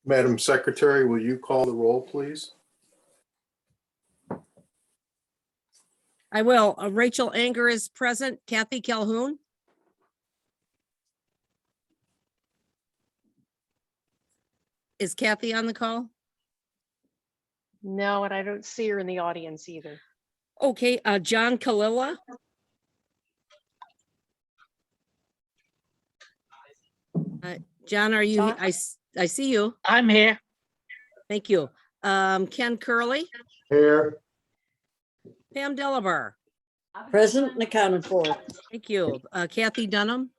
Madam Secretary, will you call the roll, please? I will. Rachel Anger is present. Kathy Calhoun. Is Kathy on the call? No, and I don't see her in the audience either. Okay, John Kalila. John, are you? John? I see you. I'm here. Thank you. Ken Curley, Here. Pam Delabar. Present and accounted for. Thank you. Kathy Dunham,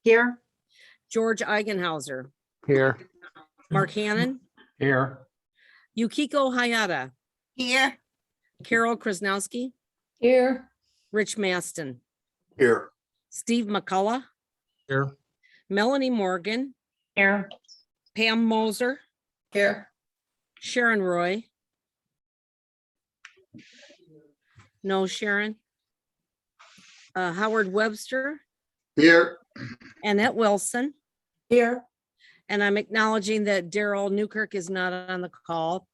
Here. George Eigenhauser, Here. Mark Hannon, Here. Yukiko Hayata, Here. Carol Krasnowski, Here. Rich Maston, Here. Steve McCullough, Here. Melanie Morgan, Here. Pam Moser, Here. Sharon Roy. No, Sharon. Howard Webster, Here. Annette Wilson, Here. and I'm acknowledging that Daryl Newkirk is not on the call.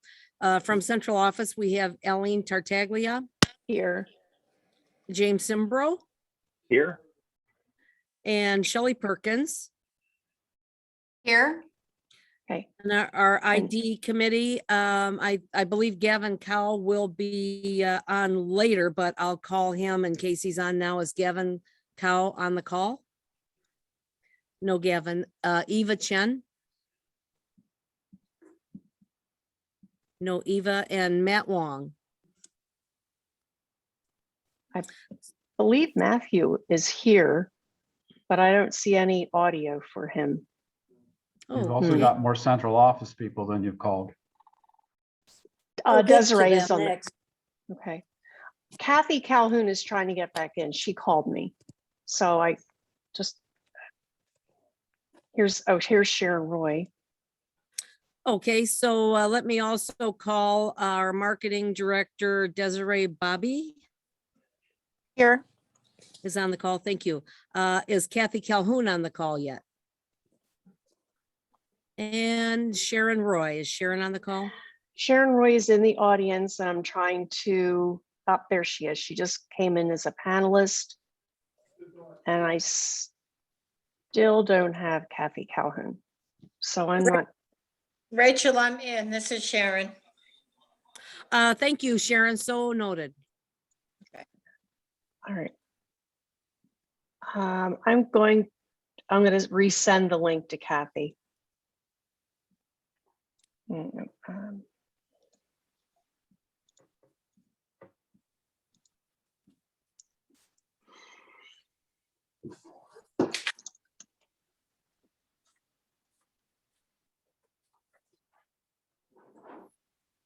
From central office, we have Eileen Tartaglia, Here, James Simbro, Here. and Shelley Perkins. Here. okay, And our ID committee, I believe Gavin Cowell will be on later, but I'll call him in case he's on now. Is Gavin Cowell on the call? No, Gavin. Eva Chen? No, Eva, and Matt Wong. believe Matthew is here, but I don't see any audio for him. You've Oh, also got more central office people than you've called. Desiree is on the, okay. Kathy Calhoun is trying to get back in. She called me. So I just, here's Sharon Roy. okay, so let me also call our marketing director, Desiree Bobby Here, is on the call. Thank you. Is Kathy Calhoun on the call yet? And Sharon Roy, is Sharon on the call? Sharon Roy is in the audience and I'm trying to, there she is. She just came in as a panelist. And I still don't have Kathy Calhoun. So I'm not, Rachel, I'm in. This is Sharon. Thank you, Sharon. So noted. all right. I'm going to resend the link to Kathy.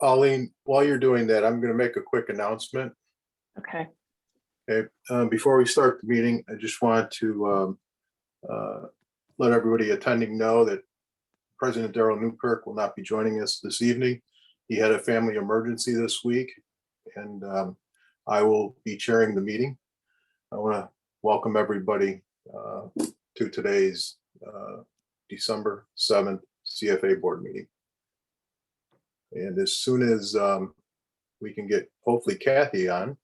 Eileen, while you're doing that, I'm going to make a quick announcement. Okay. Okay. Before we start the meeting, I just want to let everybody attending know that President Daryl Newkirk will not be joining us this evening. He had a family emergency this week, and I will be chairing the meeting. I want to welcome everybody to today's December 7th CFA board meeting. And as soon as we can get hopefully Kathy on.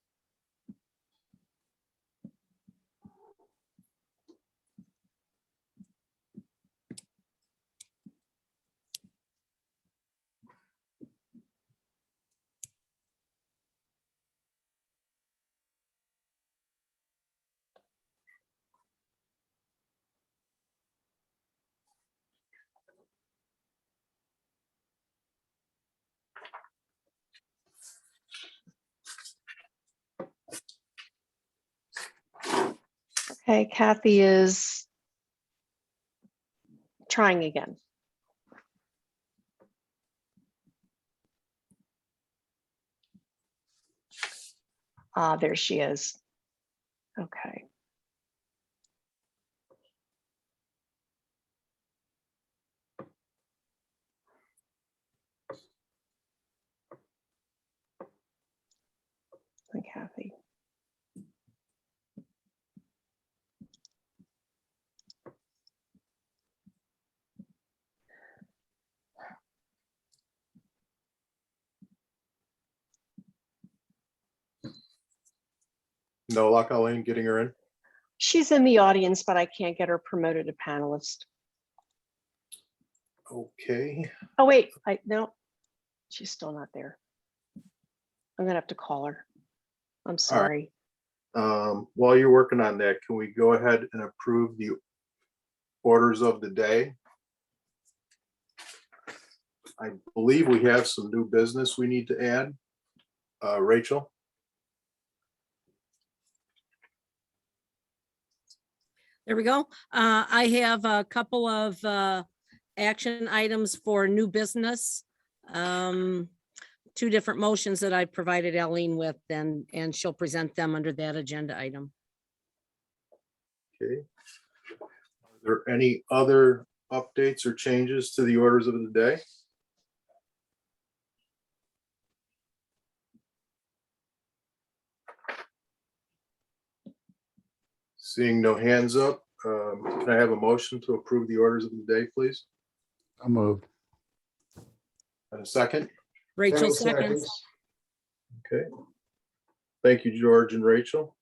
Okay, Kathy is trying again. There she is. Okay. And Kathy. No luck, Elaine, getting her in? She's in the audience, but I can't get her promoted to panelist. Okay, Oh, wait, no, she's still not there. I'm gonna have to call her. I'm sorry. while you're working on that, can we go ahead and approve the orders of the day? I believe we have some new business we need to add. Rachel? There we go. I have a couple of action items for new business. Two different motions that I provided Eileen with, and she'll present them under that agenda item. Okay. Are there any other updates or changes to the orders of the day? Seeing no hands up, can I have a motion to approve the orders of the day, please? I moved. And a second? Rachel seconds. Okay. Thank you, George and Rachel.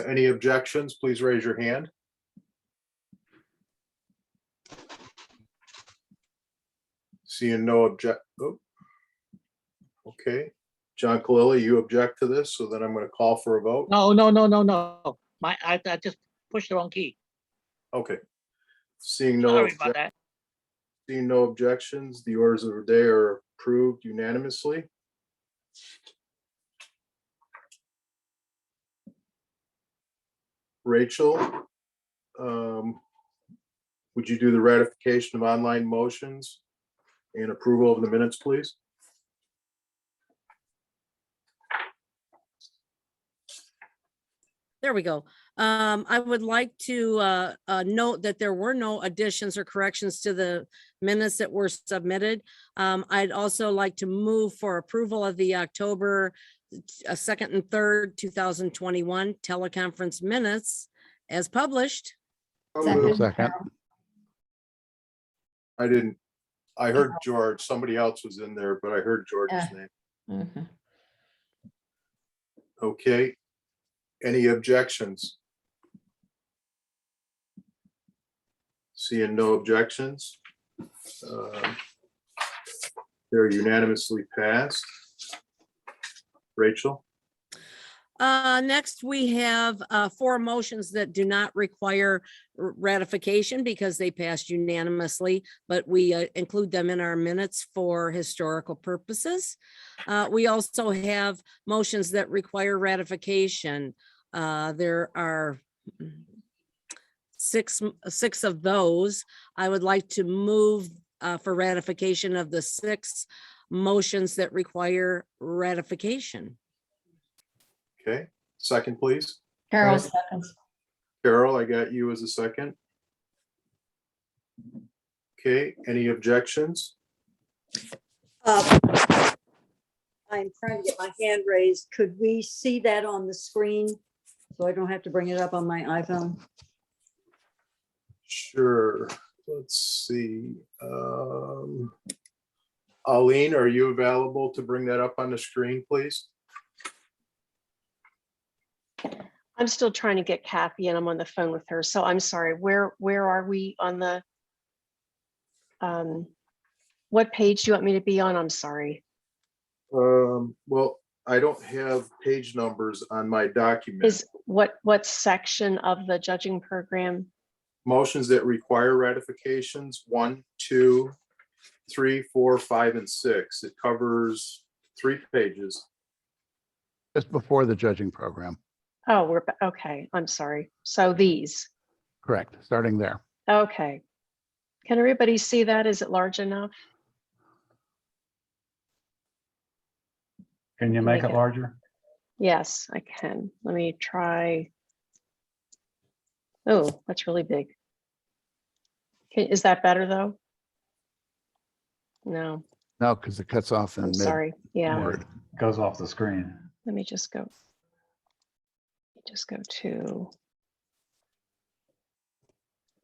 Any objections, please raise your hand. Seeing no okay. John Kalila, you object to this, so then I'm going to call for a vote. No. I just pushed the wrong key. Okay. Seeing Sorry about that. seeing no objections, the orders of the day are approved unanimously. Rachel, would you do the ratification of online motions and approval of the minutes, please? There we go. I would like to note that there were no additions or corrections to the minutes that were submitted. I'd also like to move for approval of the October 2nd and 3rd, 2021 teleconference minutes as published. Second. I heard George, somebody else was in there, but I heard George's name. Mhm. Okay. Any objections? Seeing no objections. They're unanimously passed. Rachel? Next, we have 4 motions that do not require ratification because they passed unanimously, but we include them in our minutes for historical purposes. We also have motions that require ratification. There are 6 of those. I would like to move for ratification of the 6 motions that require ratification. Okay, second, please. Carol seconds. Carol, I got you as a second. Okay, any objections? I'm trying to get my hand raised. Could we see that on the screen? So I don't have to bring it up on my iPhone? Sure, let's see. Eileen, are you available to bring that up on the screen, please? I'm still trying to get Kathy and I'm on the phone with her. So I'm sorry, where are we on the? What page do you want me to be on? I'm sorry. Well, I don't have page numbers on my document. Is what section of the judging program? Motions that require ratifications, 1, 2, 3, 4, 5, and 6. It covers 3 pages. Just before the judging program. Oh, okay, I'm sorry. So these, Correct. Starting there. okay. Can everybody see that? Is it large enough? Can you make make it it larger? Yes, I can. Let me try. Oh, that's really big. Is that better though? No, No, because it cuts off in I'm sorry. Yeah, mid-word. Goes off the screen. let me just go. Just go to.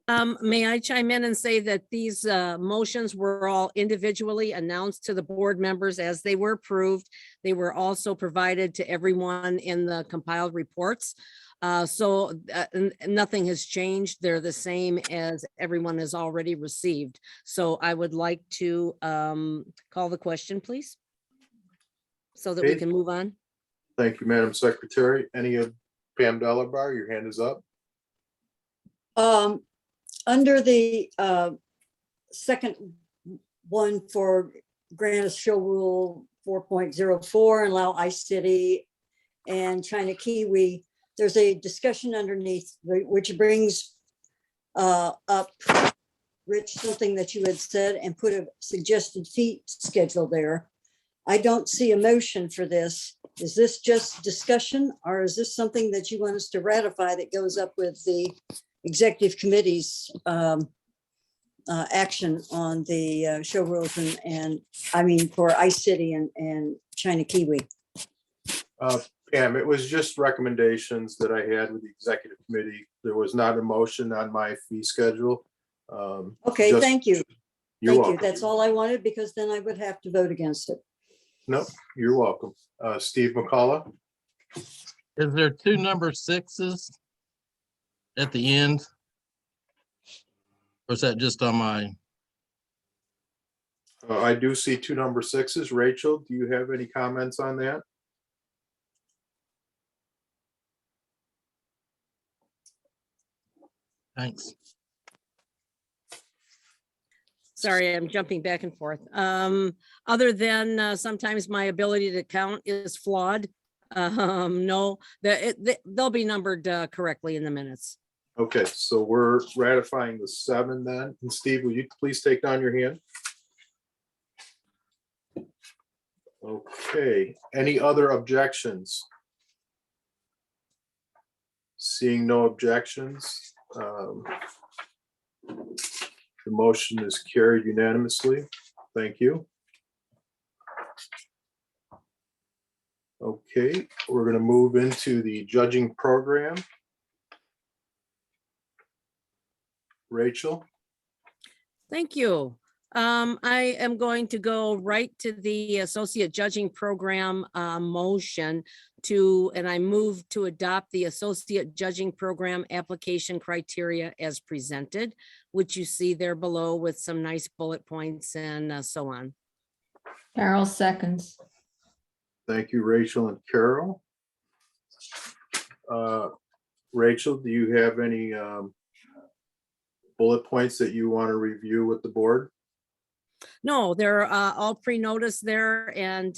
May I chime in and say that these motions were all individually announced to the board members as they were approved. They were also provided to everyone in the compiled reports. Nothing has changed. They're the same as everyone has already received. So I would like to call the question, please. So that we Okay. can move on. Thank you, Madam Secretary. Any of Pam Delabar, your hand is up. Under the second one for grant a show rule 4.04 and allow iCity and China Kiwi, there's a discussion underneath which brings up, Rich, something that you had said and put a suggested fee schedule there. I don't see a motion for this. Is this just discussion or is this something that you want us to ratify that goes up with the executive committee's action on the show rules and I mean, for iCity and China Kiwi? Pam, it was just recommendations that I had with the executive committee. There was not a motion on my fee schedule. Okay, Just- thank you. You're Thank you. welcome. That's all I wanted because then I would have to vote against it. No, you're welcome. Steve McCullough. Is there two number sixes at the end? Or is that just on my, I do see two number sixes. Rachel, do you have any comments on that? thanks. Sorry, I'm jumping back and forth. Other than sometimes my ability to count is flawed. No, they'll be numbered correctly in the minutes. Okay, so we're ratifying the 7 then. And Steve, will you please take down your hand? Okay, any other objections? Seeing no objections, the motion is carried unanimously. Thank you. Okay, we're going to move into the judging program. Rachel? Thank you. I am going to go right to the associate judging program motion and I move to adopt the associate judging program application criteria as presented, which you see there below with some nice bullet points and so on. Carol seconds. Thank you, Rachel and Carol. Rachel, do you have any bullet points that you want to review with the board? No, they're all pre-noticed there and,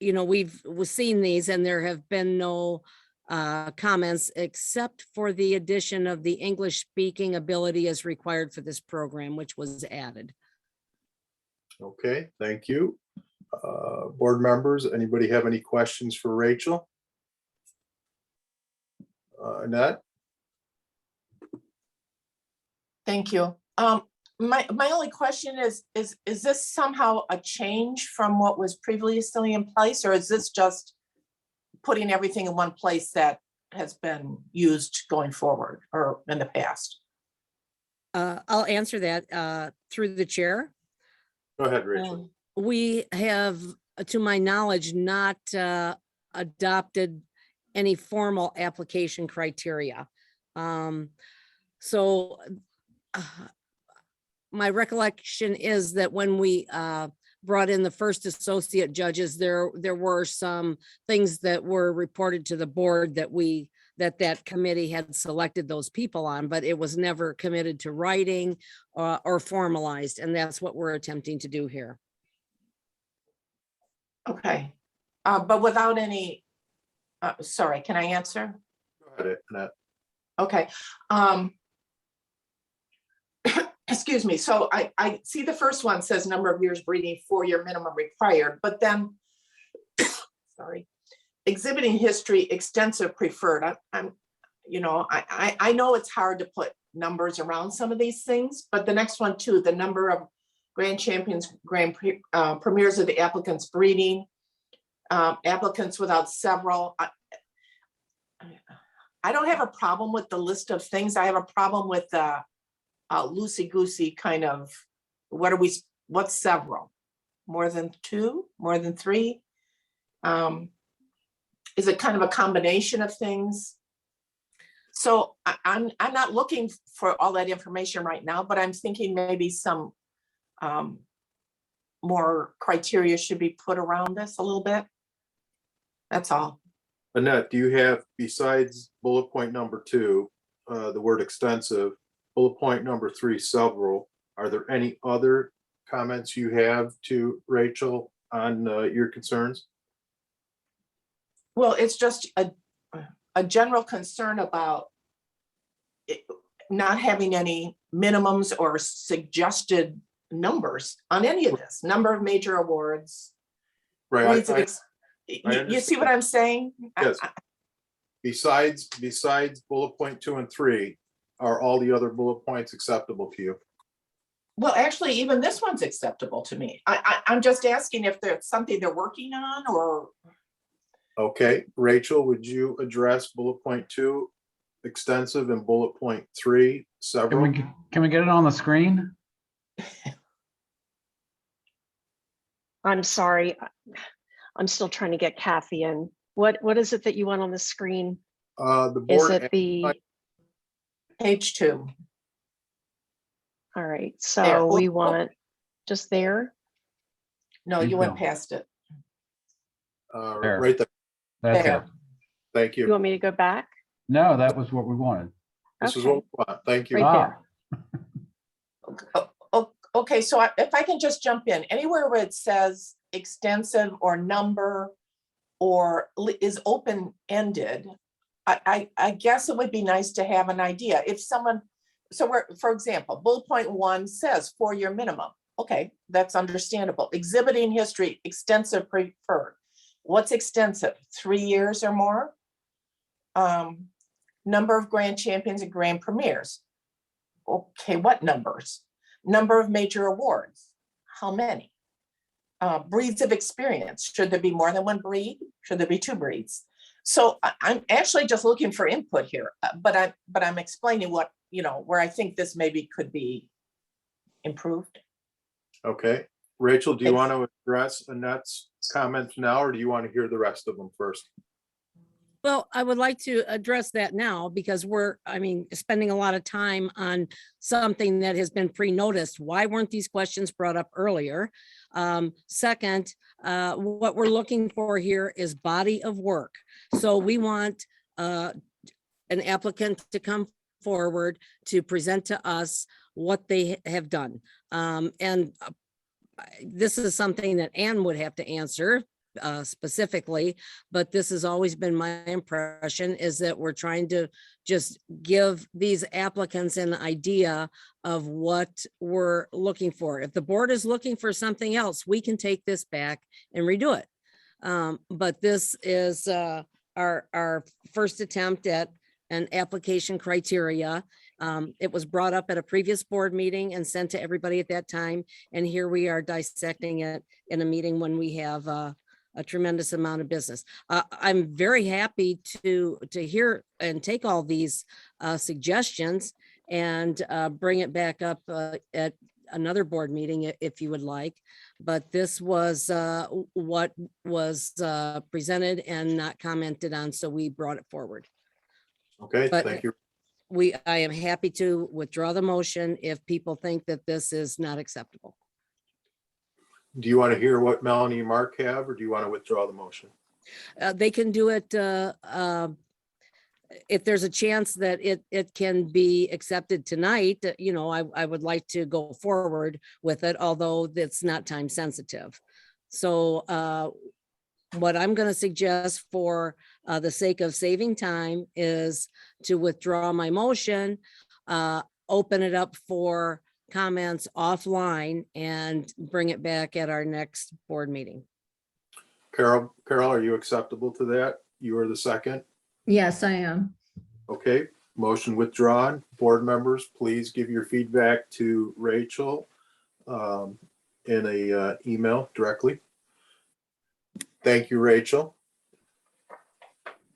we've seen these and there have been no comments except for the addition of the English speaking ability as required for this program, which was added. Okay, thank you. Board members, anybody have any questions for Rachel? Annette? Thank you. My only question is this somehow a change from what was previously in place, or is this just putting everything in one place that has been used going forward or in the past? I'll answer that through the chair. Go ahead, Rachel. We have, to my knowledge, not adopted any formal application criteria. So my recollection is that when we brought in the first associate judges, there were some things that were reported to the board that committee had selected those people on, but it was never committed to writing or formalized, and that's what we're attempting to do here. Okay, but without any, sorry, can I answer? Go ahead, Annette. Okay. Excuse me. So I see the first one says number of years breeding, 4-year minimum required, but then, sorry, exhibiting history, extensive preferred. I know it's hard to put numbers around some of these things, but the next one too, the number of grand champions, premieres of the applicants breeding, applicants without several. I don't have a problem with the list of things. I have a problem with the loosey-goosey kind of, what's several? More than two, more than three? Is it kind of a combination of things? So I'm not looking for all that information right now, but I'm thinking maybe some more criteria should be put around this a little bit. That's all. Annette, do you have, besides bullet point number 2, the word extensive, bullet point number 3, several, are there any other comments you have to Rachel on your concerns? Well, it's just a general concern about not having any minimums or suggested numbers on any of this, number of major awards. Right. You see what I'm saying? Yes. Besides bullet point 2 and 3, are all the other bullet points acceptable to you? Well, actually, even this one's acceptable to me. I'm just asking if there's something they're working on or. Okay, Rachel, would you address bullet point 2, extensive, and bullet point 3, several? Can we get it on the screen? I'm sorry. I'm still trying to get Kathy in. What is it that you want on the screen? The Is board. it the, Page 2. all right, There. so we want just there? No, Thank you went you. past it. There. Right there. That's There. it. Thank You you. want me to go back? No, that was what we wanted. This is Okay. what we want. Thank you. Right there. Okay, so if I can just jump in, anywhere where it says extensive or number or is open-ended, I guess it would be nice to have an idea. If someone, for example, bullet point 1 says 4-year minimum. Okay, that's understandable. Exhibiting history, extensive preferred. What's extensive? 3 years or more? Number of grand champions and grand premiers. Okay, what numbers? Number of major awards. How many? Breeds of experience. Should there be more than one breed? Should there be 2 breeds? So I'm actually just looking for input here, but I'm explaining what, where I think this maybe could be improved. Okay, Rachel, do you Thanks. want to address Annette's comments now, or do you want to hear the rest of them first? Well, I would like to address that now because we're spending a lot of time on something that has been pre-noticed. Why weren't these questions brought up earlier? Second, what we're looking for here is body of work. So we want an applicant to come forward to present to us what they have done. And this is something that Ann would have to answer specifically, but this has always been my impression, is that we're trying to just give these applicants an idea of what we're looking for. If the board is looking for something else, we can take this back and redo it. But this is our first attempt at an application criteria. It was brought up at a previous board meeting and sent to everybody at that time. And here we are dissecting it in a meeting when we have a tremendous amount of business. I'm very happy to hear and take all these suggestions and bring it back up at another board meeting if you would like. But this was what was presented and not commented on, so we brought it forward. Okay, But thank you. I am happy to withdraw the motion if people think that this is not acceptable. Do you want to hear what Melanie and Mark have, or do you want to withdraw the motion? They can do it if there's a chance that it can be accepted tonight. I would like to go forward with it, although it's not time sensitive. So what I'm going to suggest for the sake of saving time is to withdraw my motion, open it up for comments offline and bring it back at our next board meeting. Carol, are you acceptable to that? You are the second. Yes, I am. Okay, motion withdrawn. Board members, please give your feedback to Rachel in a email directly. Thank you, Rachel.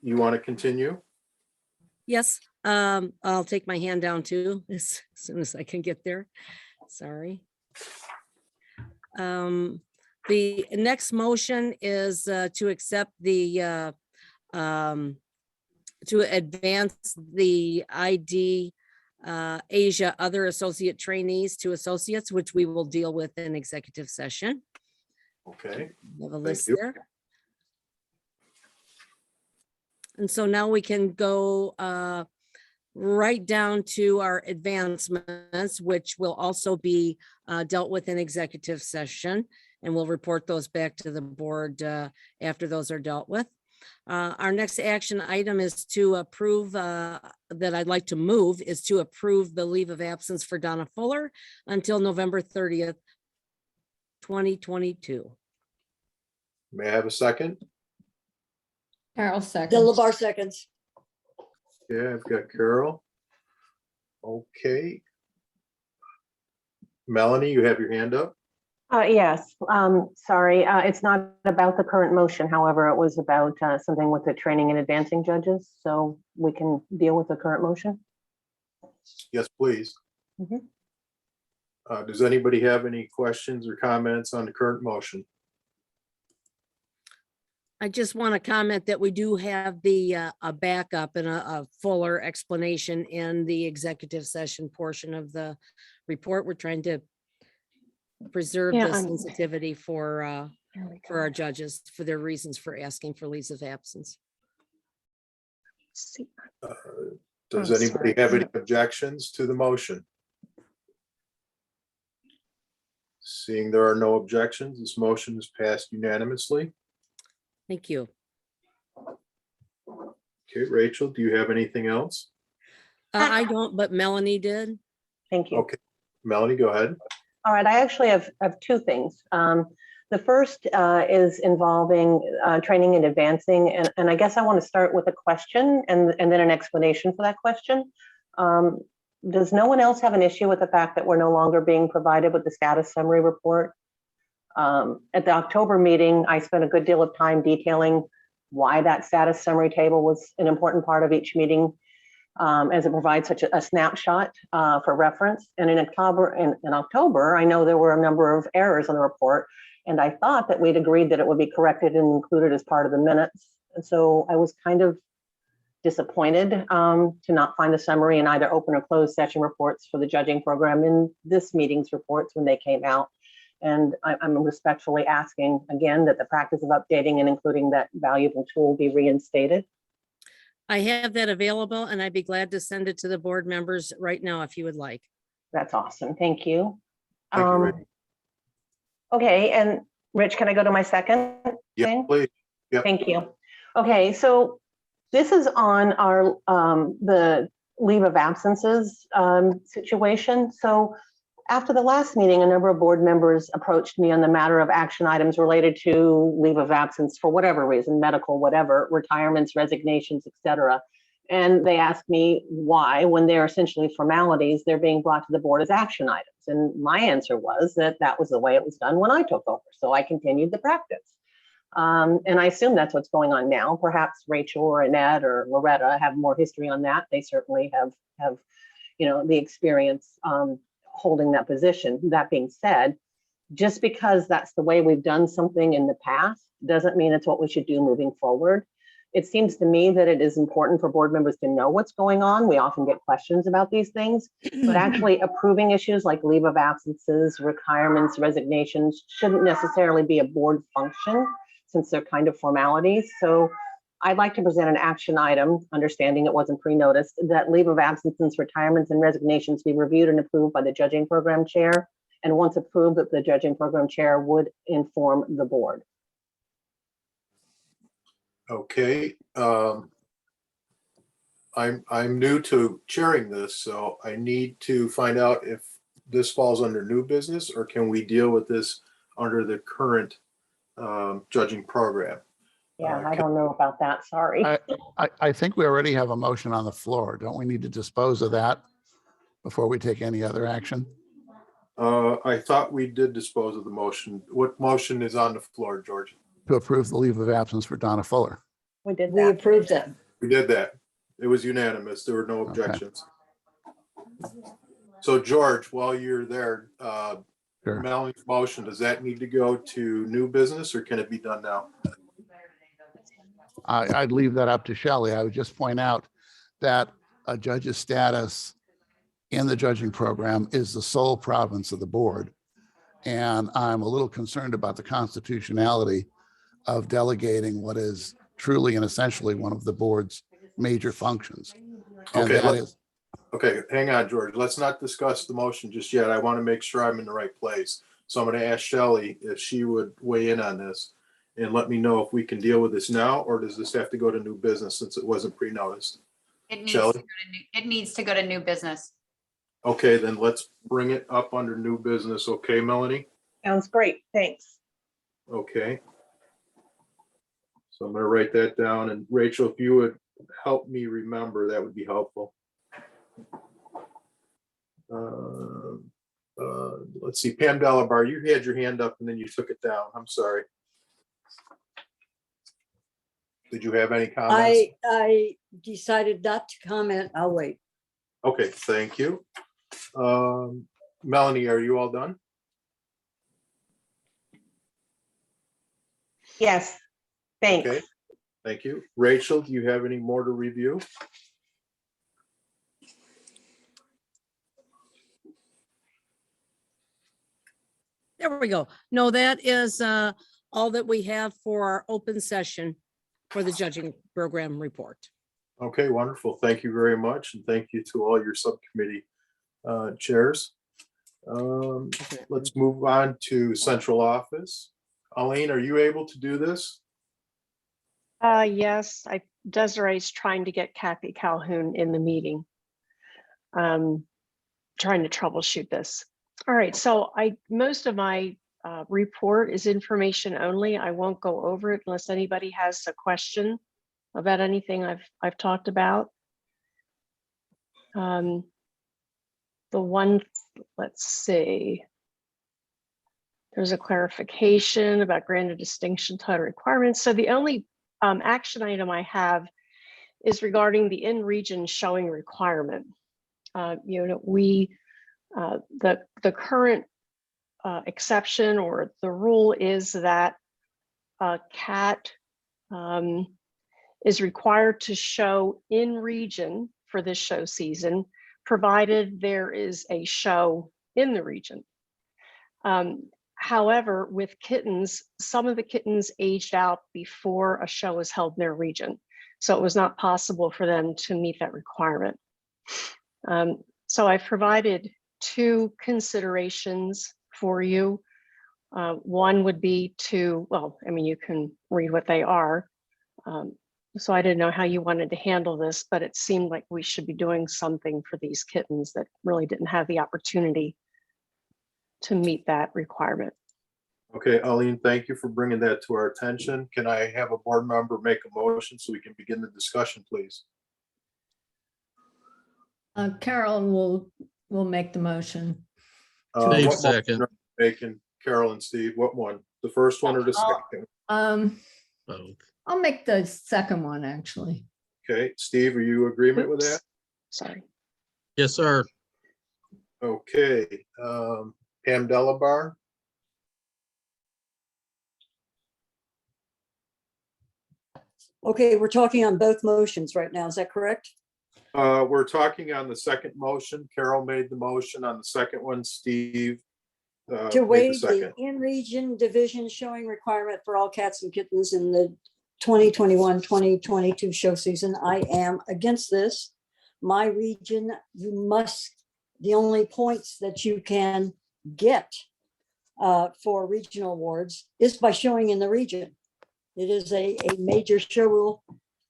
You want to continue? Yes, I'll take my hand down too, as soon as I can get there. Sorry. The next motion is to accept the to advance the ID Asia other associate trainees to associates, which we will deal with in executive session. Okay, We have a Thank list you. there. And so now we can go right down to our advancements, which will also be dealt with in executive session. And we'll report those back to the board after those are dealt with. Our next action item is to approve, that I'd like to move, is to approve the leave of absence for Donna Fuller until November 30th, 2022. May I have a second? Carol The seconds. LeVar seconds. Yeah, I've got Carol. Okay. Melanie, you have your hand up? Yes, sorry, it's not about the current motion. However, it was about something with the training and advancing judges, so we can deal with the current motion. Yes, please. Mhm. Does anybody have any questions or comments on the current motion? I just want to comment that we do have the a backup and a fuller explanation in the executive session portion of the report. We're trying to preserve Yeah, the I'm- sensitivity for There we our go. judges, for their reasons for asking for leaves of absence. See, Does Oh, anybody sorry. have any objections to the motion? Seeing there are no objections, this motion is passed unanimously. Thank you. Okay, Rachel, do you have anything else? I don't, but Melanie did. Thank you. Okay, Melanie, go ahead. All right, I actually have two things. The first is involving training and advancing, and I guess I want to start with a question and then an explanation for that question. Does no one else have an issue with the fact that we're no longer being provided with the status summary report? At the October meeting, I spent a good deal of time detailing why that status summary table was an important part of each meeting, as it provides such a snapshot for reference. And in October, I know there were a number of errors in the report, and I thought that we'd agreed that it would be corrected and included as part of the minutes. And so I was kind of disappointed to not find the summary in either open or closed session reports for the judging program in this meeting's reports when they came out. And I'm respectfully asking again that the practice of updating and including that valuable tool be reinstated. I have that available and I'd be glad to send it to the board members right now if you would like. That's awesome. Thank you. Thank you, Rachel. Okay, and Rich, can I go to my second Yeah, thing? please. Yep. Thank you. Okay, so this is on our the leave of absences situation. So after the last meeting, a number of board members approached me on the matter of action items related to leave of absence for whatever reason, medical, whatever, retirements, resignations, etc. And they asked me why, when they're essentially formalities, they're being brought to the board as action items. And my answer was that that was the way it was done when I took over. So I continued the practice. And I assume that's what's going on now. Perhaps Rachel or Annette or Loretta have more history on that. They certainly have the experience holding that position. That being said, just because that's the way we've done something in the past doesn't mean it's what we should do moving forward. It seems to me that it is important for board members to know what's going on. We often get questions about these things, but actually approving issues like leave of absences, retirements, resignations shouldn't necessarily be a board function since they're kind of formalities. So I'd like to present an action item, understanding it wasn't pre-noticed, that leave of absences, retirements, and resignations be reviewed and approved by the judging program chair. And once approved, that the judging program chair would inform the board. Okay. I'm new to chairing this, so I need to find out if this falls under new business or can we deal with this under the current judging program? Yeah, I don't know about that, sorry. I think we already have a motion on the floor. Don't we need to dispose of that before we take any other action? I thought we did dispose of the motion. What motion is on the floor, George? To approve the leave of absence for Donna Fuller. We did We that. approved it. We did that. It was unanimous. There were no Okay. objections. So George, while you're there, Sure. Melanie's motion, does that need to go to new business or can it be done now? I'd leave that up to Shelley. I would just point out that a judge's status in the judging program is the sole province of the board. And I'm a little concerned about the constitutionality of delegating what is truly and essentially one of the board's major functions. And Okay, that is, Okay, hang on, George. Let's not discuss the motion just yet. I want to make sure I'm in the right place. So I'm going to ask Shelley if she would weigh in on this and let me know if we can deal with this now, or does this have to go to new business since it wasn't pre-noticed? It needs Shelley? to go to it needs to go to new business. Okay, then let's bring it up under new business. Okay, Melanie? Sounds great. Thanks. Okay. So I'm going to write that down, and Rachel, if you would help me remember, that would be helpful. Let's see, Pam Delabar, you had your hand up and then you took it down. I'm sorry. Did you have any comments? I decided not to comment. I'll wait. Okay, thank you. Melanie, are you all done? Yes, thanks. Okay, thank you. Rachel, do you have any more to review? There we go. No, that is all that we have for our open session for the judging program report. Okay, wonderful. Thank you very much. And thank you to all your subcommittee chairs. Let's move on to central office. Elaine, are you able to do this? Yes, Desiree's trying to get Kathy Calhoun in the meeting. Trying to troubleshoot this. All right, so most of my report is information only. I won't go over it unless anybody has a question about anything I've talked about. The one, let's see. There's a clarification about granted distinction title requirements. So the only action item I have is regarding the in-region showing requirement. The current exception or the rule is that CAT is required to show in region for this show season, provided there is a show in the region. However, with kittens, some of the kittens aged out before a show was held in their region. So it was not possible for them to meet that requirement. So I provided two considerations for you. One would be you can read what they are. So I didn't know how you wanted to handle this, but it seemed like we should be doing something for these kittens that really didn't have the opportunity to meet that requirement. Okay, Elaine, thank you for bringing that to our attention. Can I have a board member make a motion so we can begin the discussion, please? Carolyn will make the motion. Steve, What motion second. are you making, Carol and Steve? What one? The first one or the second? Both. I'll make the second one, actually. Okay, Steve, are you in agreement with that? Sorry. Yes, sir. Okay, Pam Delabar, Okay, we're talking on both motions right now. Is that correct? we're talking on the second motion. Carol made the motion on the second one. Steve To made the waive the second. in-region division showing requirement for all cats and kittens in the 2021-2022 show season. I am against this. My region, the only points that you can get for regional awards is by showing in the region. It is a major show rule,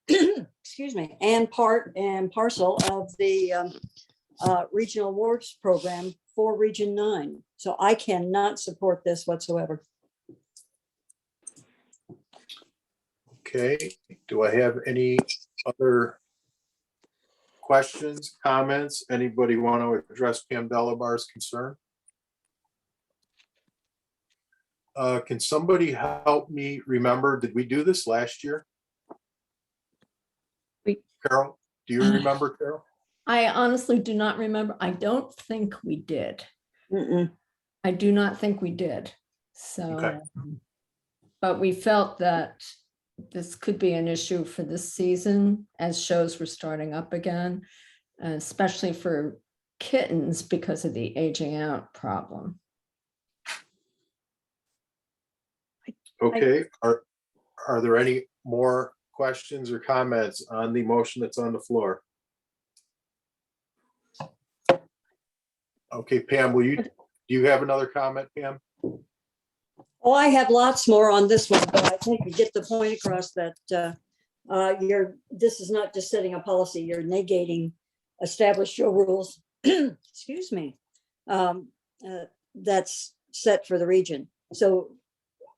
excuse me, and part and parcel of the regional awards program for Region 9. So I cannot support this whatsoever. Okay, do I have any other questions, comments? Anybody want to address Pam Delabar's concern? Can somebody help me remember, did we do this last year? Carol, Do you remember, Carol? I honestly do not remember. I don't think we did. Mm-mm. I do not think we did. So, Okay. but we felt that this could be an issue for this season as shows were starting up again, especially for kittens because of the aging out problem. Okay, are there any more questions or comments on the motion that's on the floor? Okay, Pam, do you have another comment, Pam? Oh, I have lots more on this one, but I think you get the point across that this is not just setting a policy, you're negating established show rules, excuse me, that's set for the region. So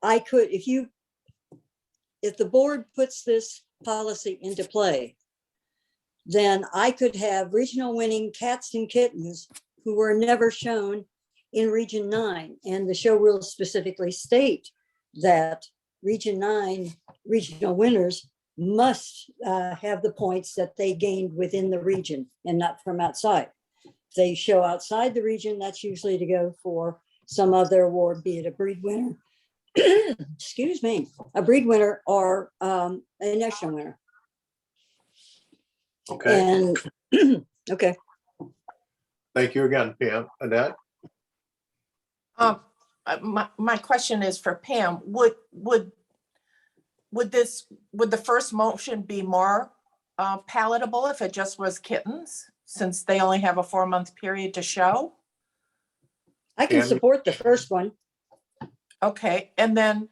I could, if the board puts this policy into play, then I could have regional winning cats and kittens who were never shown in Region 9. And the show rules specifically state that Region 9 regional winners must have the points that they gained within the region and not from outside. If they show outside the region, that's usually to go for some other award, be it a breed winner, excuse me, a breed winner or a national winner. Okay, And okay. Thank you again, Pam. Annette? My question is for Pam. Would the first motion be more palatable if it just was kittens, since they only have a 4-month period to show? I can support the first one. Okay, and then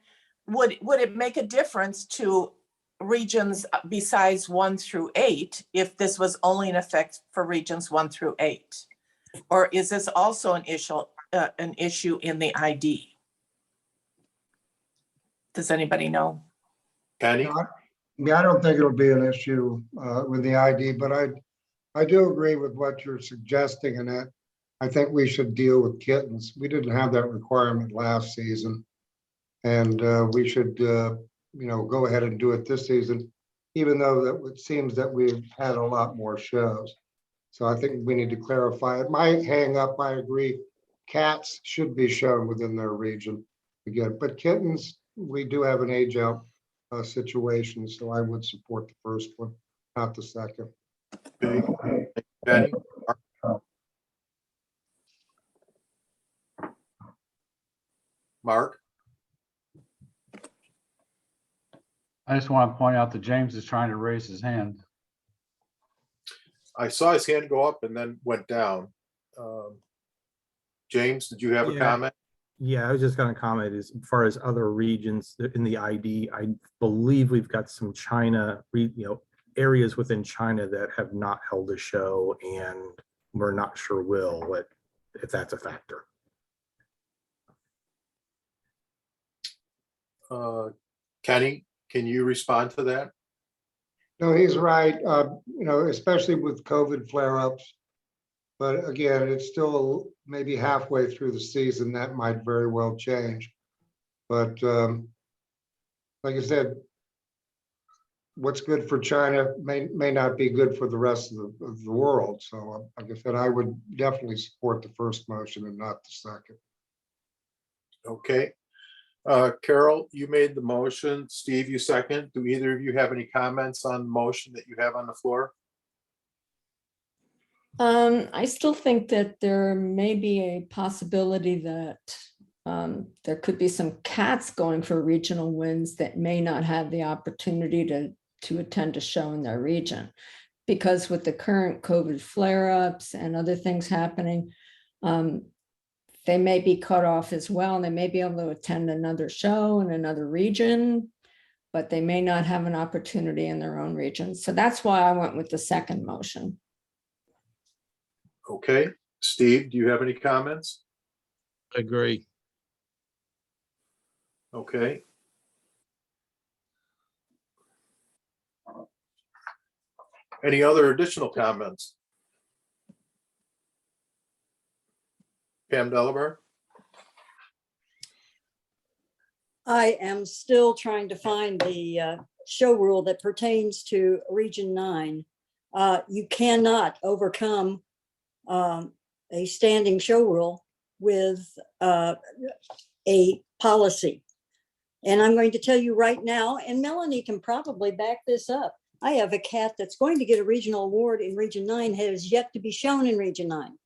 would it make a difference to regions besides 1 through 8 if this was only in effect for regions 1 through 8? Or is this also an issue in the ID? Does anybody know? Penny? Yeah, I don't think it'll be an issue with the ID, but I do agree with what you're suggesting, Annette. I think we should deal with kittens. We didn't have that requirement last season. And we should, go ahead and do it this season, even though that it seems that we've had a lot more shows. So I think we need to clarify it. My hang up, I agree, cats should be shown within their region again, but kittens, we do have an age out situation, so I would support the first one, not the second. Okay. Penny? Mark? I just want to point out that James is trying to raise his hand. I saw his hand go up and then went down. James, did you have a comment? Yeah, I was just going to comment as far as other regions in the ID. I believe we've got some China, areas within China that have not held a show, and we're not sure if that's a factor. Kenny, can you respond to that? No, he's right, especially with COVID flare-ups. But again, it's still maybe halfway through the season. That might very well change. But like I said, what's good for China may not be good for the rest of the world. So like I said, I would definitely support the first motion and not the second. Okay. Carol, you made the motion. Steve, you second. Do either of you have any comments on the motion that you have on the floor? I still think that there may be a possibility that there could be some cats going for regional wins that may not have the opportunity to attend a show in their region, because with the current COVID flare-ups and other things happening, they may be cut off as well, and they may be able to attend another show in another region, but they may not have an opportunity in their own region. So that's why I went with the second motion. Okay. Steve, do you have any comments? I agree. Okay. Any other additional comments? Pam Delaware? I am still trying to find the show rule that pertains to Region 9 You cannot overcome a standing show rule with a policy. And I'm going to tell you right now, and Melanie can probably back this up. I have a cat that's going to get a regional award in Region 9, has yet to be shown in Region 9.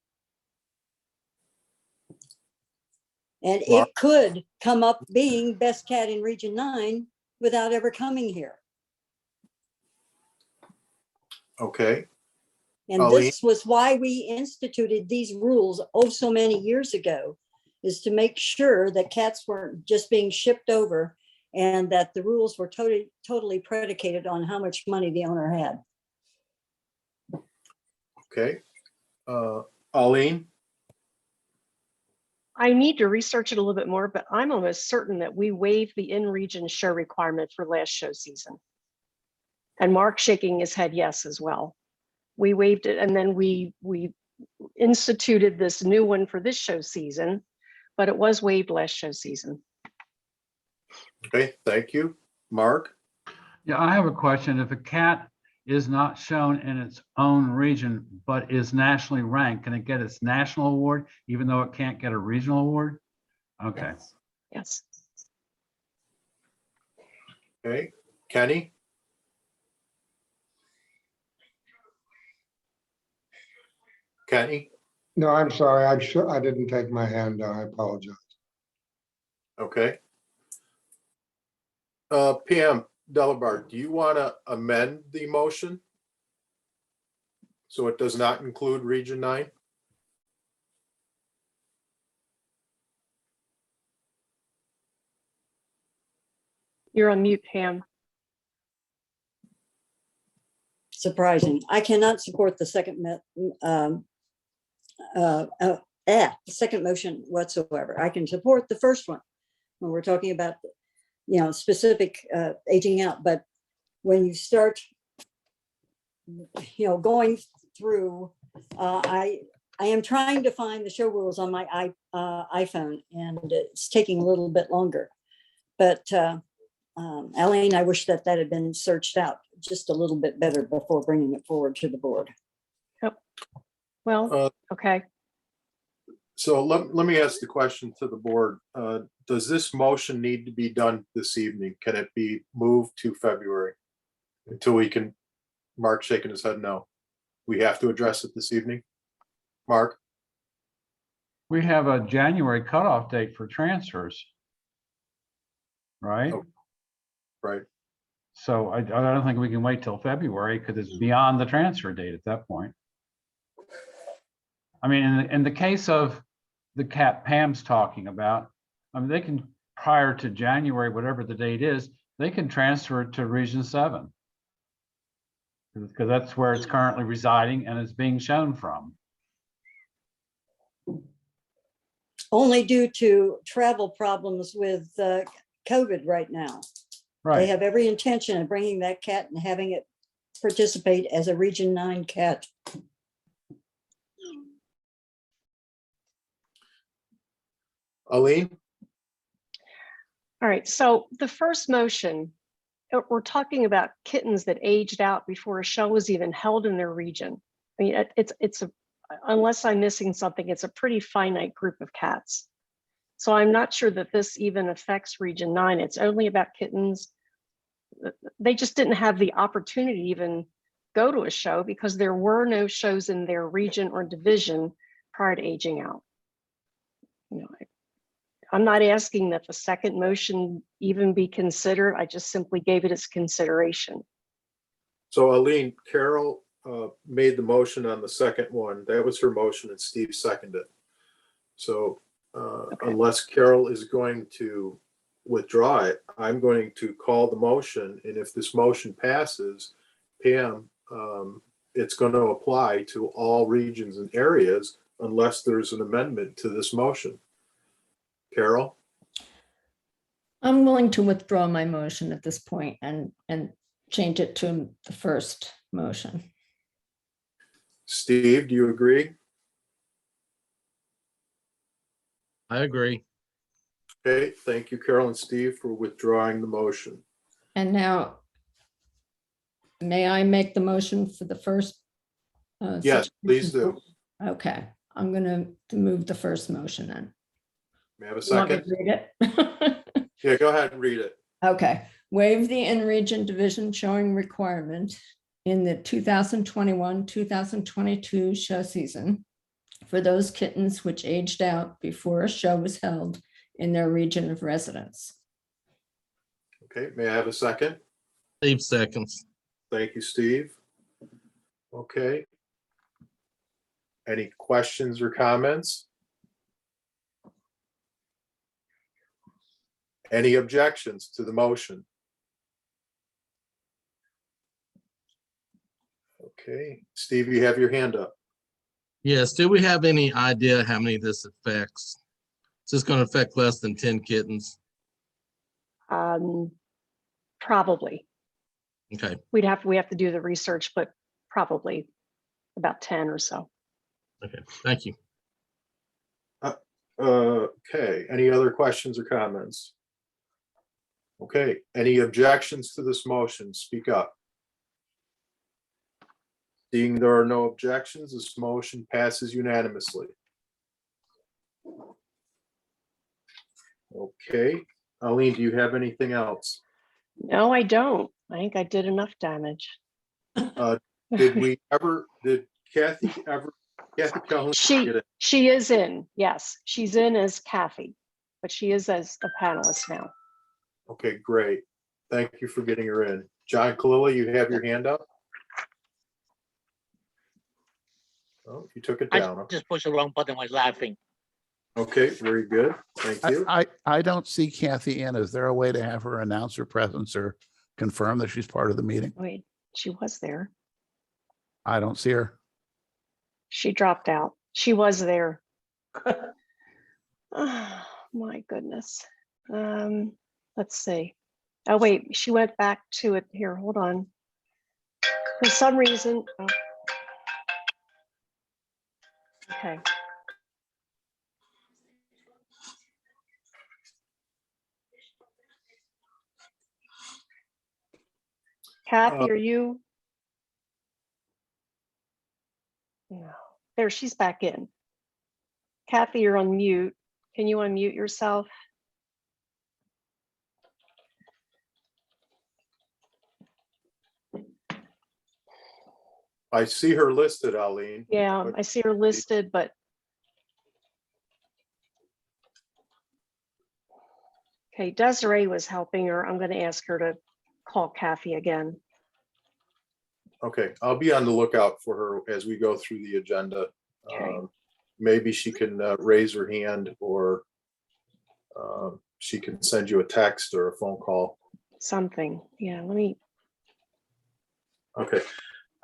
And Wow. it could come up being best cat in Region 9 without ever coming here. Okay, And Colleen? this was why we instituted these rules oh so many years ago, is to make sure that cats weren't just being shipped over and that the rules were totally predicated on how much money the owner had. Okay. Arlene? I need to research it a little bit more, but I'm almost certain that we waived the in-region show requirement for last show season. And Mark's shaking his head yes as well. We waived it, and then we instituted this new one for this show season, but it was waived last show season. Okay, thank you. Mark? Yeah, I have a question. If a cat is not shown in its own region, but is nationally ranked, can it get its national award, even though it can't get a regional award? Okay. Yes. Okay, Kenny? Kenny? No, I'm sorry. I didn't take my hand down. I apologize. Okay. PM Delabar, do you want to amend the motion so it does not include Region 9? You're on mute, Pam. Surprising. I cannot support the second second motion whatsoever. I can support the first one when we're talking about, specific aging out. But when you start, going through, I am trying to find the show rules on my iPhone, and it's taking a little bit longer. But Elaine, I wish that had been searched out just a little bit better before bringing it forward to the board. Yep. Well, okay. So let me ask the question to the board. Does this motion need to be done this evening? Can it be moved to February until we can? Mark shaking his head no. We have to address it this evening. Mark? We have a January cutoff date for transfers. Right? Oh, right. So I don't think we can wait till February because it's beyond the transfer date at that point. I mean, in the case of the cat Pam's talking about, I mean, they can, prior to January, whatever the date is, they can transfer it to Region 7. Because that's where it's currently residing and is being shown from. Only due to travel problems with COVID right now. They Right. have every intention of bringing that cat and having it participate as a Region 9 cat. Aline? All right. So the first motion, we're talking about kittens that aged out before a show was even held in their region. I mean, unless I'm missing something, it's a pretty finite group of cats. So I'm not sure that this even affects Region 9. It's only about kittens. They just didn't have the opportunity to even go to a show because there were no shows in their region or division prior to aging out. I'm not asking that the second motion even be considered. I just simply gave it its consideration. So Aline, Carol made the motion on the second one. That was her motion and Steve seconded. So unless Carol is going to withdraw it, I'm going to call the motion. And if this motion passes, Pam, it's going to apply to all regions and areas unless there's an amendment to this motion. Carol? I'm willing to withdraw my motion at this point and change it to the first motion. Steve, do you agree? I agree. Okay, thank you, Carol and Steve, for withdrawing the motion. And now May I make the motion for the first? Yes, please situation? do. Okay, I'm gonna move the first motion then. May I have a You want me second? to read it? Yeah, go ahead and read it. Okay, waive the in-region division showing requirement in the 2021-2022 show season for those kittens which aged out before a show was held in their region of residence. Okay, may I have a second? Steve seconds. Thank you, Steve. Okay. Any questions or comments? Any objections to the motion? Okay, Steve, you have your hand up. Yes, do we have any idea how many this affects? Is this going to affect less than 10 kittens? Probably. Okay, We have to do the research, but probably about 10 or so. okay, thank you. Okay, any other questions or comments? Okay, any objections to this motion? Speak up. Seeing there are no objections, this motion passes unanimously. Okay, Arlene, do you have anything else? No, I don't. I think I did enough damage. Did Kathy Calhoun get it? She is in, yes, she's in as Kathy, but she is as a panelist now. Okay, great. Thank you for getting her in. John Kalila, you have your hand up? Oh, you took it I down. just pushed the wrong button, I was laughing. Okay, very good. Thank you. I don't see Kathy in. Is there a way to have her announce her presence or confirm that she's part of the meeting? Wait, she was there. I don't see her. She dropped out. She was there. Oh, my goodness. Let's see. Oh, wait, she went back to it here. Hold on. For some reason. Oh. Okay. Kathy, are you? No. There, she's back in. Kathy, you're on mute. Can you unmute yourself? I see her listed, Arlene. Yeah, But- I see her listed, but. Okay, Desiree was helping her. I'm going to ask her to call Kathy again. Okay, I'll be on the lookout for her as we go through the agenda. Okay. Maybe she can raise her hand, or she can send you a text or a phone call. Something. Yeah, let me. Okay,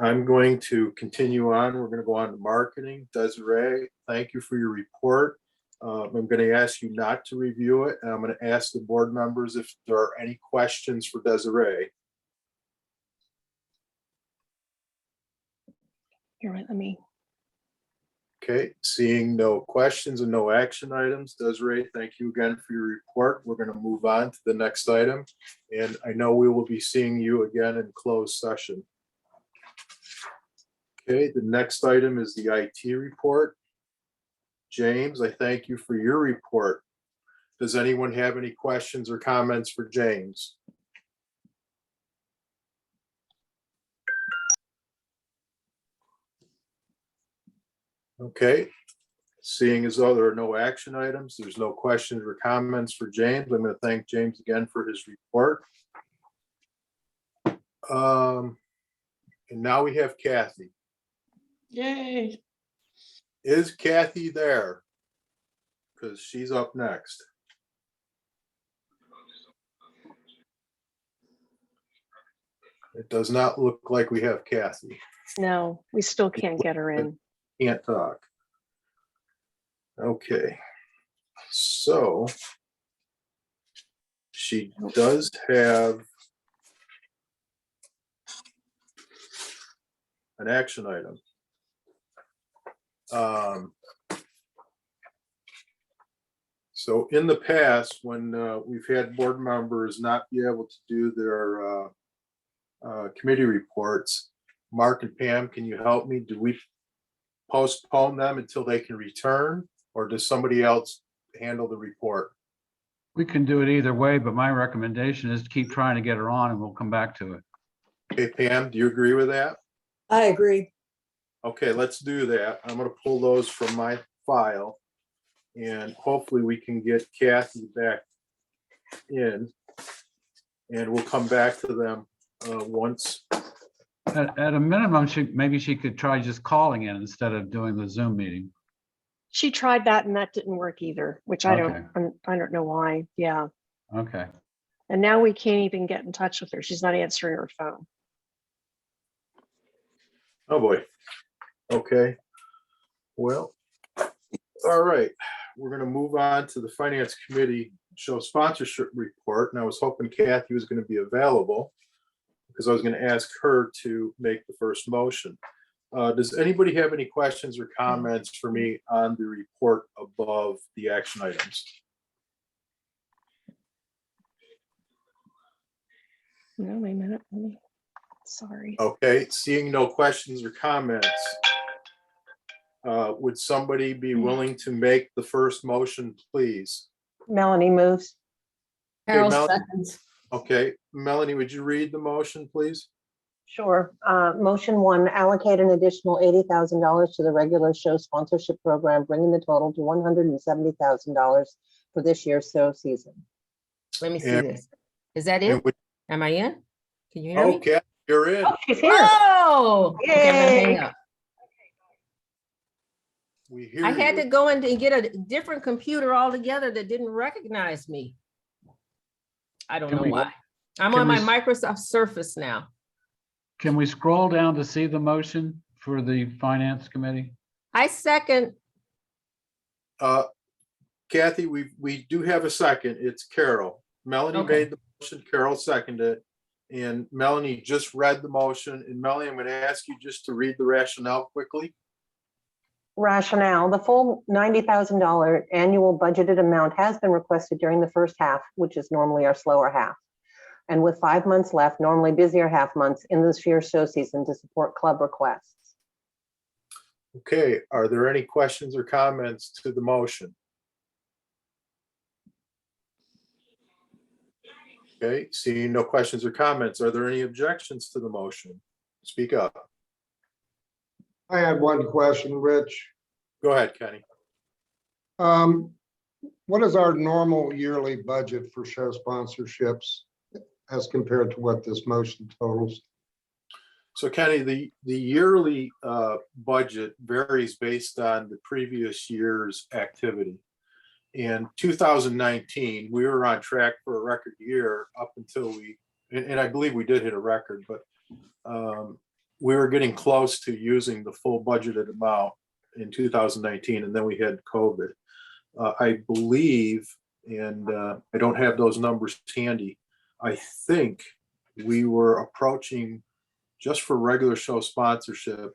I'm going to continue on. We're going to go on to marketing. Desiree, thank you for your report. I'm going to ask you not to review it, and I'm going to ask the board members if there are any questions for Desiree. Here, let me. Okay, seeing no questions and no action items, Desiree, thank you again for your report. We're going to move on to the next item, and I know we will be seeing you again in closed session. Okay, the next item is the IT report. James, I thank you for your report. Does anyone have any questions or comments for James? Okay, seeing as though there are no action items, there's no questions or comments for James. I'm going to thank James again for his report. And now we have Kathy. Yay. Is Kathy there? Because she's up next. It does not look like we have Kathy. No, we still can't get her in. Can't talk. Okay. So she does have an action item. So in the past, when we've had board members not be able to do their committee reports. Mark and Pam, can you help me? Do we postpone them until they can return, or does somebody else handle the report? We can do it either way, but my recommendation is to keep trying to get her on and we'll come back to it. Okay, Pam, do you agree with that? I agree. Okay, let's do that. I'm gonna pull those from my file. And hopefully we can get Kathy back in. And we'll come back to them once. At a minimum, maybe she could try just calling in instead of doing the Zoom meeting. She tried that and that didn't work either, which I don't know why. Yeah. Okay. And now we can't even get in touch with her. She's not answering her phone. Oh, boy. Okay. Well, all right. We're going to move on to the Finance Committee show sponsorship report. And I was hoping Kathy was going to be available because I was going to ask her to make the first motion. Does anybody have any questions or comments for me on the report above the action items? No, wait a minute. Sorry. Okay, seeing no questions or comments, would somebody be willing to make the first motion, please? Melanie moves. Carol Melanie. seconds. Okay, Melanie, would you read the motion, please? Sure. Motion 1, allocate an additional $80,000 to the regular show sponsorship program, bringing the total to $170,000 for this year's show season. Let me see And- this. Is that and it? would- Am I in? Can you hear me? Okay, you're in. Oh, she's here. Oh, okay, I'm gonna hang Yay. up. We hear I had you. to go in and get a different computer altogether that didn't recognize me. I don't Can know we- why. I'm can on we my s- Microsoft Surface now. Can we scroll down to see the motion for the Finance Committee? I second. Kathy, we do have a second. It's Carol. Melanie Okay. made the motion, Carol seconded it. And Melanie just read the motion. And Melanie, I'm going to ask you just to read the rationale quickly. Rationale, the full $90,000 annual budgeted amount has been requested during the first half, which is normally our slower half. And with 5 months left, normally busier half months in this year's show season to support club requests. Okay, are there any questions or comments to the motion? Okay, seeing no questions or comments, are there any objections to the motion? Speak up. I had one question, Rich. Go ahead, Kenny. What is our normal yearly budget for show sponsorships as compared to what this motion totals? So Kenny, the yearly budget varies based on the previous year's activity. In 2019, we were on track for a record year up until and I believe we did hit a record, but we were getting close to using the full budgeted amount in 2019, and then we had COVID. I believe, and I don't have those numbers handy, I think we were approaching, just for regular show sponsorship,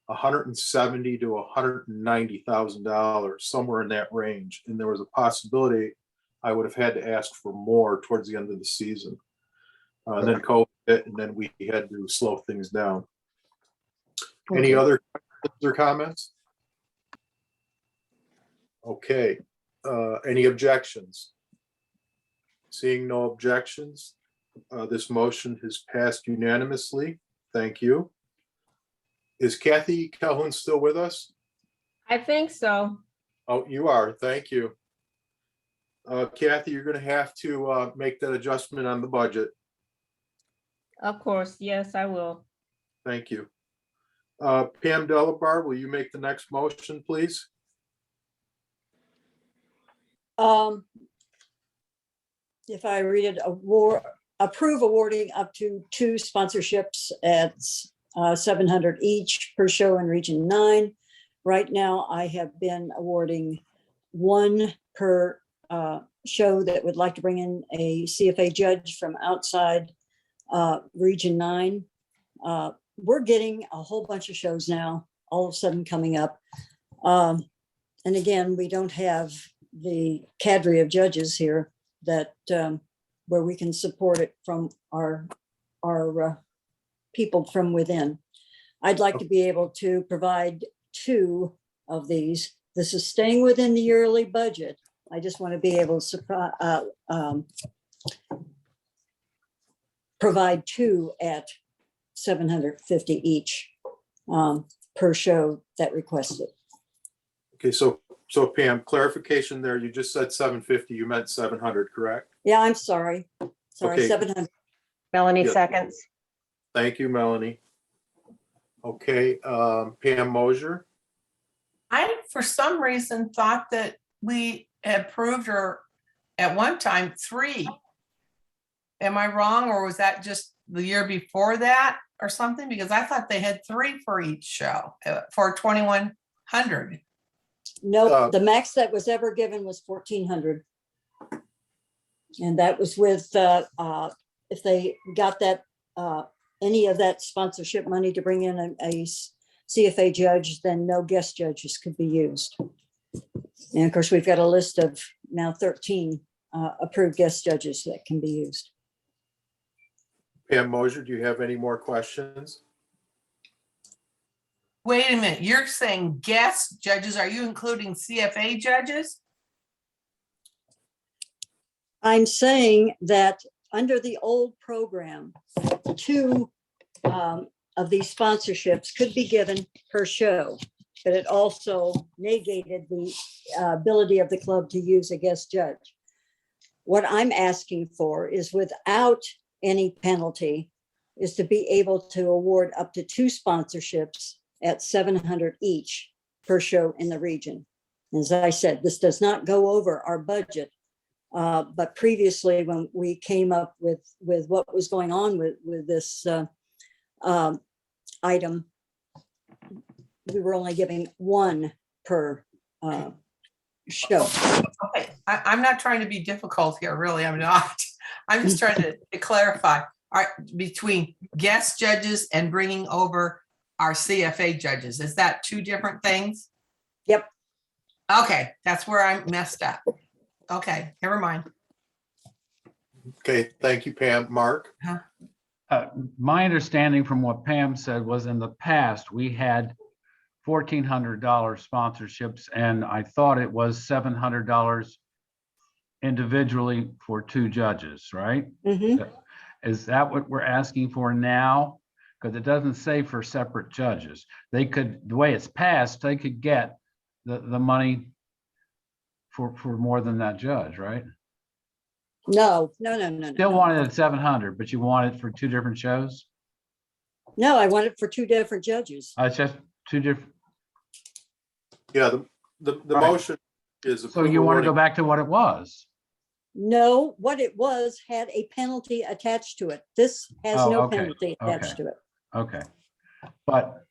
$170,000 to $190,000, somewhere in that range. And there was a possibility I would have had to ask for more towards the end of the season. And then COVID hit, and then we had to slow things down. Any other questions or comments? Okay, any objections? Seeing no objections, this motion has passed unanimously. Thank you. Is Kathy Calhoun still with us? I think so. Oh, you are. Thank you. Kathy, you're going to have to make that adjustment on the budget. Of course. Yes, I will. Thank you. Pam Delabar, will you make the next motion, please? If I read it, approve awarding up to 2 sponsorships at $700 each per show in Region 9. Right now, I have been awarding 1 per show that would like to bring in a CFA judge from outside Region 9. We're getting a whole bunch of shows now, all of a sudden coming up. And again, we don't have the cadre of judges here that where we can support it from our people from within. I'd like to be able to provide 2 of these. This is staying within the yearly budget. I just want to be able to provide 2 at $750 each per show that requested. Okay, so Pam, clarification there, you just said 750, you meant 700, correct? Yeah, I'm sorry. Sorry, Okay. 700. Melanie Yeah. seconds. Thank you, Melanie. Okay, Pam Mosier, I, for some reason, thought that we approved or at one time 3. Am I wrong, or was that just the year before that or something? Because I thought they had 3 for each show for 2,100. Nope, the max that was ever given was 1,400. And that was with, if they got that, any of that sponsorship money to bring in a CFA judge, then no guest judges could be used. And of course, we've got a list of now 13 approved guest judges that can be used. Pam Mosier, do you have any more questions? Wait a minute, you're saying guest judges, are you including CFA judges? I'm saying that under the old program, 2 of these sponsorships could be given per show, but it also negated the ability of the club to use a guest judge. What I'm asking for is, without any penalty, is to be able to award up to 2 sponsorships at $700 each per show in the region. As I said, this does not go over our budget. But previously, when we came up with what was going on with this item, we were only giving 1 per show. Okay, I'm not trying to be difficult here, really, I'm not. I'm just trying to clarify between guest judges and bringing over our CFA judges. Is that 2 different things? Yep. Okay, that's where I messed up. Okay, never mind. Okay, thank you, Pam. Mark? My understanding from what Pam said was, in the past, we had $1,400 sponsorships, and I thought it was $700 individually for 2 judges, right? Mm-hmm. Is that what we're asking for now? Because it doesn't say for separate judges. They could, the way it's passed, they could get the money for more than that judge, right? No. Still want it at 700, but you want it for 2 different shows? No, I want it for 2 different judges. It's just 2 different. Yeah, the Right. motion is. So you want to go back to what it was? No, what it was had a penalty attached to it. This has Oh, no okay, penalty attached okay. to it. Okay. But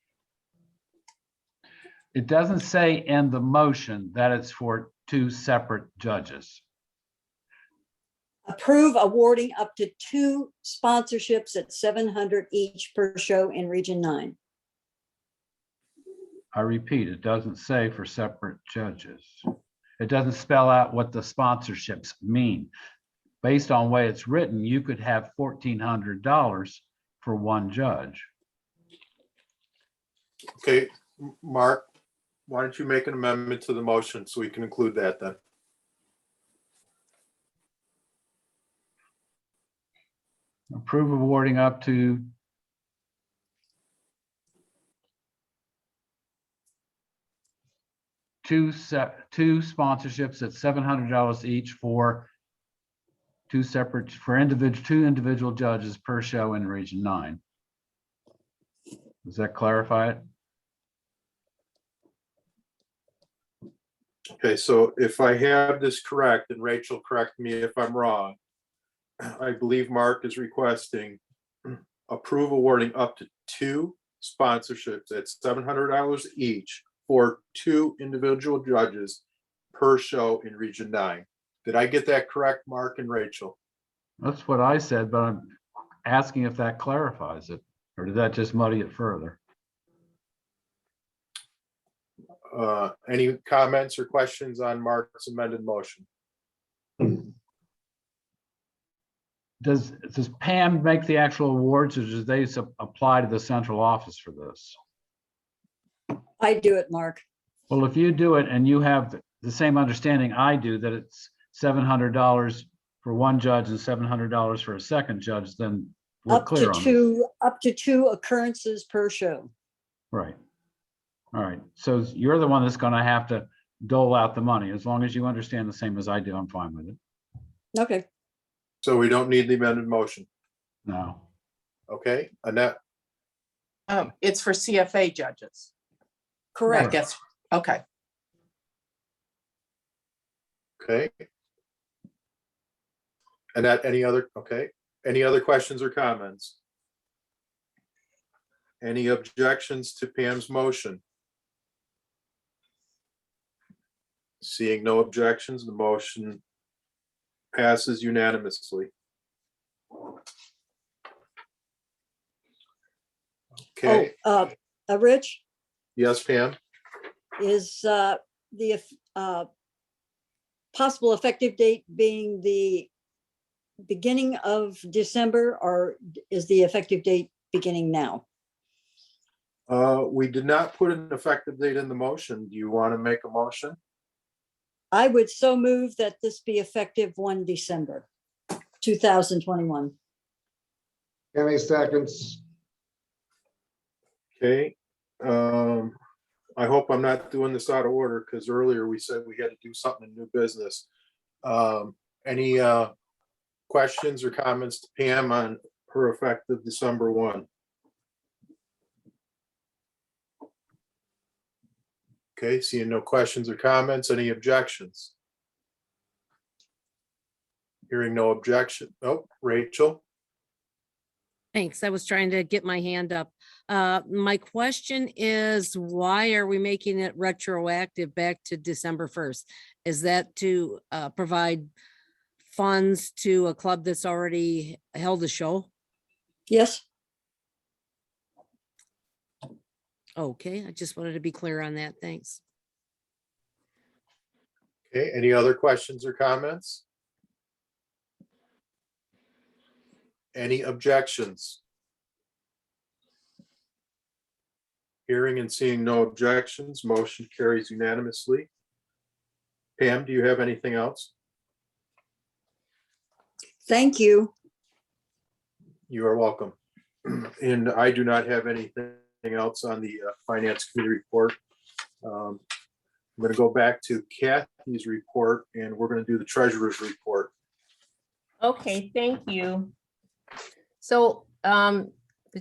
it doesn't say in the motion that it's for 2 separate judges. Approve awarding up to 2 sponsorships at $700 each per show in Region 9. I repeat, it doesn't say for separate judges. It doesn't spell out what the sponsorships mean. Based on the way it's written, you could have $1,400 for 1 judge. Okay, Mark, why don't you make an amendment to the motion so we can include that then? Approve awarding up to two sponsorships at $700 each for 2 separate, for 2 individual judges per show in Region 9. Does that clarify it? Okay, so if I have this correct, and Rachel, correct me if I'm wrong, I believe Mark is requesting approve awarding up to 2 sponsorships at $700 each for 2 individual judges per show in Region 9. Did I get that correct, Mark and Rachel? That's what I said, but I'm asking if that clarifies it, or did that just muddy it further? Any comments or questions on Mark's amended motion? does Pam make the actual awards, or does they apply to the central office for this? I do it, Mark. Well, if you do it and you have the same understanding I do, that it's $700 for one judge and $700 for a second judge, then we're Up clear to on this. up to 2 occurrences per show. Right. All right. So you're the one that's going to have to dole out the money. As long as you understand the same as I do, I'm fine with it. Okay. So we don't need the amended motion. No. Okay, Annette, It's for CFA judges. I Correct. guess, okay. okay. Annette, any other questions or comments? Any objections to Pam's motion? Seeing no objections, the motion passes unanimously. Okay, Rich, yes, Pam? is the possible effective date being the beginning of December, or is the effective date beginning now? We did not put an effective date in the motion. Do you want to make a motion? I would so move that this be effective 1 December 2021. Any seconds? Okay, I hope I'm not doing this out of order, because earlier we said we had to do something in new business. Any questions or comments to Pam on her effective December 1? Okay, seeing no questions or comments, any objections? Hearing no objection. Oh, Rachel. Thanks. I was trying to get my hand up. My question is, why are we making it retroactive back to December 1st? Is that to provide funds to a club that's already held a show? Yes. Okay, I just wanted to be clear on that. Thanks. Okay, any other questions or comments? Any objections? Hearing and seeing no objections, motion carries unanimously. Pam, do you have anything else? Thank you. You are welcome. And I do not have anything else on the Finance Committee report. I'm going to go back to Kathy's report, and we're going to do the treasurer's report. Okay, thank you. So the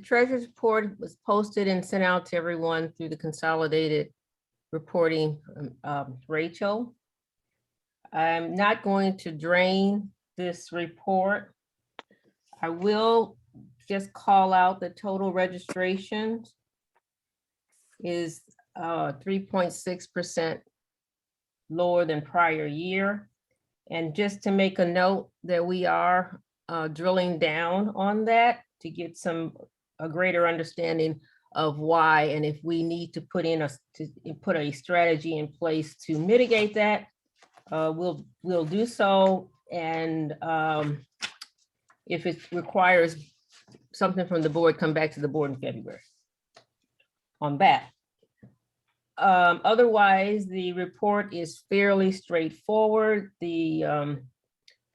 treasurer's report was posted and sent out to everyone through the consolidated reporting from Rachel. I'm not going to drain this report. I will just call out the total registrations is 3.6% lower than prior year. And just to make a note that we are drilling down on that to get a greater understanding of why, and if we need to put a strategy in place to mitigate that, we'll do so. And if it requires something from the board, come back to the board in February on that. Otherwise, the report is fairly straightforward. The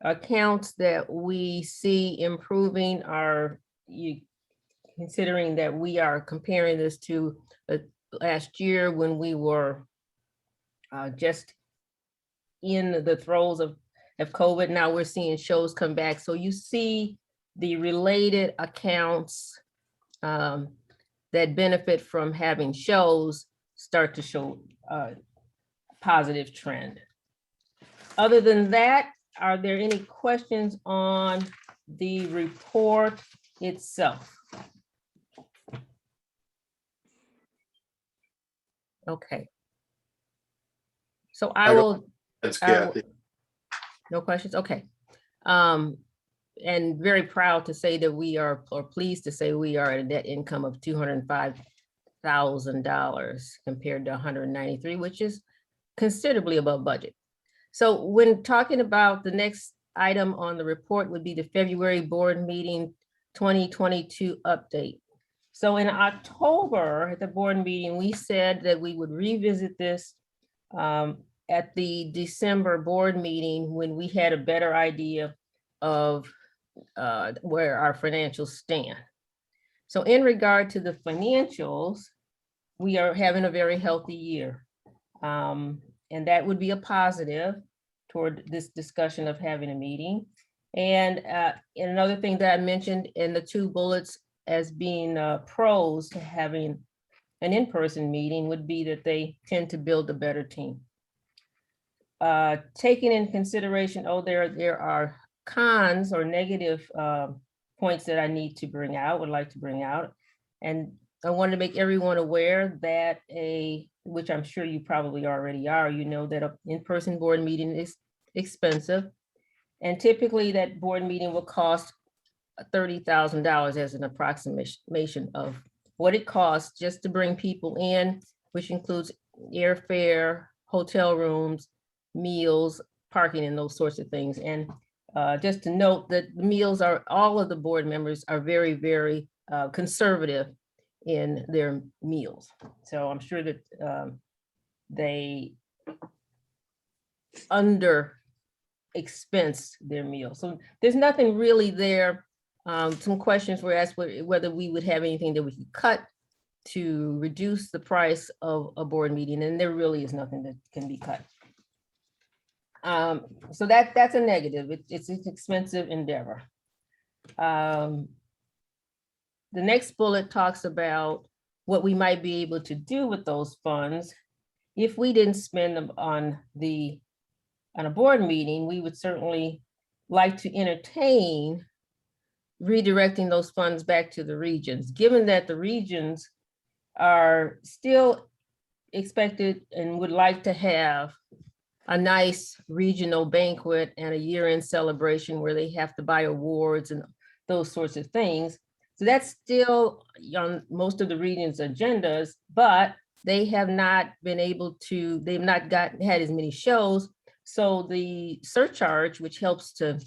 accounts that we see improving are, considering that we are comparing this to last year when we were just in the throes of COVID. Now we're seeing shows come back. So you see the related accounts that benefit from having shows start to show a positive trend. Other than that, are there any questions on the report itself? Okay. So I will. That's Kathy. No questions? Okay. And very proud to say that we are, or pleased to say we are at a net income of $205,000 compared to 193, which is considerably above budget. So when talking about the next item on the report would be the February board meeting 2022 update. So in October, at the board meeting, we said that we would revisit this at the December board meeting when we had a better idea of where our financials stand. So in regard to the financials, we are having a very healthy year. And that would be a positive toward this discussion of having a meeting. And another thing that I mentioned in the 2 bullets as being pros to having an in-person meeting would be that they tend to build a better team. Taking in consideration, there are cons or negative points that I need to bring out, would like to bring out. And I wanted to make everyone aware that which I'm sure you probably already are, you know that an in-person board meeting is expensive. And typically that board meeting will cost $30,000 as an approximation of what it costs just to bring people in, which includes airfare, hotel rooms, meals, parking, and those sorts of things. And just to note that the meals all of the board members are very, very conservative in their meals. So I'm sure that they under expense their meals. So there's nothing really there. Some questions were asked whether we would have anything that we could cut to reduce the price of a board meeting, and there really is nothing that can be cut. So that's a negative. It's an expensive endeavor. The next bullet talks about what we might be able to do with those funds. If we didn't spend them on a board meeting, we would certainly like to entertain redirecting those funds back to the regions, given that the regions are still expected and would like to have a nice regional banquet and a year-end celebration where they have to buy awards and those sorts of things. So that's still on most of the regions' agendas, but they have not been able to, they've not had as many shows. So the surcharge, which helps to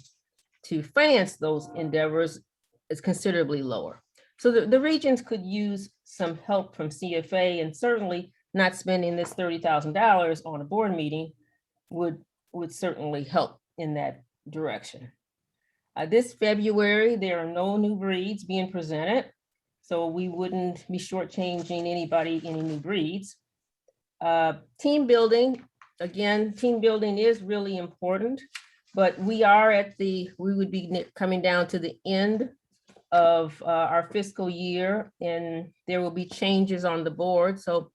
finance those endeavors, is considerably lower. So the regions could use some help from CFA, and certainly not spending this $30,000 on a board meeting would certainly help in that direction. This February, there are no new breeds being presented, so we wouldn't be shortchanging anybody any new breeds. Team building, again, team building is really important, but we would be coming down to the end of our fiscal year, and there will be changes on the board. So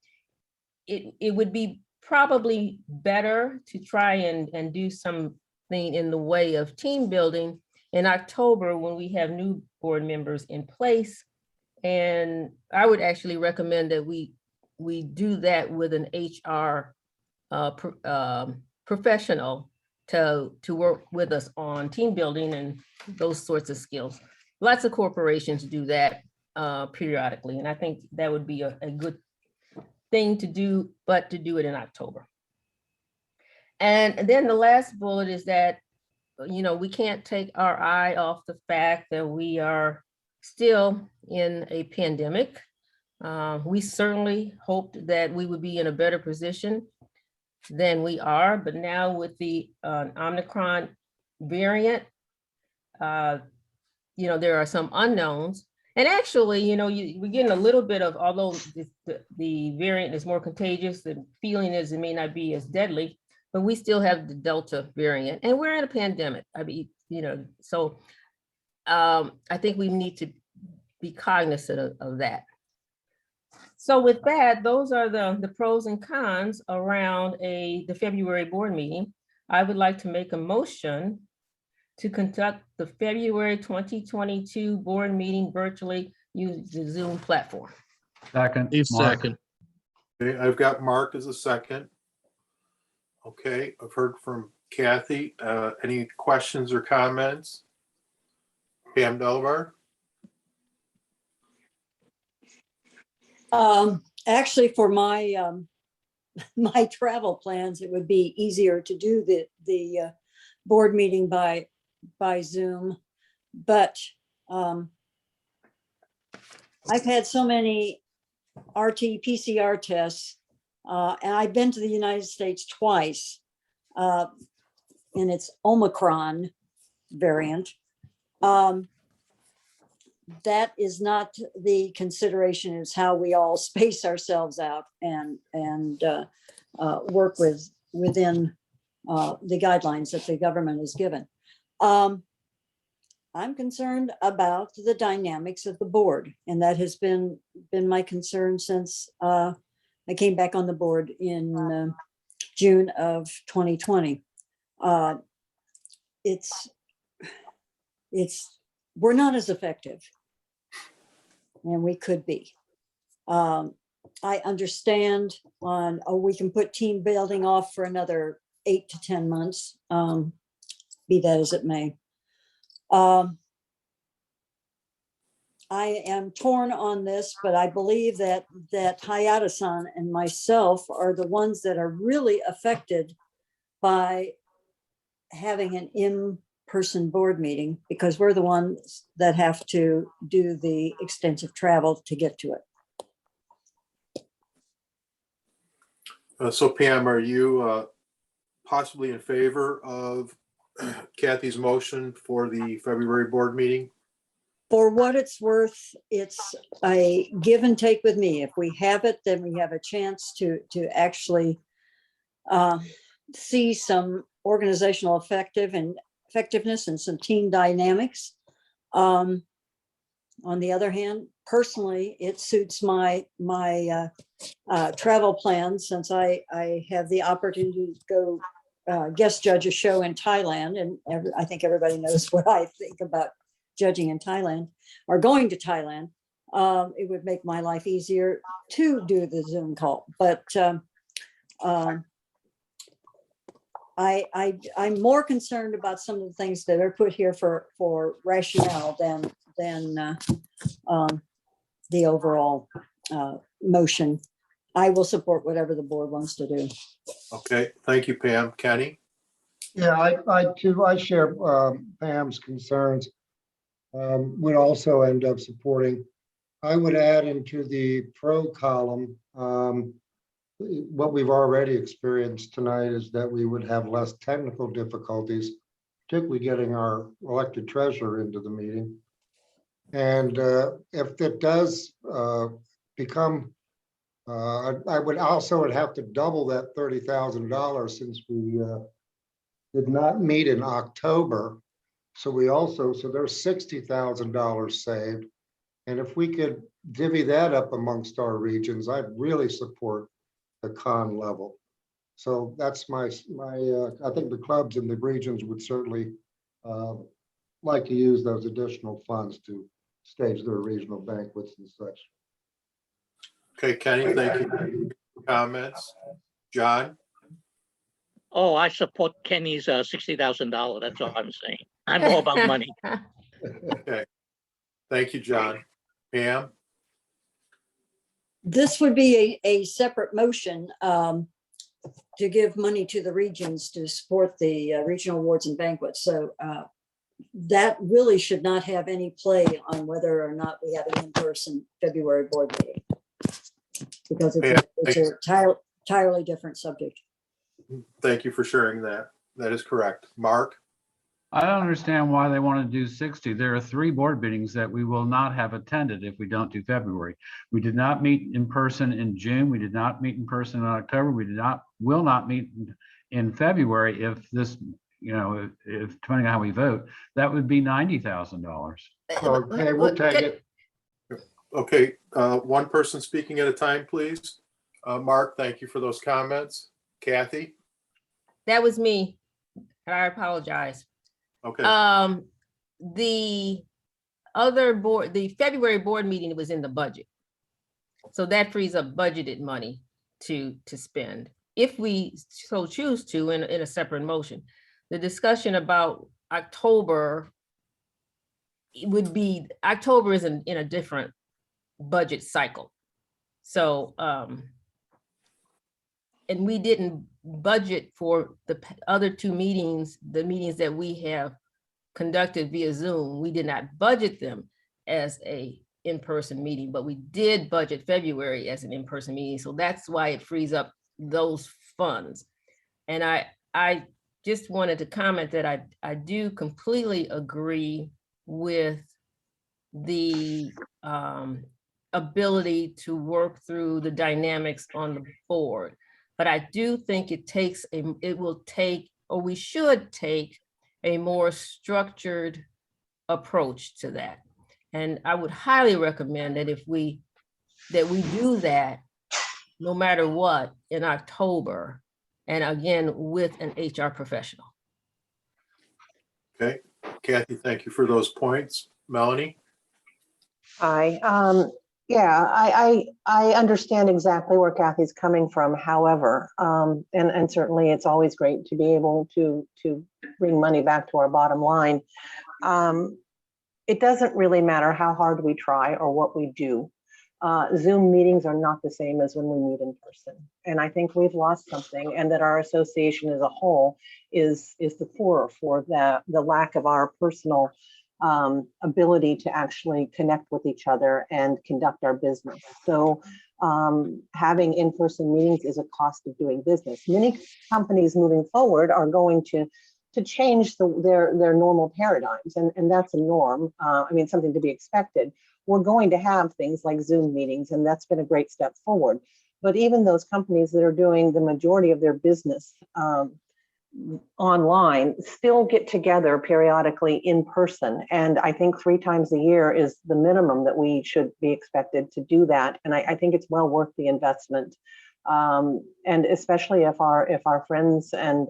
it would be probably better to try and do something in the way of team building in October when we have new board members in place. And I would actually recommend that we do that with an HR professional to work with us on team building and those sorts of skills. Lots of corporations do that periodically, and I think that would be a good thing to do, but to do it in October. And then the last bullet is that, we can't take our eye off the fact that we are still in a pandemic. We certainly hoped that we would be in a better position than we are, but now with the Omicron variant, there are some unknowns. And actually, we're getting a little bit of, although the variant is more contagious, the feeling is it may not be as deadly, but we still have the Delta variant, and we're in a pandemic. I mean, so I think we need to be cognizant of that. So with that, those are the pros and cons around the February board meeting. I would like to make a motion to conduct the February 2022 board meeting virtually using the Zoom platform. Second. Second. Okay, I've got Mark as a second. Okay, I've heard from Kathy. Any questions or comments? Pam Delbar? Actually, for my my travel plans, it would be easier to do the board meeting by by Zoom, but I've had so many RT-PCR tests, and I've been to the United States twice, and it's Omicron variant. That is not the consideration. It's how we all space ourselves out and work within the guidelines that the government has given. I'm concerned about the dynamics of the board, and that has been my concern since I came back on the board in June of 2020. We're not as effective, and we could be. I understand we can put team building off for another 8 to 10 months, be that as it may. I am torn on this, but I believe that Hayata-san and myself are the ones that are really affected by having an in-person board meeting, because we're the ones that have to do the extensive travel to get to it. So Pam, are you possibly in favor of Kathy's motion for the February board meeting? For what it's worth, it's a give and take with me. If we have it, then we have a chance to actually see some organizational effectiveness and some team dynamics. On the other hand, personally, it suits my travel plans, since I have the opportunity to go guest judge a show in Thailand, and I think everybody knows what I think about judging in Thailand or going to Thailand. It would make my life easier to do the Zoom call, but I'm more concerned about some of the things that are put here for rationale than the overall motion. I will support whatever the board wants to do. Okay, thank you, Pam. Kenny? Yeah, I share Pam's concerns. Would also end up supporting. I would add into the pro column, what we've already experienced tonight is that we would have less technical difficulties, particularly getting our elected treasurer into the meeting. And if it does become, I would have to double that $30,000 since we did not meet in October. So there's $60,000 saved. And if we could divvy that up amongst our regions, I'd really support the con level. So that's my I think the clubs in the regions would certainly like to use those additional funds to stage their regional banquets and such. Okay, Kenny, thank you. Comments? John? Oh, I support Kenny's $60,000. That's all I'm saying. I'm all about money. Okay. Thank you, John. Pam? This would be a separate motion to give money to the regions to support the regional awards and banquets. So that really should not have any play on whether or not we have an in-person February board meeting, because it's an entirely different subject. Thank you for sharing that. That is correct. Mark? I don't understand why they want to do 60. There are 3 board meetings that we will not have attended if we don't do February. We did not meet in person in June. We did not meet in person in October. Will not meet in February. If this, if depending on how we vote, that would be $90,000. Okay, we'll take it. Okay, one person speaking at a time, please. Mark, thank you for those comments. Kathy? That was me. I apologize. Okay. The other board, the February board meeting was in the budget. So that frees up budgeted money to spend if we so choose to in a separate motion. The discussion about October, October is in a different budget cycle. So, and we didn't budget for the other 2 meetings, the meetings that we have conducted via Zoom. We did not budget them as a in-person meeting, but we did budget February as an in-person meeting. So that's why it frees up those funds. And I just wanted to comment that I do completely agree with the ability to work through the dynamics on the board. But I do think it will take, or we should take, a more structured approach to that. And I would highly recommend that we do that no matter what in October, and again, with an HR professional. Okay, Kathy, thank you for those points. Melanie? Hi, yeah, I understand exactly where Kathy's coming from. However, and certainly it's always great to be able to bring money back to our bottom line. It doesn't really matter how hard we try or what we do. Zoom meetings are not the same as when we meet in person. And I think we've lost something, and that our association as a whole is the poorer for the lack of our personal ability to actually connect with each other and conduct our business. So having in-person meetings is a cost of doing business. Many companies moving forward are going to change their normal paradigms, and that's a norm. I mean, something to be expected. We're going to have things like Zoom meetings, and that's been a great step forward. But even those companies that are doing the majority of their business online still get together periodically in person. And I think 3 times a year is the minimum that we should be expected to do that. And I think it's well worth the investment. And especially if our friends and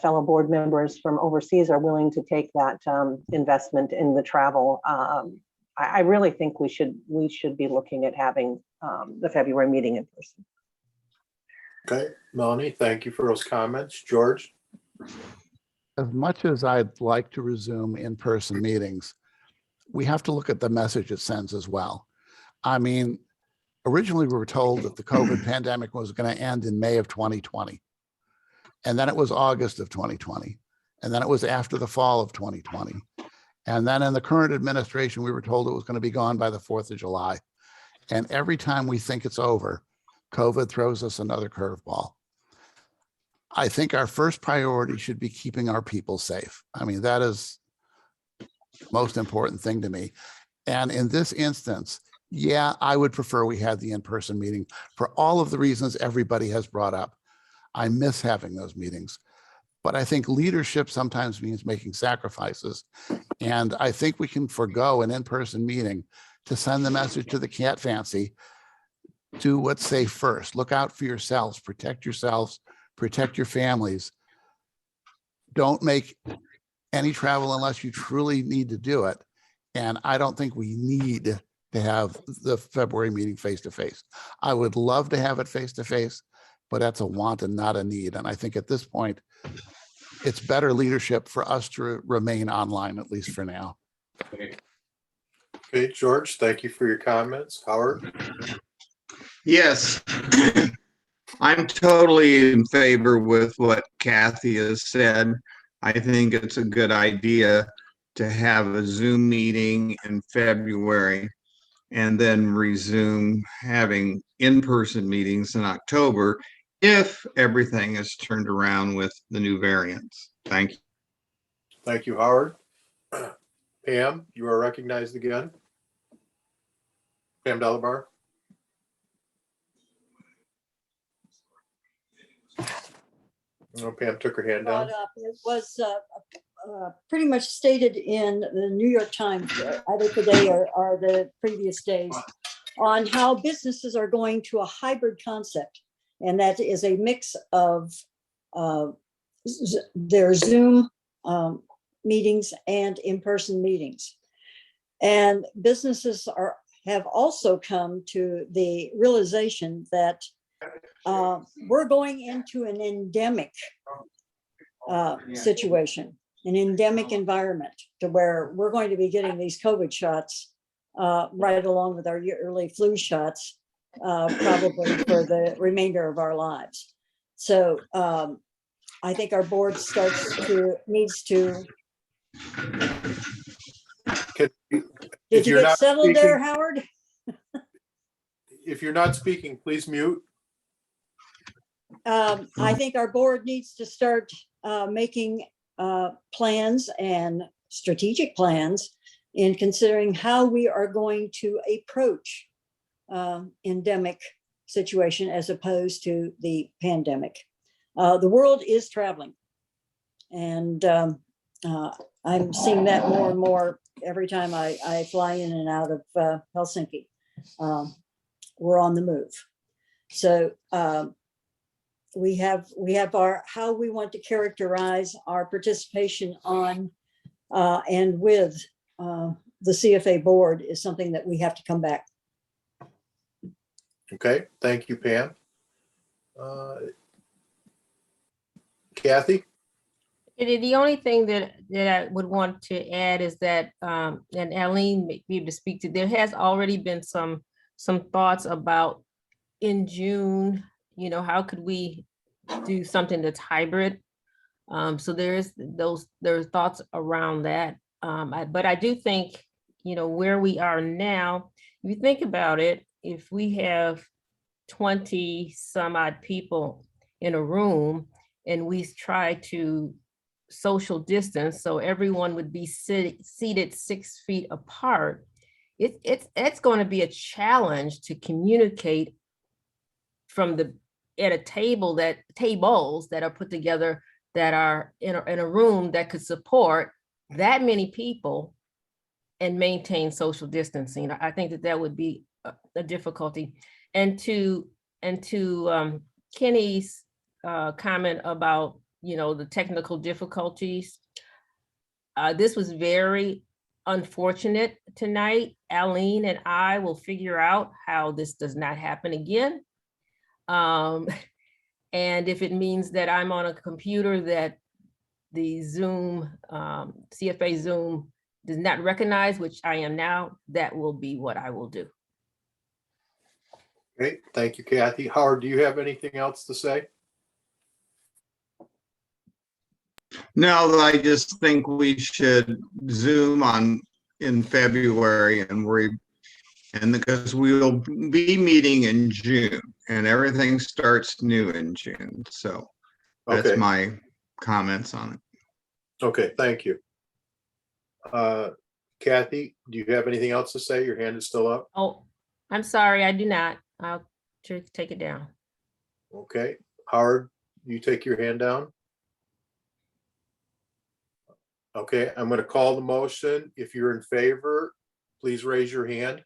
fellow board members from overseas are willing to take that investment in the travel. I really think we should be looking at having the February meeting in person. Okay, Melanie, thank you for those comments. George? As much as I'd like to resume in-person meetings, we have to look at the message it sends as well. I mean, originally we were told that the COVID pandemic was going to end in May of 2020. And then it was August of 2020. And then it was after the fall of 2020. And then in the current administration, we were told it was going to be gone by the 4th of July. And every time we think it's over, COVID throws us another curveball. I think our first priority should be keeping our people safe. I mean, that is the most important thing to me. And in this instance, yeah, I would prefer we had the in-person meeting for all of the reasons everybody has brought up. I miss having those meetings, but I think leadership sometimes means making sacrifices. And I think we can forego an in-person meeting to send the message to the cat fancy: do what's safe first. Look out for yourselves, protect your families. Don't make any travel unless you truly need to do it. And I don't think we need to have the February meeting face-to-face. I would love to have it face-to-face, but that's a want and not a need. And I think at this point, it's better leadership for us to remain online, at least for now. Okay, George, thank you for your comments. Howard? Yes, I'm totally in favor with what Kathy has said. I think it's a good idea to have a Zoom meeting in February and then resume having in-person meetings in October if everything is turned around with the new variants. Thank you. Thank you, Howard. Pam, you are recognized again. Pam Delabar. Oh, Pam took her hand down. It was pretty much stated in the New York Times, either today or the previous days, on how businesses are going to a hybrid concept. And that is a mix of their Zoom meetings and in-person meetings. And businesses have also come to the realization that we're going into an endemic situation, an endemic environment, to where we're going to be getting these COVID shots right along with our yearly flu shots, probably for the remainder of our lives. So I think our board needs to Can- Did If you you're get not settled there, speaking, Howard? if you're not speaking, please mute. I think our board needs to start making plans and strategic plans in considering how we are going to approach endemic situation as opposed to the pandemic. The world is traveling. And I'm seeing that more and more every time I fly in and out of Helsinki. We're on the move. So we have our, how we want to characterize our participation on and with the CFA board is something that we have to come back. Okay, thank you, Pam. Kathy? The only thing that I would want to add is that, and Aline may be able to speak to, there has already been some thoughts about in June, you know, how could we do something that's hybrid? So there are thoughts around that. But I do think, you know, where we are now, if you think about it, if we have 20 some odd people in a room and we try to social distance, so everyone would be seated 6 feet apart, it's going to be a challenge to communicate from at a table tables that are put together that are in a room that could support that many people and maintain social distancing. I think that would be a difficulty. And to Kenny's comment about, you know, the technical difficulties, this was very unfortunate tonight. Aline and I will figure out how this does not happen again. And if it means that I'm on a computer that the Zoom, CFA Zoom does not recognize, which I am now, that will be what I will do. Great, thank you, Kathy. Howard, do you have anything else to say? No, I just think we should Zoom in February and because we will be meeting in June and everything starts new in June. So that's Okay. my comments on it. Okay, thank you. Kathy, do you have anything else to say? Your hand is still up. Oh, I'm sorry, I do not. I'll take it down. Okay, Howard, you take your hand down. Okay, I'm going to call the motion. If you're in favor, please raise your hand.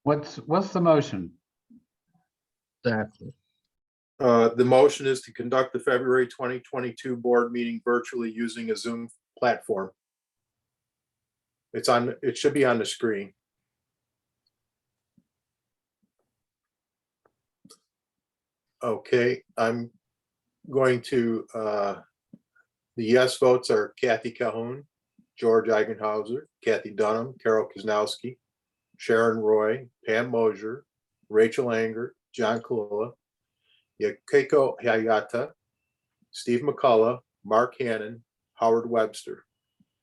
What's the motion? Exactly. The motion is to conduct the February 2022 board meeting virtually using a Zoom platform. It should be on the screen. Okay, I'm going to, the yes votes are Kathy Calhoun, George Eigenhauser, Kathy Dunham, Carol Kuznowski, Sharon Roy, Pam Mosier, Rachel Anger, John Kalula, Keiko Hayata, Steve McCullough, Mark Hannon, Howard Webster.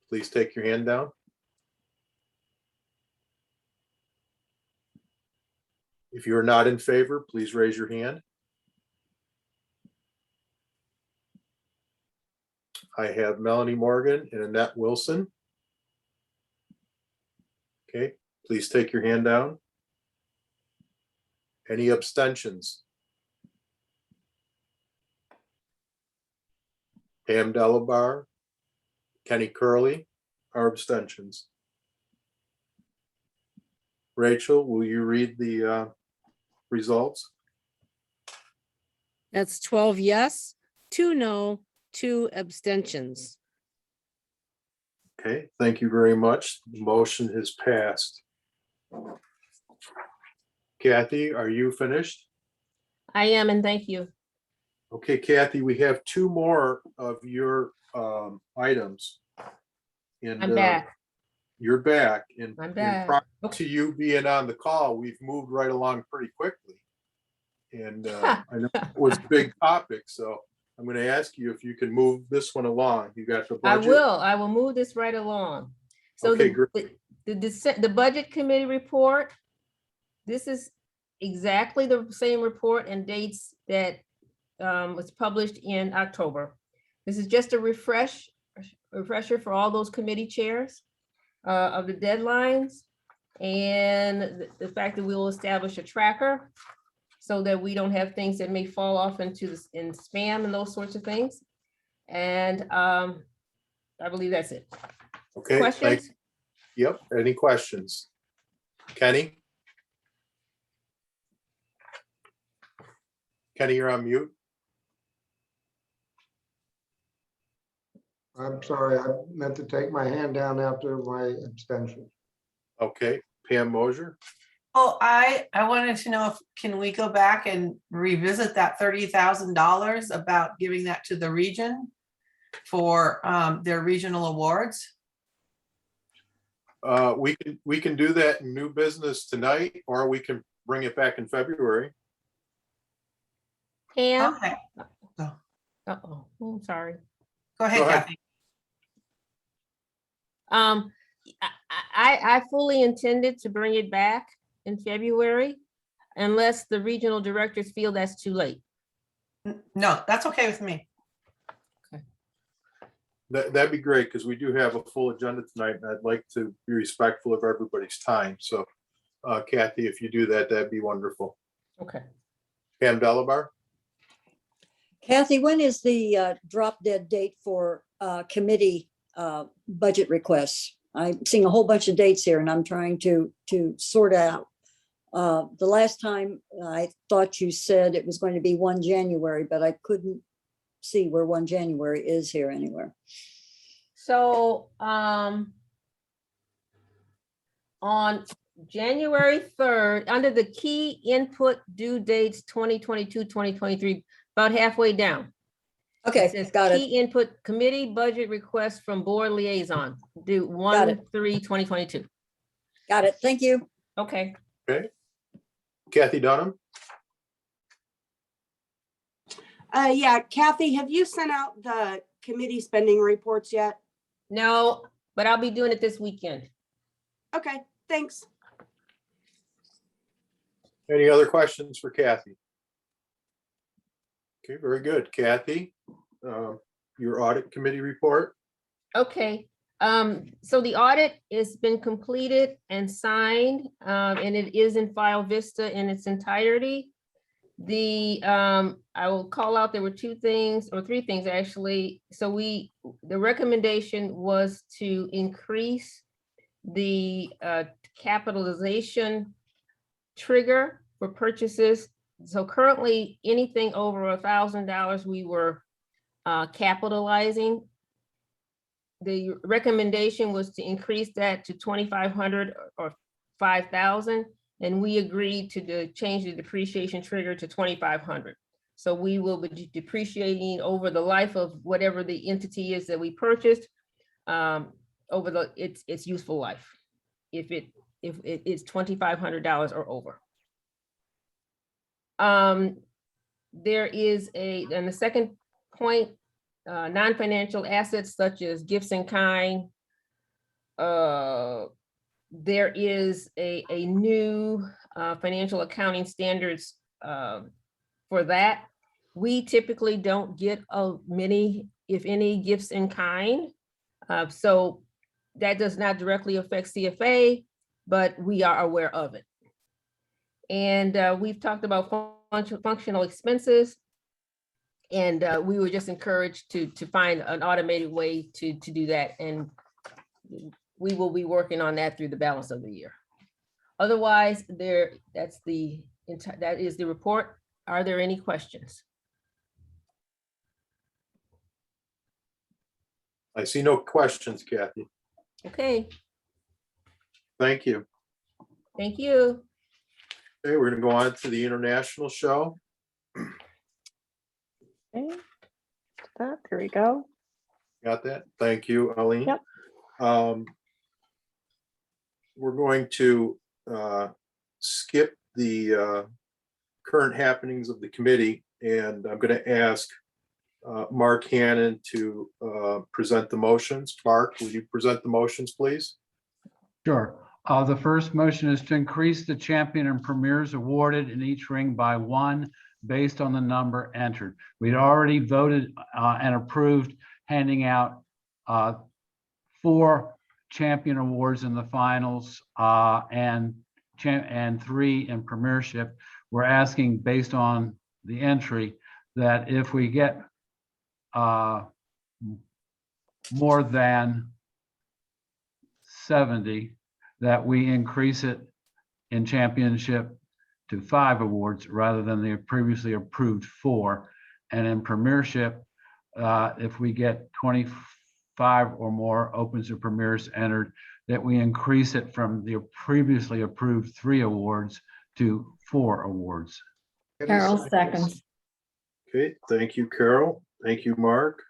Please take your hand down. If you are not in favor, please raise your hand. I have Melanie Morgan and Annette Wilson. Okay, please take your hand down. Any abstentions? Pam Delabar, Kenny Curley are abstentions. Rachel, will you read the results? That's 12 yes, 2 no, 2 abstentions. Okay, thank you very much. The motion has passed. Kathy, are you finished? I am, and thank you. Okay, Kathy, we have 2 more of your items. And, I'm back. You're back. And I'm and back. prior to you being on the call, we've moved right along pretty quickly. And I know it was a big topic, so I'm going to ask you if you can move this one along. You got the budget? I will move this right along. So Okay, the budget committee report, this is exactly the same report and dates that was published in October. This is just a refresher for all those committee chairs of the deadlines and the fact that we will establish a tracker so that we don't have things that may fall off into in spam and those sorts of things. And I believe that's it. Okay. Questions? Yep. Any questions? Kenny? Kenny, you're on mute. I'm sorry, I meant to take my hand down after my abstention. Okay. Pam Mosier? Oh, I wanted to know if, can we go back and revisit that $30,000 about giving that to the region for their regional awards? We can do that in new business tonight, or we can bring it back in February. Pam? Okay. Uh-oh, I'm sorry. Go ahead, Go ahead. Kathy. I fully intended to bring it back in February unless the regional directors feel that's too late. No, that's okay with me. That'd be great, because we do have a full agenda tonight, and I'd like to be respectful of everybody's time. So Kathy, if you do that, that'd be wonderful. Okay. Pam Delabar? Kathy, when is the drop dead date for committee budget requests? I'm seeing a whole bunch of dates here and I'm trying to sort out. The last time I thought you said it was going to be 1 January, but I couldn't see where 1 January is here anywhere. So on January 3rd, under the key input due dates 2022, 2023, about halfway down. Okay, It says got it. key input committee budget request from board liaison, due 1/3/2022. Got it. Thank you. Okay. Okay. Kathy Dunham? Yeah, Kathy, have you sent out the committee spending reports yet? No, but I'll be doing it this weekend. Okay, thanks. Any other questions for Kathy? Okay, very good. Kathy, your audit committee report? Okay, so the audit has been completed and signed, and it is in File Vista in its entirety. I will call out, there were 2 things or 3 things actually. So the recommendation was to increase the capitalization trigger for purchases. So currently anything over $1,000 we were capitalizing. The recommendation was to increase that to 2,500 or 5,000. And we agreed to change the depreciation trigger to 2,500. So we will be depreciating over the life of whatever the entity is that we purchased, over its useful life, if it is $2,500 or over. There is and the second point, non-financial assets such as gifts in kind. There is a new financial accounting standards for that. We typically don't get many, if any, gifts in kind. So that does not directly affect CFA, but we are aware of it. And we've talked about functional expenses. And we were just encouraged to find an automated way to do that. And we will be working on that through the balance of the year. Otherwise, that is the report. Are there any questions? I see no questions, Kathy. Okay, Thank you. thank you. Okay, we're gonna go on to the international show. Okay. There we go. Got that? Thank you, Eileen. Yep. We're going to skip the current happenings of the committee, and I'm going to ask Mark Hannon to present the motions. Mark, will you present the motions, please? Sure. The first motion is to increase the champion and premiers awarded in each ring by 1 based on the number entered. We'd already voted and approved handing out 4 champion awards in the finals and 3 in premiership. We're asking, based on the entry, that if we get more than 70, that we increase it in championship to 5 awards rather than the previously approved 4. And in premiership, if we get 25 or more opens or premiers entered, that we increase it from the previously approved 3 awards to 4 awards. Carol seconds. Okay, thank you, Carol. Thank you, Mark.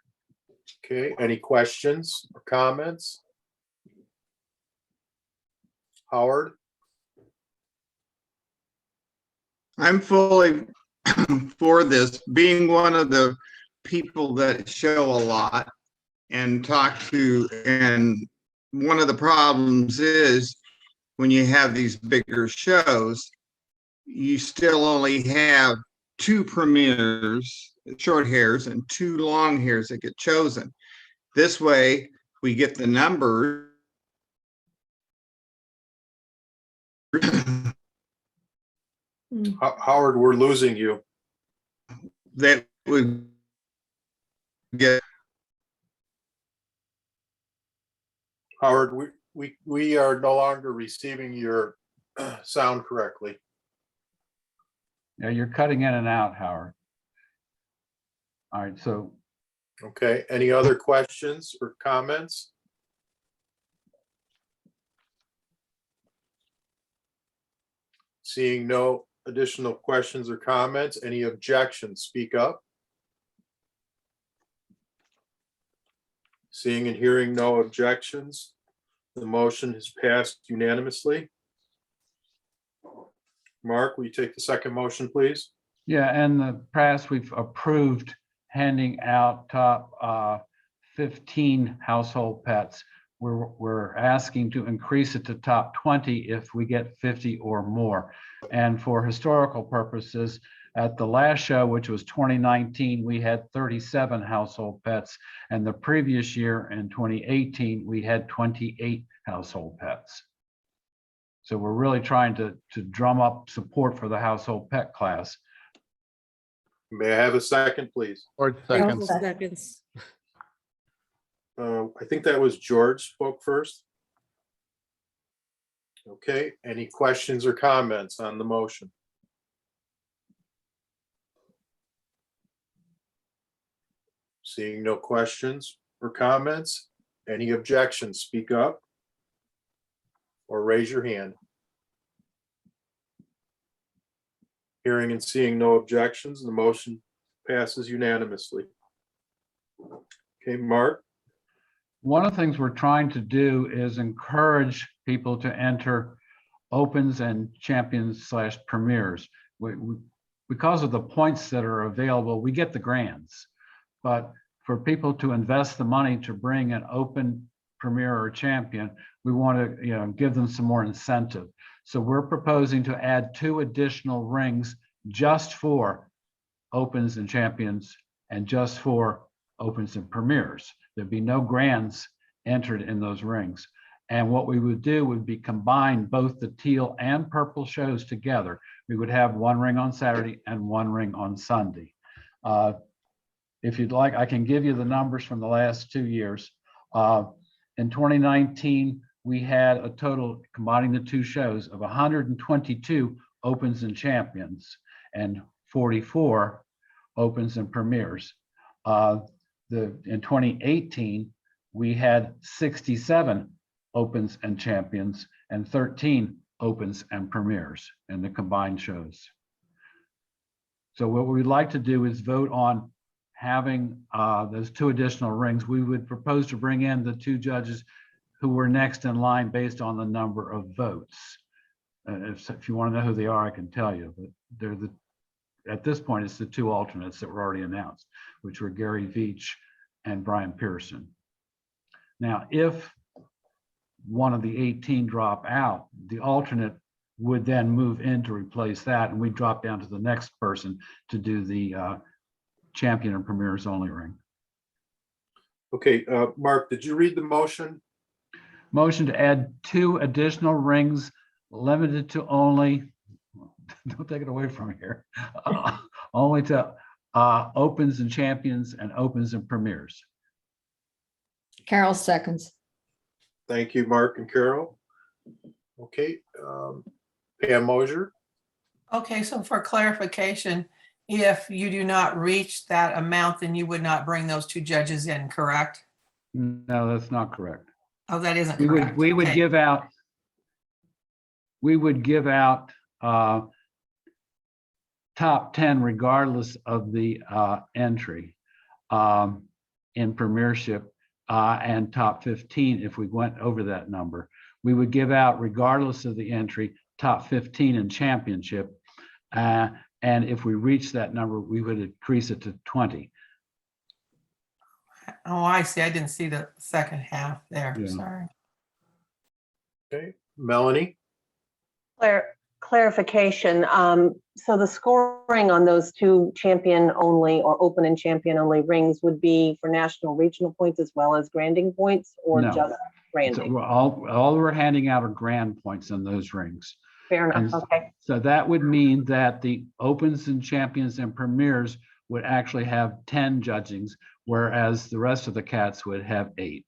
Okay, any questions or comments? Howard? I'm fully for this, being one of the people that show a lot and talk to, and one of the problems is when you have these bigger shows, you still only have 2 premiers, short hairs, and 2 long hairs that get chosen. This way, we get the numbers. Howard, we're losing you. That would get. Howard, we are no longer receiving your sound correctly. Yeah, you're cutting in and out, Howard. All right, so. Okay, any other questions or comments? Seeing no additional questions or comments, any objections, speak up. Seeing and hearing no objections, the motion has passed unanimously. Mark, will you take the second motion, please? Yeah, in the past, we've approved handing out top 15 household pets. We're asking to increase it to top 20 if we get 50 or more. And for historical purposes, at the last show, which was 2019, we had 37 household pets. And the previous year in 2018, we had 28 household pets. So we're really trying to drum up support for the household pet class. May I have a second, please? Or Seconds. I think that was George spoke first. Okay, any questions or comments on the motion? Seeing no questions or comments, any objections, speak up or raise your hand. Hearing and seeing no objections, the motion passes unanimously. Okay, Mark? One of the things we're trying to do is encourage people to enter opens and champions / premiers. Because of the points that are available, we get the grands. But for people to invest the money to bring an open, premier, or champion, we want to give them some more incentive. So we're proposing to add 2 additional rings just for opens and champions and just for opens and premiers. There'd be no grands entered in those rings. And what we would do would be combine both the teal and purple shows together. We would have 1 ring on Saturday and 1 ring on Sunday. If you'd like, I can give you the numbers from the last 2 years. In 2019, we had a total, combining the 2 shows, of 122 opens and champions and 44 opens and premiers. In 2018, we had 67 opens and champions and 13 opens and premiers in the combined shows. So what we'd like to do is vote on having those 2 additional rings. We would propose to bring in the 2 judges who were next in line based on the number of votes. If you want to know who they are, I can tell you, but they're the at this point, it's the two alternates that were already announced, which were Gary Veach and Brian Pearson. Now, if one of the 18 drop out, the alternate would then move in to replace that, and we drop down to the next person to do the champion and premiers only ring. Okay, Mark, did you read the motion? Motion to add 2 additional rings limited to only, don't take it away from here, only to opens and champions and opens and premiers. Carol seconds. Thank you, Mark and Carol. Okay, Pam Mosier. Okay, so for clarification, if you do not reach that amount, then you would not bring those 2 judges in, correct? No, that's not correct. Oh, that isn't We correct. would Okay. give out, top 10 regardless of the entry in premiership, and top 15 if we went over that number. We would give out, regardless of the entry, top 15 in championship. And if we reach that number, we would increase it to 20. Oh, I see. I didn't see the second half there. Yeah. Sorry. Okay, Melanie. Clarification. So the scoring on those 2 champion only or open and champion only rings would be for national regional points as well as granding points, or No. just So granding? all we're handing out are grand points on those rings. Fair enough. And Okay. so that would mean that the opens and champions and premiers would actually have 10 judgings, whereas the rest of the cats would have 8.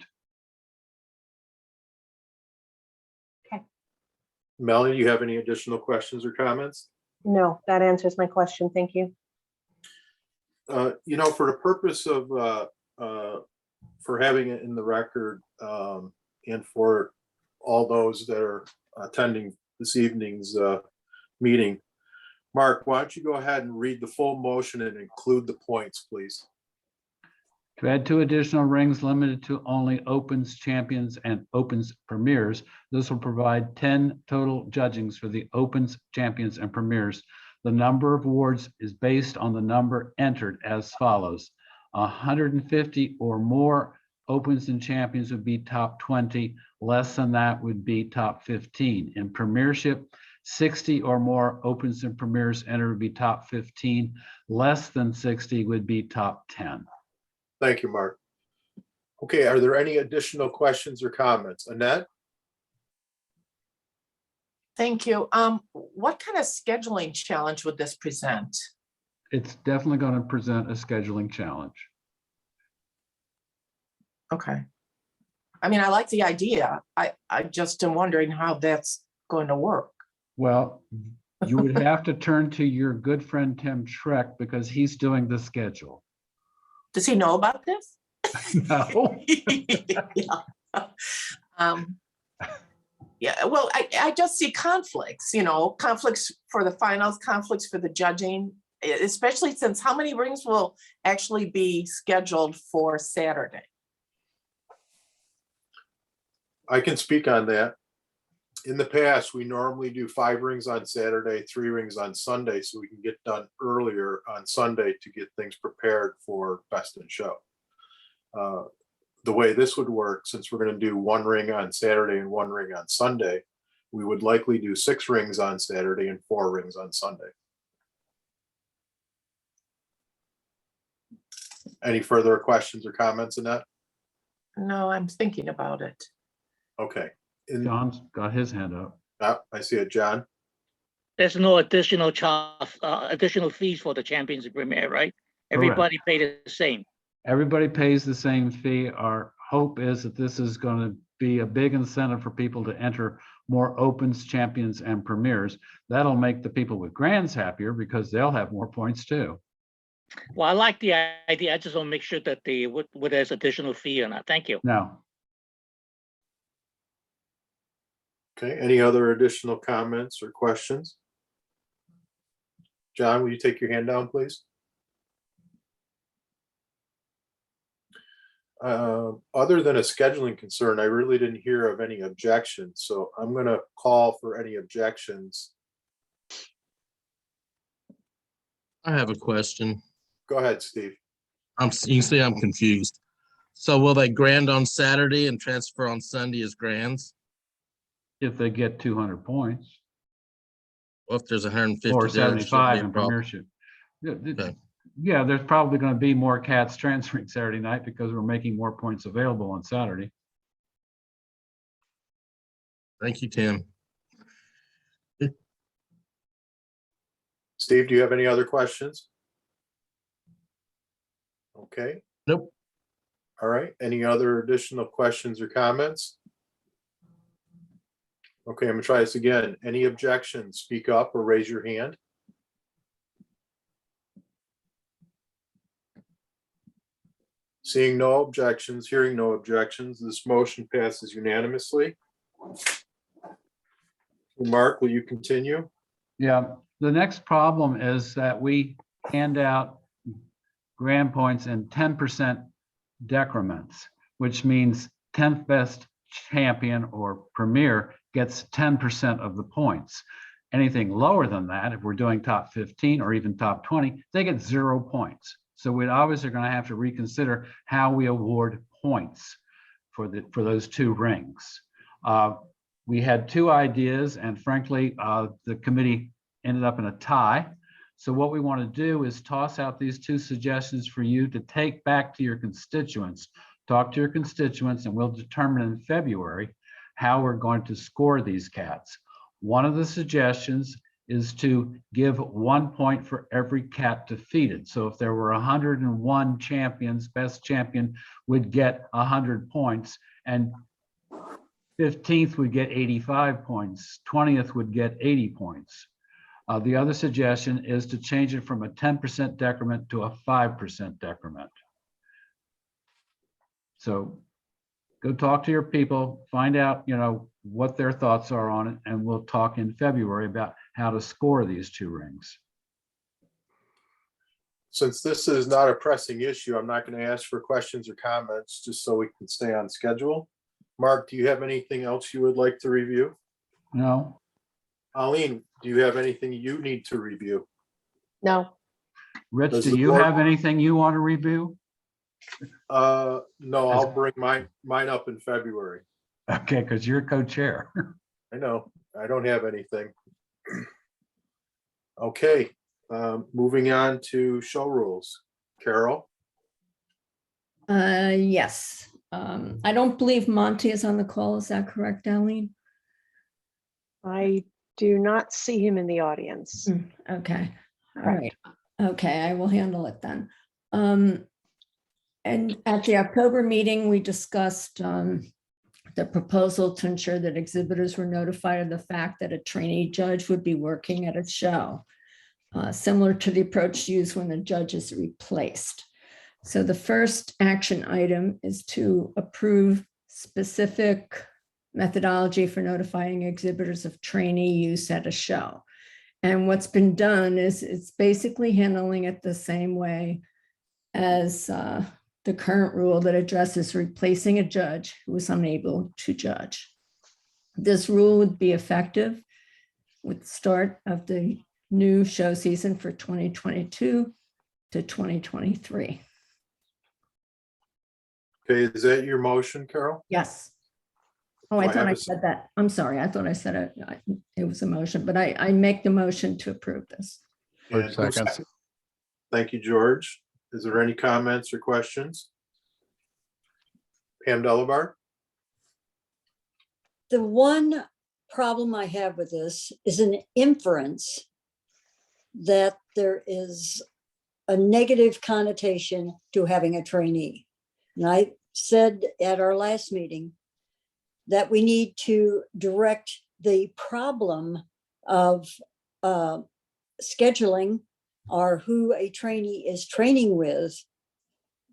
Melanie, you have any additional questions or comments? No, that answers my question. Thank you. You know, for the purpose of, for having it in the record, and for all those that are attending this evening's meeting, Mark, why don't you go ahead and read the full motion and include the points, please? To add 2 additional rings limited to only opens, champions, and opens premiers. This will provide 10 total judgings for the opens, champions, and premiers. The number of awards is based on the number entered as follows. 150 or more opens and champions would be top 20. Less than that would be top 15. In premiership, 60 or more opens and premiers enter would be top 15. Less than 60 would be top 10. Thank you, Mark. Okay, are there any additional questions or comments? Annette? Thank you. What kind of scheduling challenge would this present? It's definitely going to present a scheduling challenge. Okay. I mean, I like the idea. I just am wondering how that's going to work. Well, you would have to turn to your good friend Tim Schreck because he's doing the schedule. Does he know about this? No. Yeah, well, I just see conflicts, you know, conflicts for the finals, conflicts for the judging, especially since how many rings will actually be scheduled for Saturday? I can speak on that. In the past, we normally do 5 rings on Saturday, 3 rings on Sunday, so we can get done earlier on Sunday to get things prepared for Best in Show. The way this would work, since we're going to do 1 ring on Saturday and 1 ring on Sunday, we would likely do 6 rings on Saturday and 4 rings on Sunday. Any further questions or comments on that? No, I'm thinking about it. Okay. John's got his hand up. I see it, John. There's no additional charge, additional fees for the champions and premier, right? Everybody paid the same. Everybody pays the same fee. Our hope is that this is going to be a big incentive for people to enter more opens, champions, and premiers. That'll make the people with grands happier because they'll have more points too. Well, I like the idea. I just want to make sure that whether there's additional fee or not. Thank you. No. Okay, any other additional comments or questions? John, will you take your hand down, please? Other than a scheduling concern, I really didn't hear of any objections, so I'm going to call for any objections. I have a question. Go ahead, Steve. You can see I'm confused. So will they grand on Saturday and transfer on Sunday as grands? If they get 200 points Well, if there's 150 or there, it shouldn't be 75 a in problem. premiership. Yeah, Okay. yeah, there's probably going to be more cats transferring Saturday night because we're making more points available on Saturday. Thank you, Tim. Steve, do you have any other questions? Okay, Nope. all right. Any other additional questions or comments? Okay, I'm gonna try this again. Any objections, speak up or raise your hand. Seeing no objections, hearing no objections, this motion passes unanimously. Mark, will you continue? Yeah, the next problem is that we hand out grand points and 10% decrements, which means 10th best champion or premier gets 10% of the points. Anything lower than that, if we're doing top 15 or even top 20, they get 0 points. So we obviously are going to have to reconsider how we award points for those 2 rings. We had 2 ideas, and frankly, the committee ended up in a tie. So what we want to do is toss out these 2 suggestions for you to take back to your constituents. Talk to your constituents, and we'll determine in February how we're going to score these cats. One of the suggestions is to give 1 point for every cat defeated. So if there were 101 champions, best champion would get 100 points, and 15th would get 85 points, 20th would get 80 points. The other suggestion is to change it from a 10% decrement to a 5% decrement. So go talk to your people, find out, what their thoughts are on it, and we'll talk in February about how to score these 2 rings. Since this is not a pressing issue, I'm not going to ask for questions or comments, just so we can stay on schedule. Mark, do you have anything else you would like to review? No. Eileen, do you have anything you need to review? No. Rich, Does do the you board- have anything you want to review? No, I'll bring mine up in February. Okay, because you're co-chair. I know, I don't have anything. Okay, moving on to show rules. Carol? Yes. I don't believe Monty is on the call. Is that correct, Eileen? I do not see him in the audience. Okay, all Correct. right. Okay, I will handle it then. And at the October meeting, we discussed the proposal to ensure that exhibitors were notified of the fact that a trainee judge would be working at a show, similar to the approach used when the judge is replaced. So the first action item is to approve specific methodology for notifying exhibitors of trainee use at a show. And what's been done is it's basically handling it the same way as the current rule that addresses replacing a judge who is unable to judge. This rule would be effective with the start of the new show season for 2022 to 2023. Okay, is that your motion, Carol? Yes. Oh, Do I I thought have I a- said that. I'm sorry. I thought I said it was a motion, but I make the motion to approve this. And who Seconds. Thank you, George. Is there any comments or questions? Pam Delabar? The one problem I have with this is an inference that there is a negative connotation to having a trainee. And I said at our last meeting that we need to direct the problem of scheduling or who a trainee is training with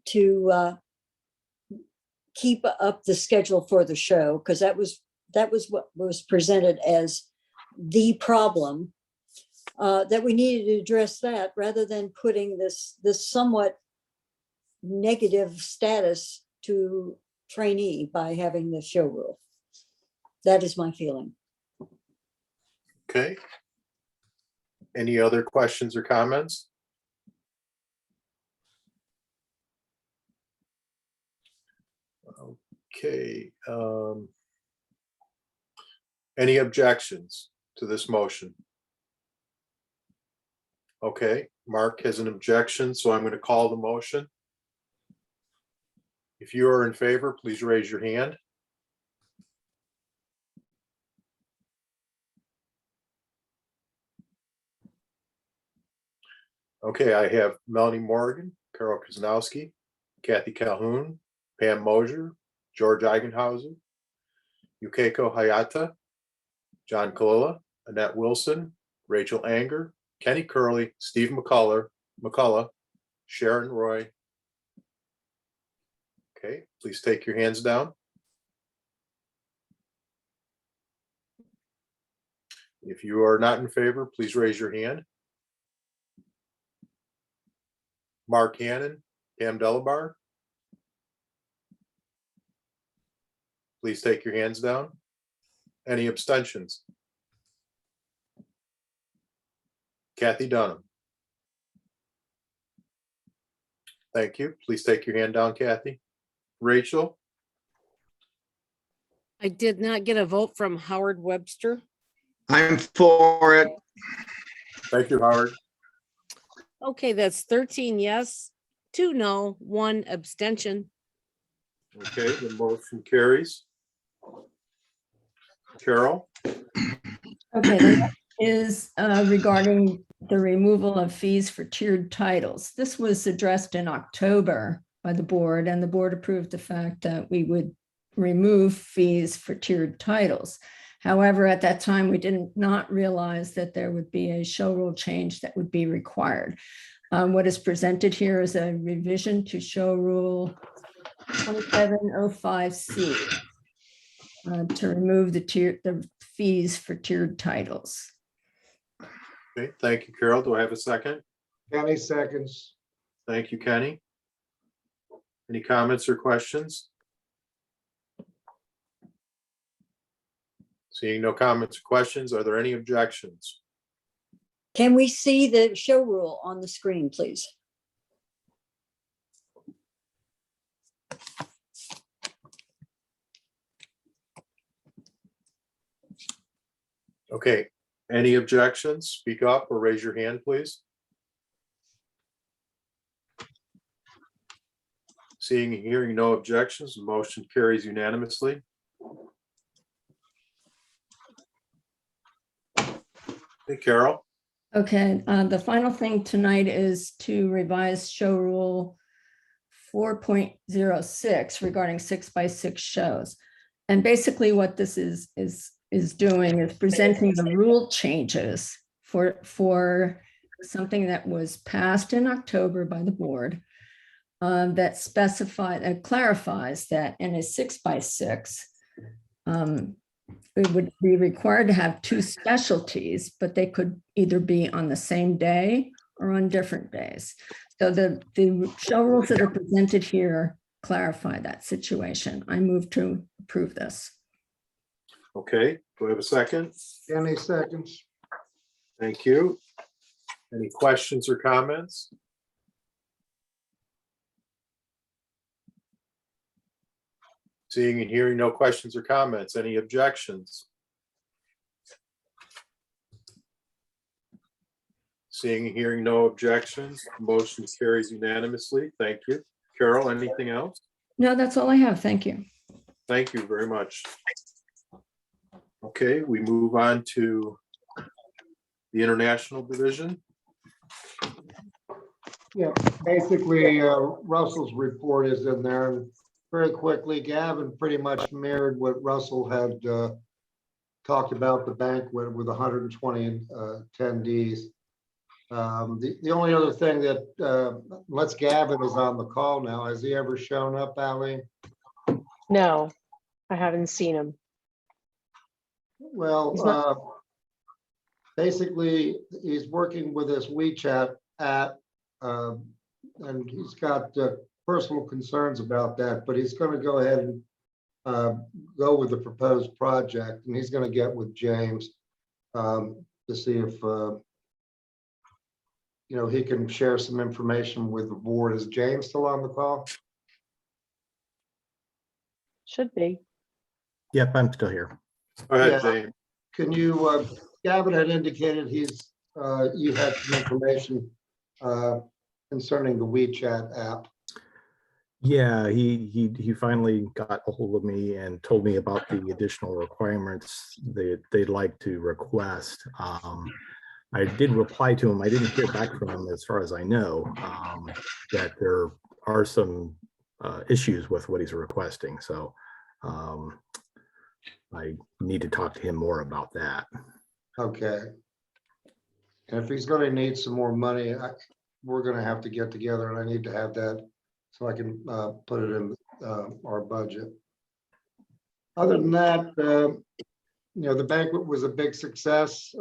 to keep up the schedule for the show, because that was what was presented as the problem, that we needed to address that rather than putting this somewhat negative status to trainee by having the show rule. That is my feeling. Okay. Any other questions or comments? Okay. Any objections to this motion? Okay, Mark has an objection, so I'm going to call the motion. If you are in favor, please raise your hand. Okay, I have Melanie Morgan, Carol Kuznowski, Kathy Calhoun, Pam Mosier, George Eigenhauser, Yukiko Hayata, John Kalila, Annette Wilson, Rachel Anger, Kenny Curley, Steve McCullough, Sharon Roy. Okay, please take your hands down. If you are not in favor, please raise your hand. Mark Hannon, Pam Delabar. Please take your hands down. Any abstentions? Kathy Dunham. Thank you. Please take your hand down, Kathy. Rachel. I did not get a vote from Howard Webster. I'm for it. Thank you, Howard. Okay, that's 13 yes, 2 no, 1 abstention. Okay, the motion carries. Carol. Okay, the next is regarding the removal of fees for tiered titles. This was addressed in October by the board, and the board approved the fact that we would remove fees for tiered titles. However, at that time, we did not realize that there would be a show rule change that would be required. What is presented here is a revision to show rule 2705C to remove the fees for tiered titles. Okay, thank you, Carol. Do I have a second? Kenny seconds. Thank you, Kenny. Any comments or questions? Seeing no comments or questions, are there any objections? Can we see the show rule on the screen, please? Okay, any objections? Speak up or raise your hand, please. Seeing and hearing no objections, the motion carries unanimously. Hey, Carol. Okay, the final thing tonight is to revise show rule 4.06 regarding 6x6 shows. And basically what this is doing is presenting the rule changes for something that was passed in October by the board that clarifies that in a 6x6, it would be required to have 2 specialties, but they could either be on the same day or on different days. So the show rules that are presented here clarify that situation. I move to approve this. Okay, do I have a second? Kenny seconds. Thank you. Any questions or comments? Seeing and hearing no questions or comments, any objections? Seeing and hearing no objections, motion carries unanimously. Thank you. Carol, anything else? No, that's all I have. Thank you. Thank you very much. Okay, we move on to the International Division. Yeah, basically, Russell's report is in there. And very quickly, Gavin pretty much mirrored what Russell had talked about the banquet with 120 attendees. The only other thing that, unless Gavin is on the call now, has he ever shown up, Ally? No, I haven't seen him. Well, basically, he's working with this WeChat app, and he's got personal concerns about that, but he's going to go ahead and go with the proposed project, and he's going to get with James to see if he can share some information with the board. Is James still on the call? Should be. Yep, I'm still here. Go ahead, Yeah. Dave. Can you, Gavin had indicated you had some information concerning the WeChat app. Yeah, he finally got a hold of me and told me about the additional requirements that they'd like to request. I did reply to him. I didn't hear back from him as far as I know, that there are some issues with what he's requesting. So I need to talk to him more about that. Okay. And if he's gonna need some more money, we're gonna have to get together and I need to have that so I can put it in our budget. Other than that, the banquet was a big success.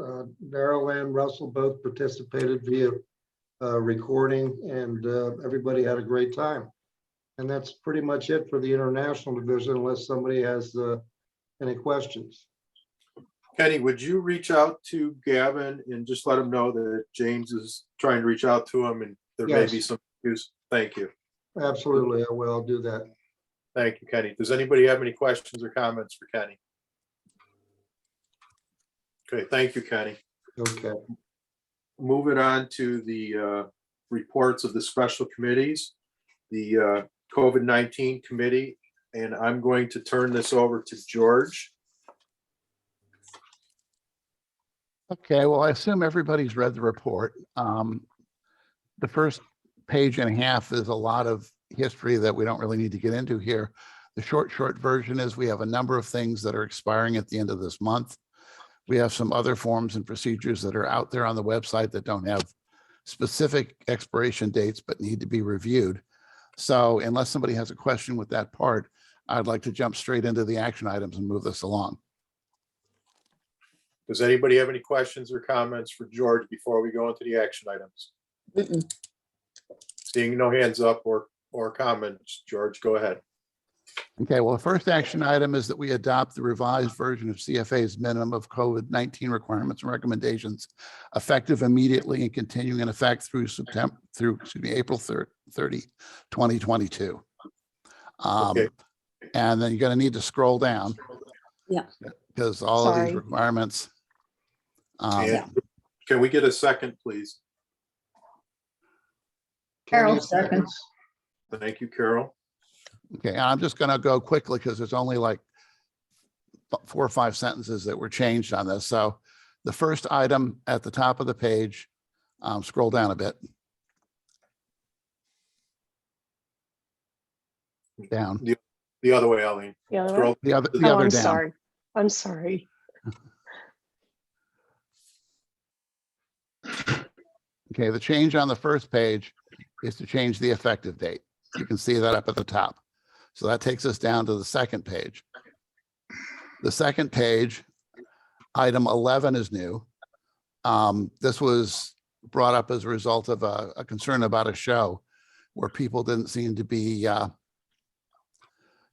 Darrell and Russell both participated via recording and everybody had a great time. And that's pretty much it for the international division unless somebody has any questions. Kenny, would you reach out to Gavin and just let him know that James is trying to reach out to him and there may be Yes. some issues? Thank you. Absolutely, I will. I'll do that. Thank you, Kenny. Does anybody have any questions or comments for Kenny? Okay, thank you, Kenny. Okay. Moving on to the reports of the special committees, the COVID-19 committee, and I'm going to turn this over to George. Okay, well, I assume everybody's read the report. The first page and a half is a lot of history that we don't really need to get into here. The short version is we have a number of things that are expiring at the end of this month. We have some other forms and procedures that are out there on the website that don't have specific expiration dates but need to be reviewed. So unless somebody has a question with that part, I'd like to jump straight into the action items and move this along. Does anybody have any questions or comments for George before we go into the action items? Seeing no hands up or comments, George, go ahead. Okay, well, the first action item is that we adopt the revised version of CFA's minimum of COVID-19 requirements and recommendations effective immediately and continuing in effect through April 30, 2022. Okay. And then you're going to need to scroll down. Yeah. Because all of these Sorry. requirements. And can we get a second, please? Carol, seconds. Thank you, Carol. Okay, I'm just going to go quickly because there's only like 4 or 5 sentences that were changed on this. So the first item at the top of the page, scroll down a bit. Down. The other way, Eileen. The other way? Scroll. The other Oh, I'm down. sorry. I'm sorry. Okay, the change on the first page is to change the effective date. You can see that up at the top. So that takes us down to the second page. The second page, item 11 is new. This was brought up as a result of a concern about a show where people didn't seem to be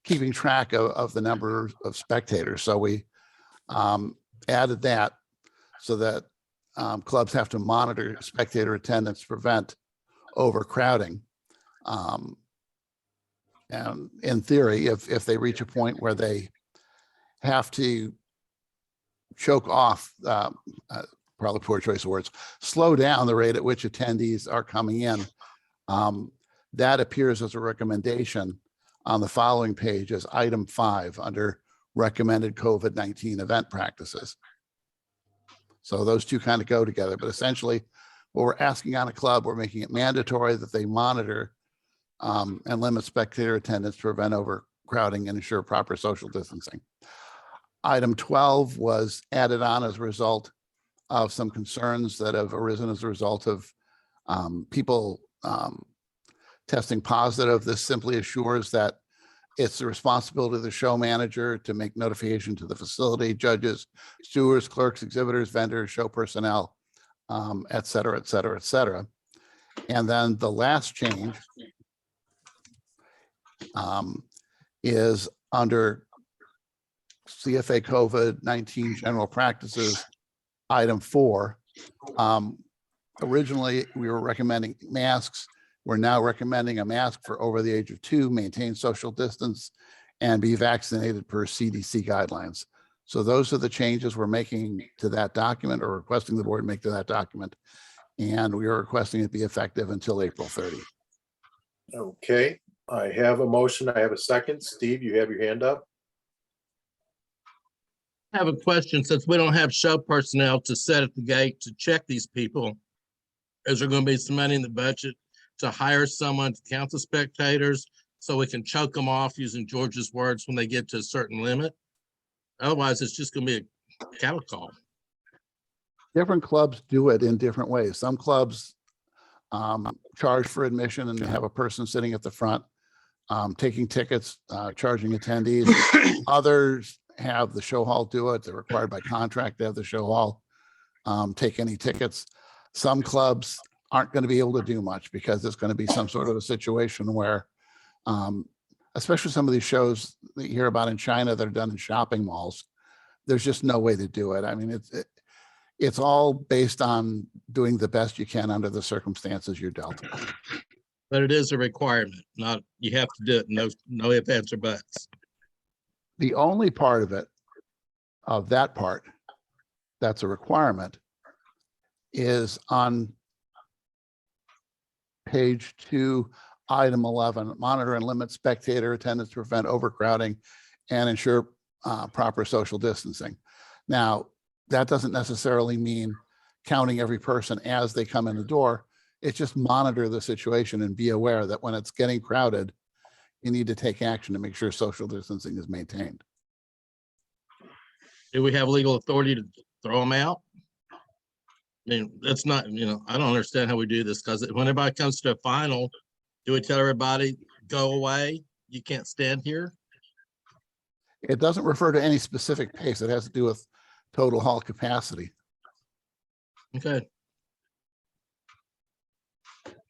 keeping track of the number of spectators. So we added that so that clubs have to monitor spectator attendance to prevent overcrowding. And in theory, if they reach a point where they have to choke off, probably poor choice of words, slow down the rate at which attendees are coming in, that appears as a recommendation on the following page as item 5 under recommended COVID-19 event practices. So those two kind of go together, but essentially what we're asking on a club, we're making it mandatory that they monitor and limit spectator attendance to prevent overcrowding and ensure proper social distancing. Item 12 was added on as a result of some concerns that have arisen as a result of people testing positive. This simply assures that it's the responsibility of the show manager to make notification to the facility, judges, stewards, clerks, exhibitors, vendors, show personnel, et cetera, et cetera, et cetera. And then the last change is under CFA COVID-19 general practices, item 4. Originally, we were recommending masks. We're now recommending a mask for over the age of 2, maintain social distance, and be vaccinated per CDC guidelines. So those are the changes we're making to that document, or requesting the board make to that document. And we are requesting it be effective until April 30. Okay, I have a motion. I have a second. Steve, you have your hand up. I have a question. Since we don't have show personnel to set at the gate to check these people, is there going to be some money in the budget to hire someone to count the spectators so we can choke them off, using George's words, when they get to a certain limit? Otherwise, it's just going to be a cattle call. Different clubs do it in different ways. Some clubs charge for admission and have a person sitting at the front taking tickets, charging attendees. Others have the show hall do it. They're required by contract to have the show hall take any tickets. Some clubs aren't going to be able to do much because there's going to be some sort of a situation where, especially some of these shows that you hear about in China that are done in shopping malls, there's just no way to do it. I mean, it's all based on doing the best you can under the circumstances you're dealt. But it is a requirement, not, you have to do it. No ifs, ands, or buts. The only part of it, of that part, that's a requirement, is on page 2, item 11, monitor and limit spectator attendance to prevent overcrowding and ensure proper social distancing. Now, that doesn't necessarily mean counting every person as they come in the door. It's just monitor the situation and be aware that when it's getting crowded, you need to take action to make sure social distancing is maintained. Do we have legal authority to throw them out? I mean, that's not, I don't understand how we do this, because when everybody comes to a final, do we tell everybody, go away? You can't stand here? It doesn't refer to any specific pace. It has to do with total hall capacity. Okay.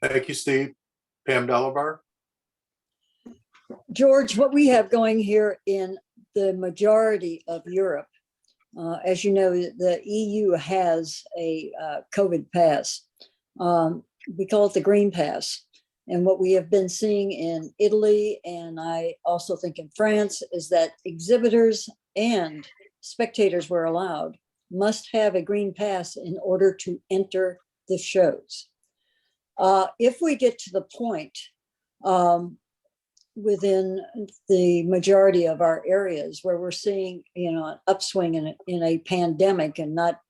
Thank you, Steve. Pam Delabar. George, what we have going here in the majority of Europe, as you know, the EU has a COVID pass. We call it the green pass. And what we have been seeing in Italy, and I also think in France, is that exhibitors and spectators were allowed, must have a green pass in order to enter the shows. If we get to the point within the majority of our areas where we're seeing, an upswing in a pandemic and not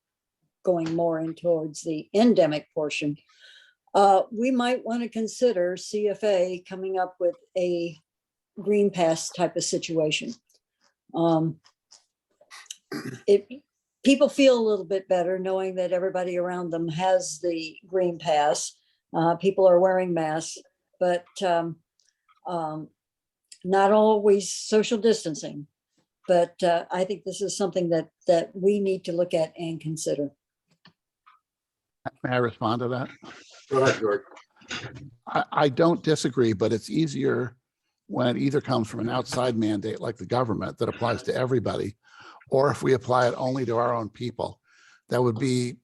going more in towards the endemic portion, we might want to consider CFA coming up with a green pass type of situation. People feel a little bit better knowing that everybody around them has the green pass. People are wearing masks, but not always social distancing. But I think this is something that we need to look at and consider. May I respond to that? Go ahead, George. I don't disagree, but it's easier when it either comes from an outside mandate like the government that applies to everybody, or if we apply it only to our own people. It'd be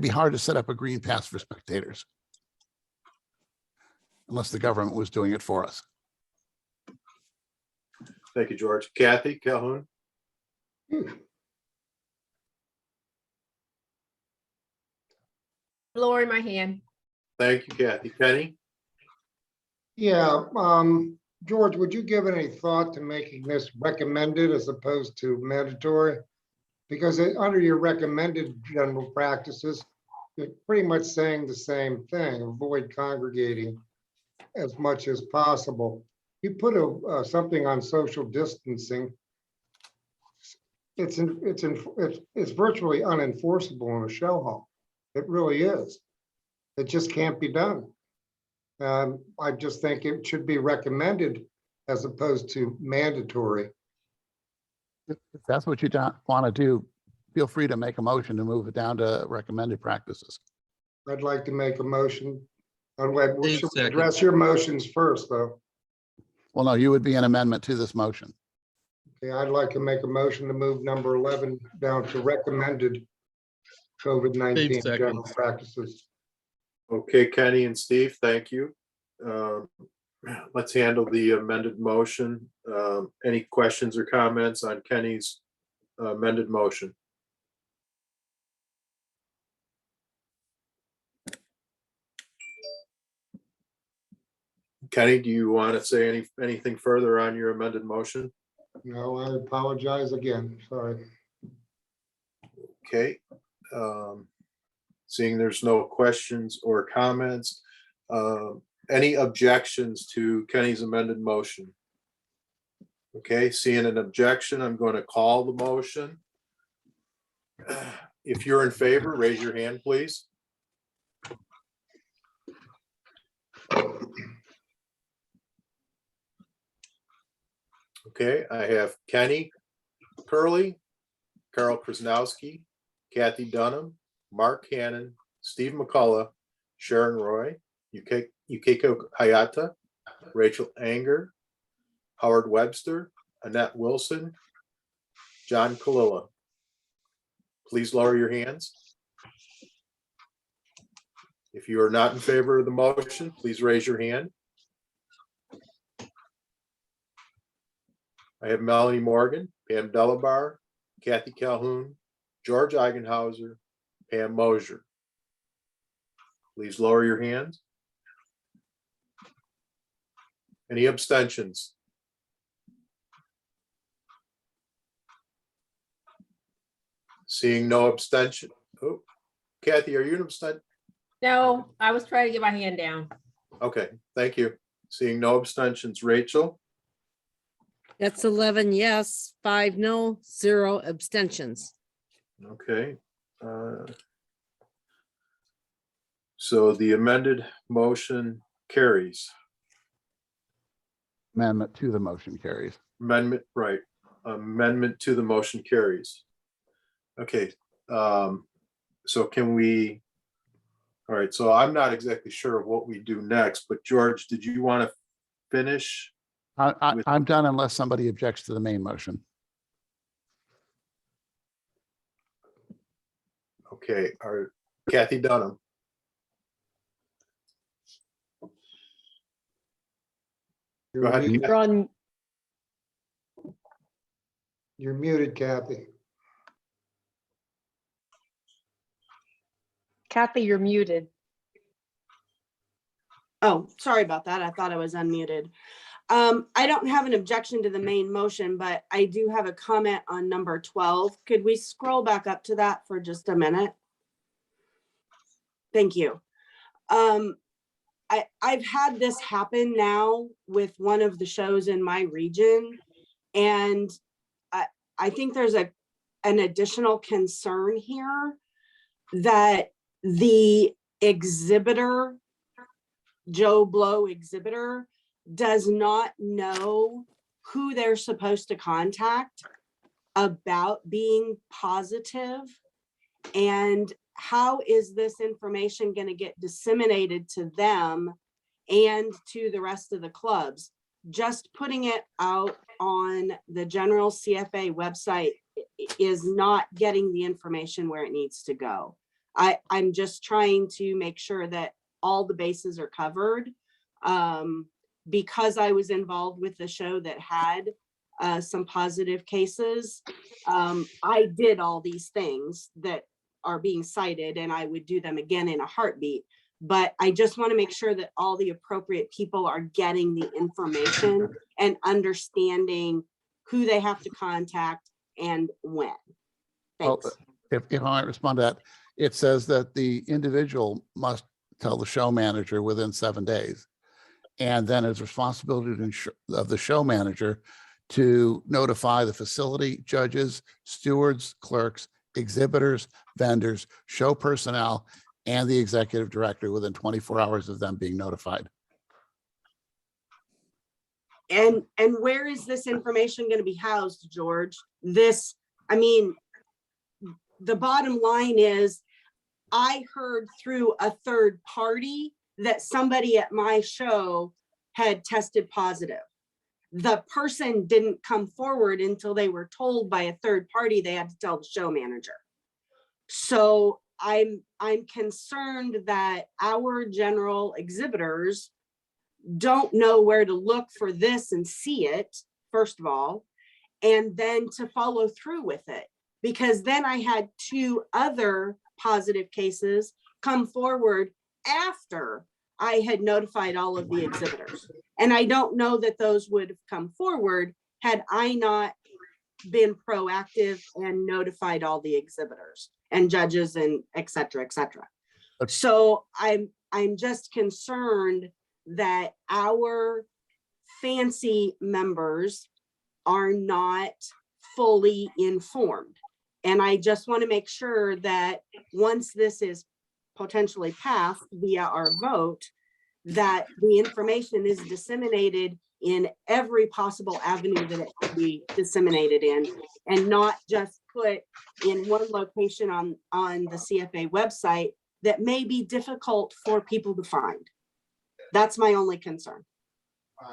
hard to set up a green pass for spectators unless the government was doing it for us. Thank you, George. Kathy Calhoun. Lowering my hand. Thank you, Kathy. Penny. Yeah, George, would you give any thought to making this recommended as opposed to mandatory? Because under your recommended general practices, you're pretty much saying the same thing, avoid congregating as much as possible. You put something on social distancing, it's virtually unenforceable in a show hall. It really is. It just can't be done. I just think it should be recommended as opposed to mandatory. If that's what you don't want to do, feel free to make a motion to move it down to recommended practices. I'd like to make a motion. We should Second. address your motions first, though. Well, no, you would be an amendment to this motion. Okay, I'd like to make a motion to move number 11 down to recommended COVID-19 general practices. Okay, Kenny and Steve, thank you. let's handle the amended motion. Any questions or comments on Kenny's amended motion? Kenny, do you want to say anything further on your amended motion? No, I apologize again, sorry. Okay. Seeing there's no questions or comments, any objections to Kenny's amended motion? Okay, seeing an objection, I'm going to call the motion. If you're in favor, raise your hand, please. Okay, I have Kenny Curley, Carol Krasnowski, Kathy Dunham, Mark Hannon, Steve McCullough, Sharon Roy, Yukiko Hayata, Rachel Anger, Howard Webster, Annette Wilson, John Kalila. Please lower your hands. If you are not in favor of the motion, please raise your hand. I have Melanie Morgan, Pam Delabar, Kathy Calhoun, George Eigenhauser, Pam Mosier. Please lower your hands. Any abstentions? Seeing no abstention. Oh, Kathy, are you an abstent? No, I was trying to get my hand down. Okay, thank you. Seeing no abstentions. Rachel? That's 11 yes, 5 no, 0 abstentions. Okay. So the amended motion carries. Amendment to the motion carries. Amendment, right. Amendment to the motion carries. Okay. So can we, all right, so I'm not exactly sure of what we do next, but George, did you want to finish? I'm done unless somebody objects to the main motion. Okay, Kathy Dunham. Go ahead. You're Kathy. You're muted, Kathy. Kathy, you're muted. Oh, sorry about that. I thought I was unmuted. I don't have an objection to the main motion, but I do have a comment on number 12. Could we scroll back up to that for just a minute? Thank you. I've had this happen now with one of the shows in my region, and I think there's an additional concern here that the exhibitor, Joe Blow exhibitor, does not know who they're supposed to contact about being positive, and how is this information going to get disseminated to them and to the rest of the clubs? Just putting it out on the general CFA website is not getting the information where it needs to go. I'm just trying to make sure that all the bases are covered. Because I was involved with the show that had some positive cases, I did all these things that are being cited, and I would do them again in a heartbeat. But I just want to make sure that all the appropriate people are getting the information and understanding who they have to contact and when. Thanks. Well, if I might respond to that, it says that the individual must tell the show manager within 7 days. And then it's responsibility of the show manager to notify the facility, judges, stewards, clerks, exhibitors, vendors, show personnel, and the executive director within 24 hours of them being notified. And where is this information going to be housed, George? I mean, the bottom line is, I heard through a third party that somebody at my show had tested positive. The person didn't come forward until they were told by a third party they had to tell the show manager. So I'm concerned that our general exhibitors don't know where to look for this and see it, first of all, and then to follow through with it. Because then I had 2 other positive cases come forward after I had notified all of the exhibitors. And I don't know that those would have come forward had I not been proactive and notified all the exhibitors and judges and et cetera, et cetera. So I'm just concerned that our fancy members are not fully informed. And I just want to make sure that once this is potentially passed via our vote, that the information is disseminated in every possible avenue that it can be disseminated in, and not just put in one location on the CFA website that may be difficult for people to find. That's my only concern.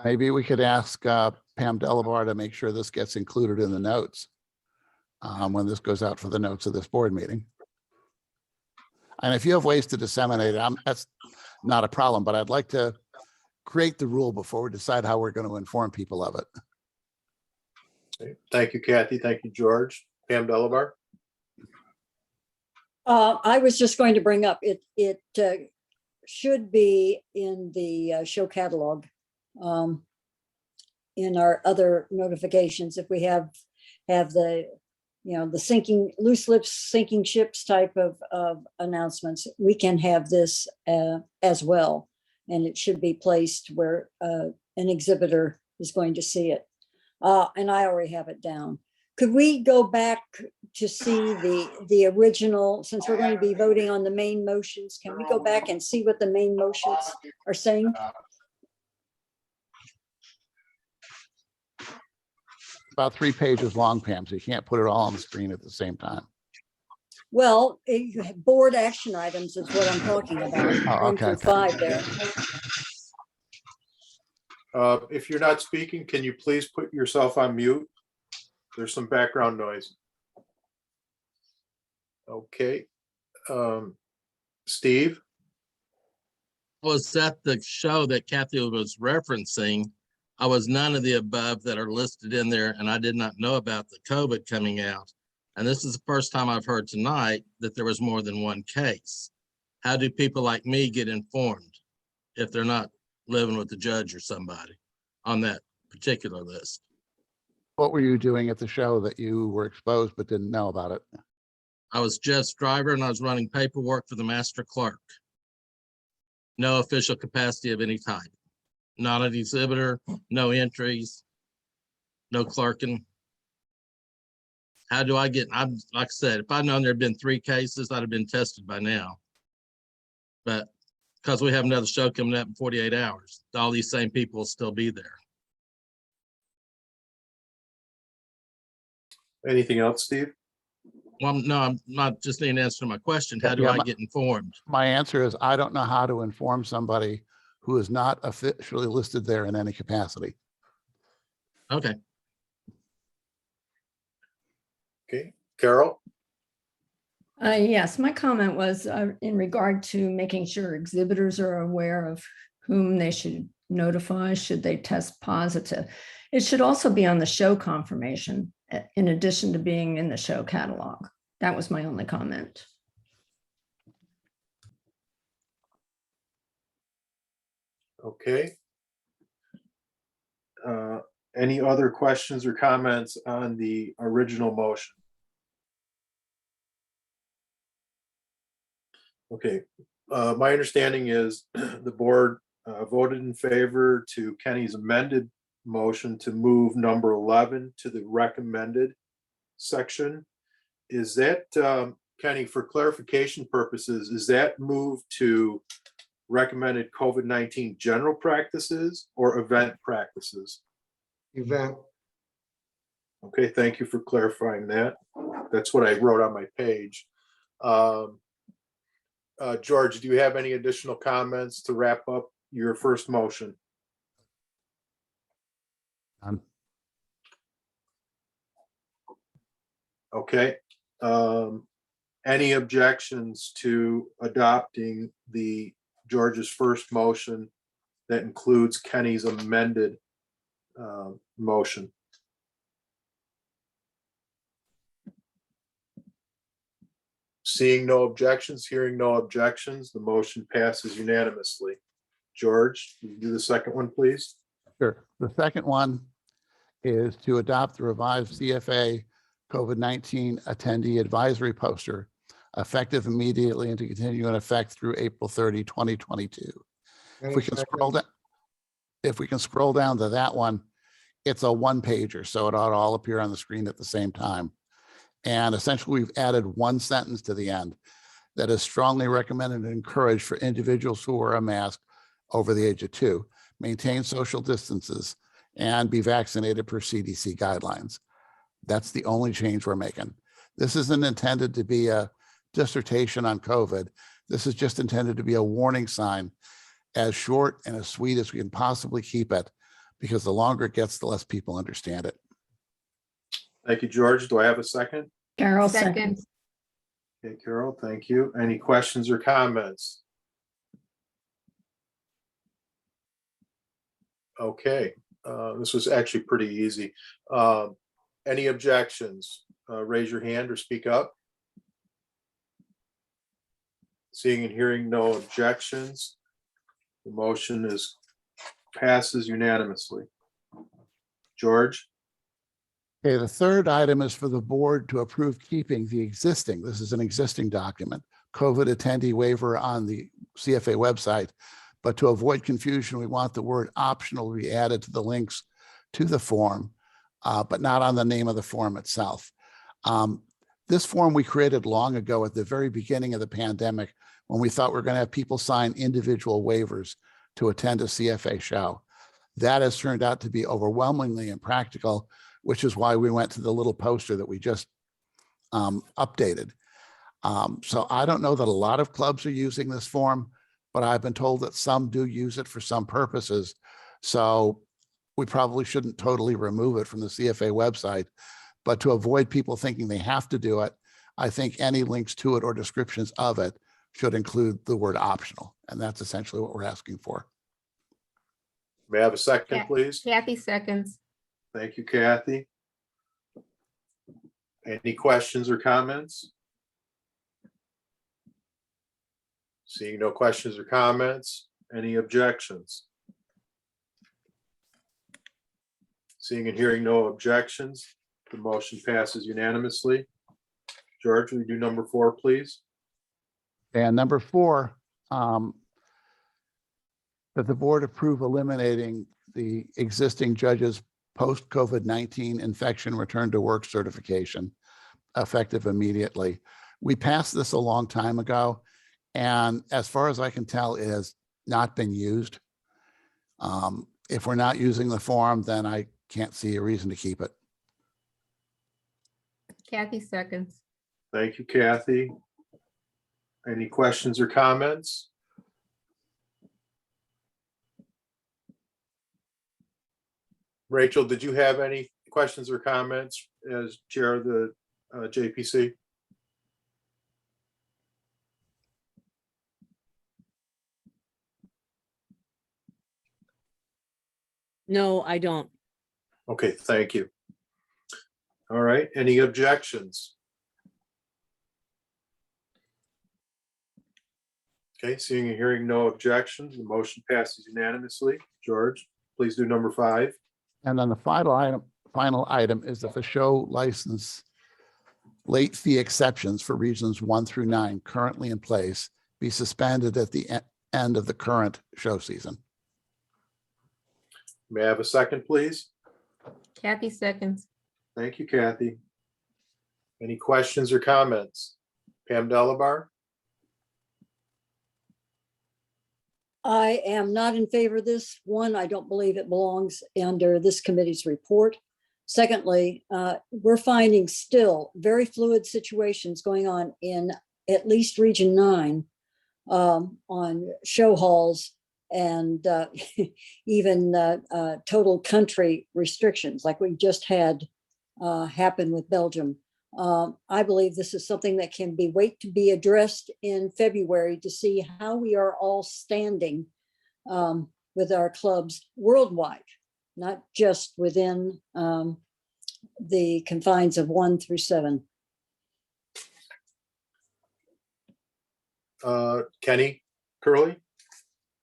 Maybe we could ask Pam Delabar to make sure this gets included in the notes when this goes out for the notes of this board meeting. And if you have ways to disseminate it, that's not a problem, but I'd like to create the rule before we decide how we're going to inform people of it. Okay. Thank you, Kathy. Thank you, George. Pam Delabar. I was just going to bring up, it should be in the show catalog. In our other notifications, if we have the, the sinking, loose lips, sinking ships type of announcements, we can have this as well. And it should be placed where an exhibitor is going to see it. And I already have it down. Could we go back to see the original, since we're going to be voting on the main motions, can we go back and see what the main motions are saying? About 3 pages long, Pam, so you can't put it all on the screen at the same time. Well, board action items is what I'm talking about. Oh, 1 through 5 there. If you're not speaking, can you please put yourself on mute? There's some background noise. Okay. Steve? Was that the show that Kathy was referencing? I was none of the above that are listed in there, and I did not know about the COVID coming out. And this is the first time I've heard tonight that there was more than 1 case. How do people like me get informed if they're not living with the judge or somebody on that particular list? What were you doing at the show that you were exposed but didn't know about it? I was Jeff's driver and I was running paperwork for the master clerk. No official capacity of any type. Not an exhibitor, no entries, no clerking. How do I get, I'm like I said, if I'd known there'd been 3 cases, I'd have been tested by now. But because we have another show coming up in 48 hours, all these same people will still be there. Anything else, Steve? Well, no, I'm not just need an answer to my question. How do Yeah, I get informed? My answer is I don't know how to inform somebody who is not officially listed there in any capacity. Okay. Okay, Carol? Yes, my comment was in regard to making sure exhibitors are aware of whom they should notify should they test positive. It should also be on the show confirmation in addition to being in the show catalog. That was my only comment. Okay. Any other questions or comments on the original motion? Okay, my understanding is the board voted in favor to Kenny's amended motion to move number 11 to the recommended section. Is that, Kenny, for clarification purposes, is that move to recommended COVID-19 general practices or event practices? Event. Okay, thank you for clarifying that. That's what I wrote on my page. George, do you have any additional comments to wrap up your first motion? Okay. Any objections to adopting George's first motion that includes Kenny's amended motion. Seeing no objections, hearing no objections, the motion passes unanimously. George, will you do the second one, please? Sure. The second one is to adopt the revised CFA COVID-19 attendee advisory poster effective immediately and to continue in effect through April 30, 2022. If we can scroll down, to that one, it's a one pager, so it ought to all appear on the screen at the same time. And essentially, we've added one sentence to the end that is strongly recommended and encouraged for individuals who wear a mask over the age of 2, maintain social distances, and be vaccinated per CDC guidelines. That's the only change we're making. This isn't intended to be a dissertation on COVID. This is just intended to be a warning sign, as short and as sweet as we can possibly keep it, because the longer it gets, the less people understand it. Thank you, George. Do I have a second? Carol Second. seconds. Okay, Carol, thank you. Any questions or comments? Okay, this was actually pretty easy. Any objections? Raise your hand or speak up. Seeing and hearing no objections, the motion passes unanimously. George? Okay, the third item is for the board to approve keeping the existing, this is an existing document, COVID attendee waiver on the CFA website. But to avoid confusion, we want the word optional to be added to the links to the form, but not on the name of the form itself. This form we created long ago at the very beginning of the pandemic, when we thought we were going to have people sign individual waivers to attend a CFA show. That has turned out to be overwhelmingly impractical, which is why we went to the little poster that we just updated. So I don't know that a lot of clubs are using this form, but I've been told that some do use it for some purposes. So we probably shouldn't totally remove it from the CFA website, but to avoid people thinking they have to do it, I think any links to it or descriptions of it should include the word optional. And that's essentially what we're asking for. May I have a second, please? Kathy seconds. Thank you, Kathy. Any questions or comments? Seeing no questions or comments, any objections? Seeing and hearing no objections, the motion passes unanimously. George, will you do number 4, please? And number 4, that the board approve eliminating the existing judge's post-COVID-19 infection return to work certification effective immediately. We passed this a long time ago, and as far as I can tell, it has not been used. If we're not using the form, then I can't see a reason to keep it. Kathy seconds. Thank you, Kathy. Any questions or comments? Rachel, did you have any questions or comments as chair of the JPC? No, I don't. Okay, thank you. All right, any objections? Okay, seeing and hearing no objections, the motion passes unanimously. George, please do number 5. And then the final item is that the show license late fee exceptions for regions 1 through 9 currently in place be suspended at the end of the current show season. May I have a second, please? Kathy seconds. Thank you, Kathy. Any questions or comments? Pam Delabar? I am not in favor of this. One, I don't believe it belongs under this committee's report. Secondly, we're finding still very fluid situations going on in at least Region 9 on show halls and even total country restrictions like we just had happen with Belgium. I believe this is something that can wait to be addressed in February to see how we are all standing with our clubs worldwide, not just within the confines of 1 through 7. Kenny Curley?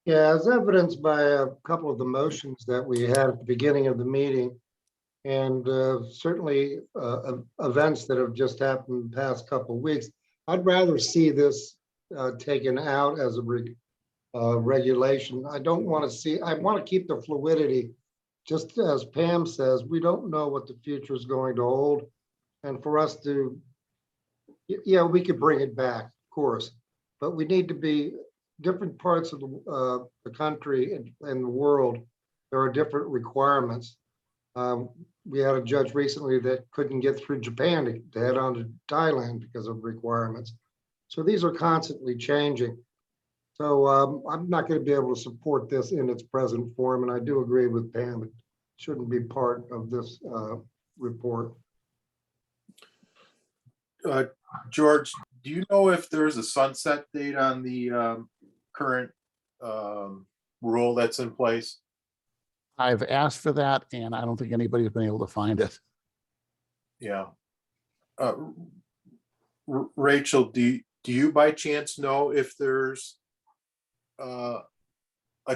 Yeah, as evidenced by a couple of the motions that we had at the beginning of the meeting, and certainly events that have just happened the past couple of weeks, I'd rather see this taken out as a regulation. I don't want to see, I want to keep the fluidity. Just as Pam says, we don't know what the future is going to hold. And for us to, yeah, we could bring it back, of course, but we need to be different parts of the country and the world. There are different requirements. We had a judge recently that couldn't get through Japan to head on to Thailand because of requirements. So these are constantly changing. So I'm not going to be able to support this in its present form. And I do agree with Pam. It shouldn't be part of this report. George, do you know if there's a sunset date on the current rule that's in place? I've asked for that, and I don't think anybody's been able to find it. Yeah. Rachel, do you by chance know if there's a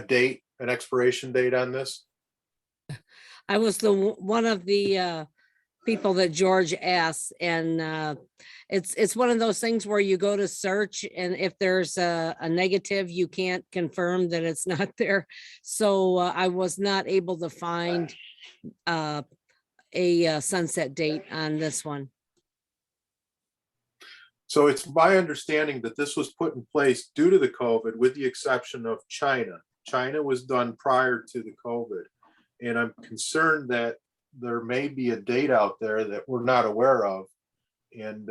date, an expiration date on this? I was one of the people that George asked, and it's one of those things where you go to search, and if there's a negative, you can't confirm that it's not there. So I was not able to find a sunset date on this one. So it's my understanding that this was put in place due to the COVID, with the exception of China. China was done prior to the COVID. And I'm concerned that there may be a date out there that we're not aware of, and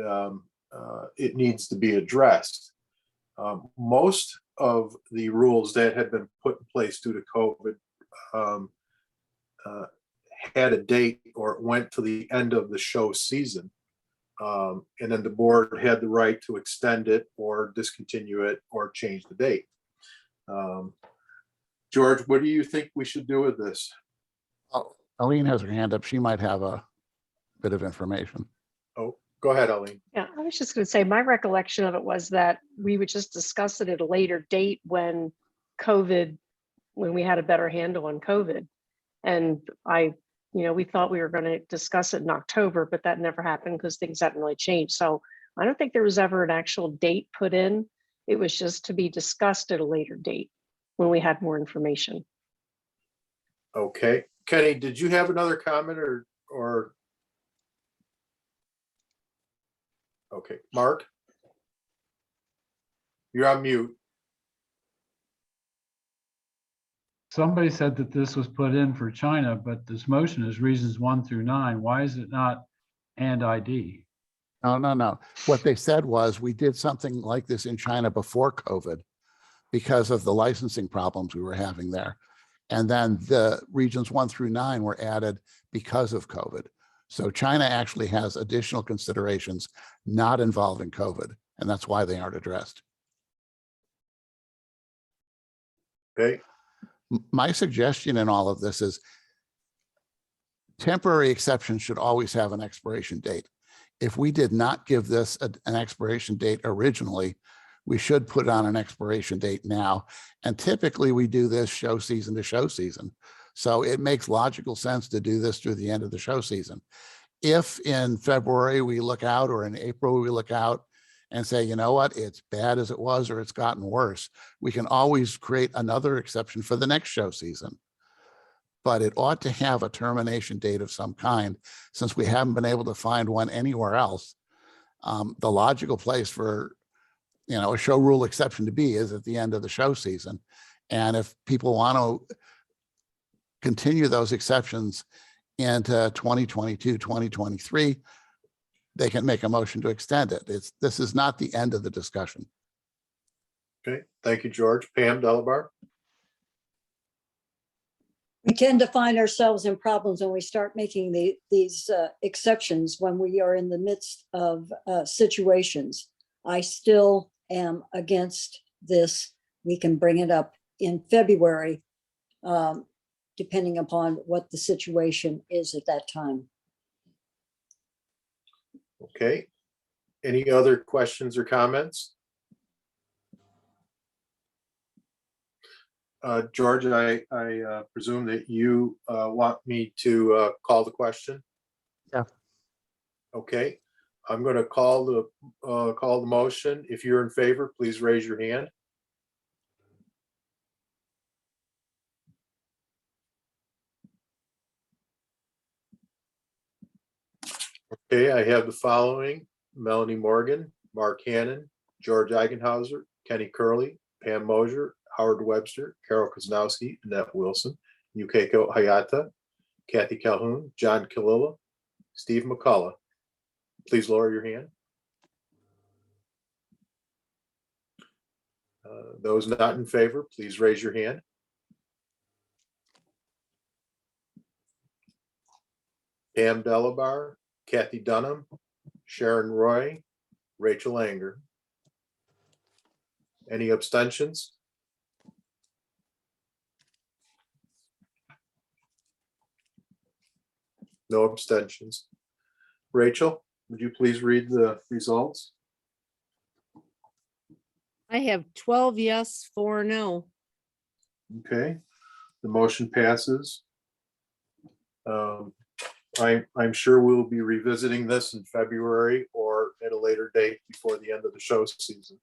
it needs to be addressed. Most of the rules that had been put in place due to COVID had a date, or it went to the end of the show season. And then the board had the right to extend it or discontinue it or change the date. George, what do you think we should do with this? Oh, Aline has her hand up. She might have a bit of information. Oh, go ahead, Aline. Yeah, I was just going to say, my recollection of it was that we would just discuss it at a later date when we had a better handle on COVID. And we thought we were going to discuss it in October, but that never happened because things hadn't really changed. So I don't think there was ever an actual date put in. It was just to be discussed at a later date when we had more information. Okay. Kenny, did you have another comment or? Okay, Mark? You're on mute. Somebody said that this was put in for China, but this motion is reasons 1 through 9. Why is it not and ID? No. What they said was we did something like this in China before COVID because of the licensing problems we were having there. And then the regions 1 through 9 were added because of COVID. So China actually has additional considerations not involving COVID, and that's why they aren't addressed. Okay. My suggestion in all of this is temporary exceptions should always have an expiration date. If we did not give this an expiration date originally, we should put on an expiration date now. And typically we do this show season to show season. So it makes logical sense to do this through the end of the show season. If in February we look out, or in April we look out and say, you know what, it's bad as it was, or it's gotten worse, we can always create another exception for the next show season. But it ought to have a termination date of some kind, since we haven't been able to find one anywhere else. The logical place for a show rule exception to be is at the end of the show season. And if people want to continue those exceptions into 2022, 2023, they can make a motion to extend it. This is not the end of the discussion. Okay, thank you, George. Pam Delabar. We tend to find ourselves in problems when we start making these exceptions when we are in the midst of situations. I still am against this. We can bring it up in February depending upon what the situation is at that time. Okay. Any other questions or comments? George, I presume that you want me to call the question? Yeah. Okay, I'm going to call the motion. If you're in favor, please raise your hand. Okay, I have the following: Melanie Morgan, Mark Hannon, George Eigenhauser, Kenny Curley, Pam Mosier, Howard Webster, Carol Kozlowski, Annette Wilson, Yukiko Hayata, Kathy Calhoun, John Kalila, Steve McCullough. Please lower your hand. Those not in favor, please raise your hand. Pam Delabar, Kathy Dunham, Sharon Roy, Rachel Anger. Any abstentions? No abstentions. Rachel, would you please read the results? I have 12 yes, 4 no. Okay, the motion passes. I'm sure we'll be revisiting this in February or at a later date before the end of the show season.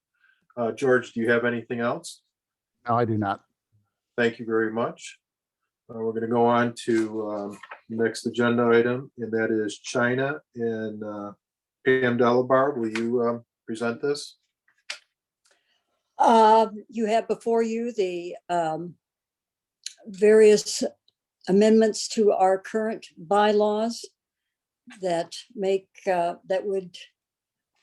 George, do you have anything else? No, I do not. Thank you very much. We're going to go on to the next agenda item, and that is China. And Pam Delabar, will you present this? You have before you the various amendments to our current bylaws that would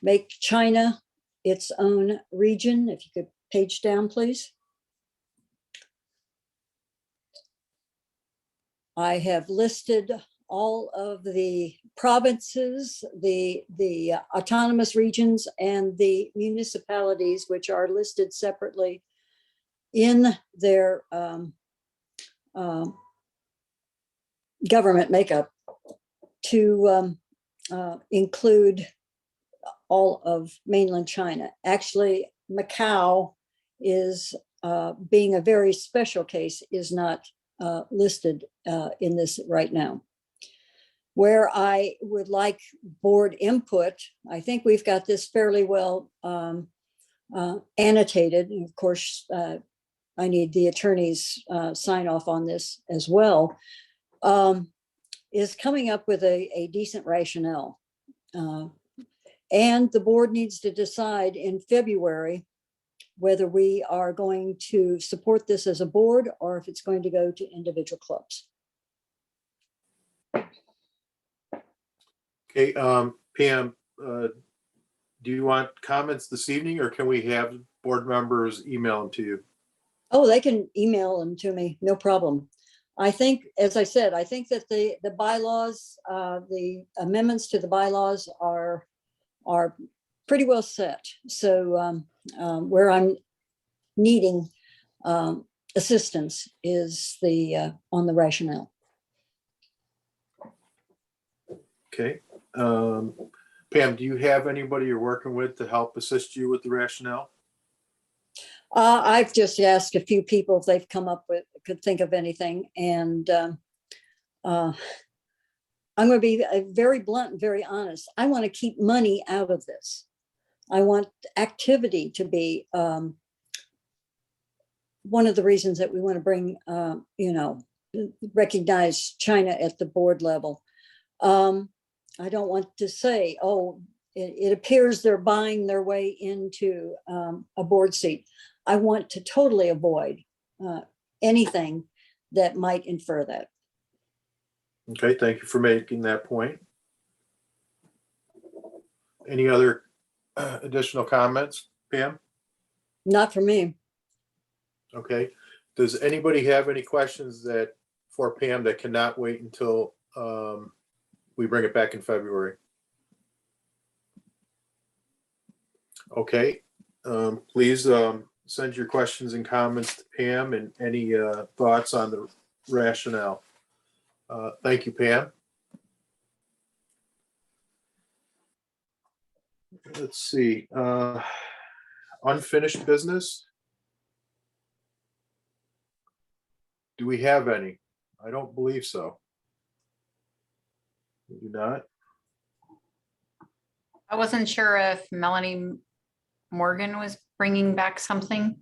make China its own region. If you could page down, please. I have listed all of the provinces, the autonomous regions, and the municipalities, which are listed separately in their government makeup, to include all of mainland China. Actually, Macau is, being a very special case, is not listed in this right now. Where I would like board input, I think we've got this fairly well annotated. And of course, I need the attorney's sign off on this as well, is coming up with a decent rationale. And the board needs to decide in February whether we are going to support this as a board or if it's going to go to individual clubs. Okay, Pam, do you want comments this evening, or can we have board members email them to you? Oh, they can email them to me, no problem. I think, as I said, I think that the bylaws, the amendments to the bylaws are pretty well set. So where I'm needing assistance is on the rationale. Okay. Pam, do you have anybody you're working with to help assist you with the rationale? I've just asked a few people if they've come up with, could think of anything. And I'm going to be very blunt and very honest. I want to keep money out of this. I want activity to be one of the reasons that we want to bring, recognize China at the board level. I don't want to say, oh, it appears they're buying their way into a board seat. I want to totally avoid anything that might infer that. Okay, thank you for making that point. Any other additional comments, Pam? Not for me. Okay. Does anybody have any questions for Pam that cannot wait until we bring it back in February? Okay. Please send your questions and comments to Pam and any thoughts on the rationale. Thank you, Pam. Let's see, unfinished business. Do we have any? I don't believe so. We do not. I wasn't sure if Melanie Morgan was bringing back something.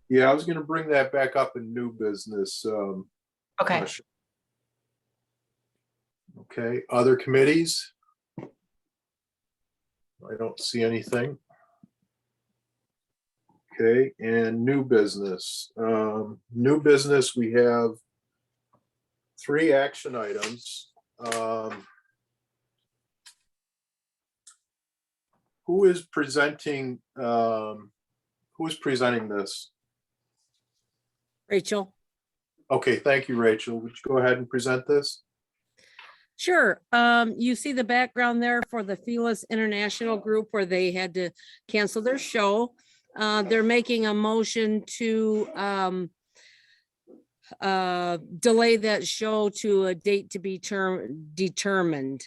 Yeah, I was going to bring that back up in new business. Okay. Question. Okay, other committees? I don't see anything. Okay, and new business. New business, we have 3 action items. Who is presenting this? Rachel? Okay, thank you, Rachel. Would you go ahead and present this? Sure. You see the background there for the Fearless International Group where they had to cancel their show. They're making a motion to delay that show to a date to be determined,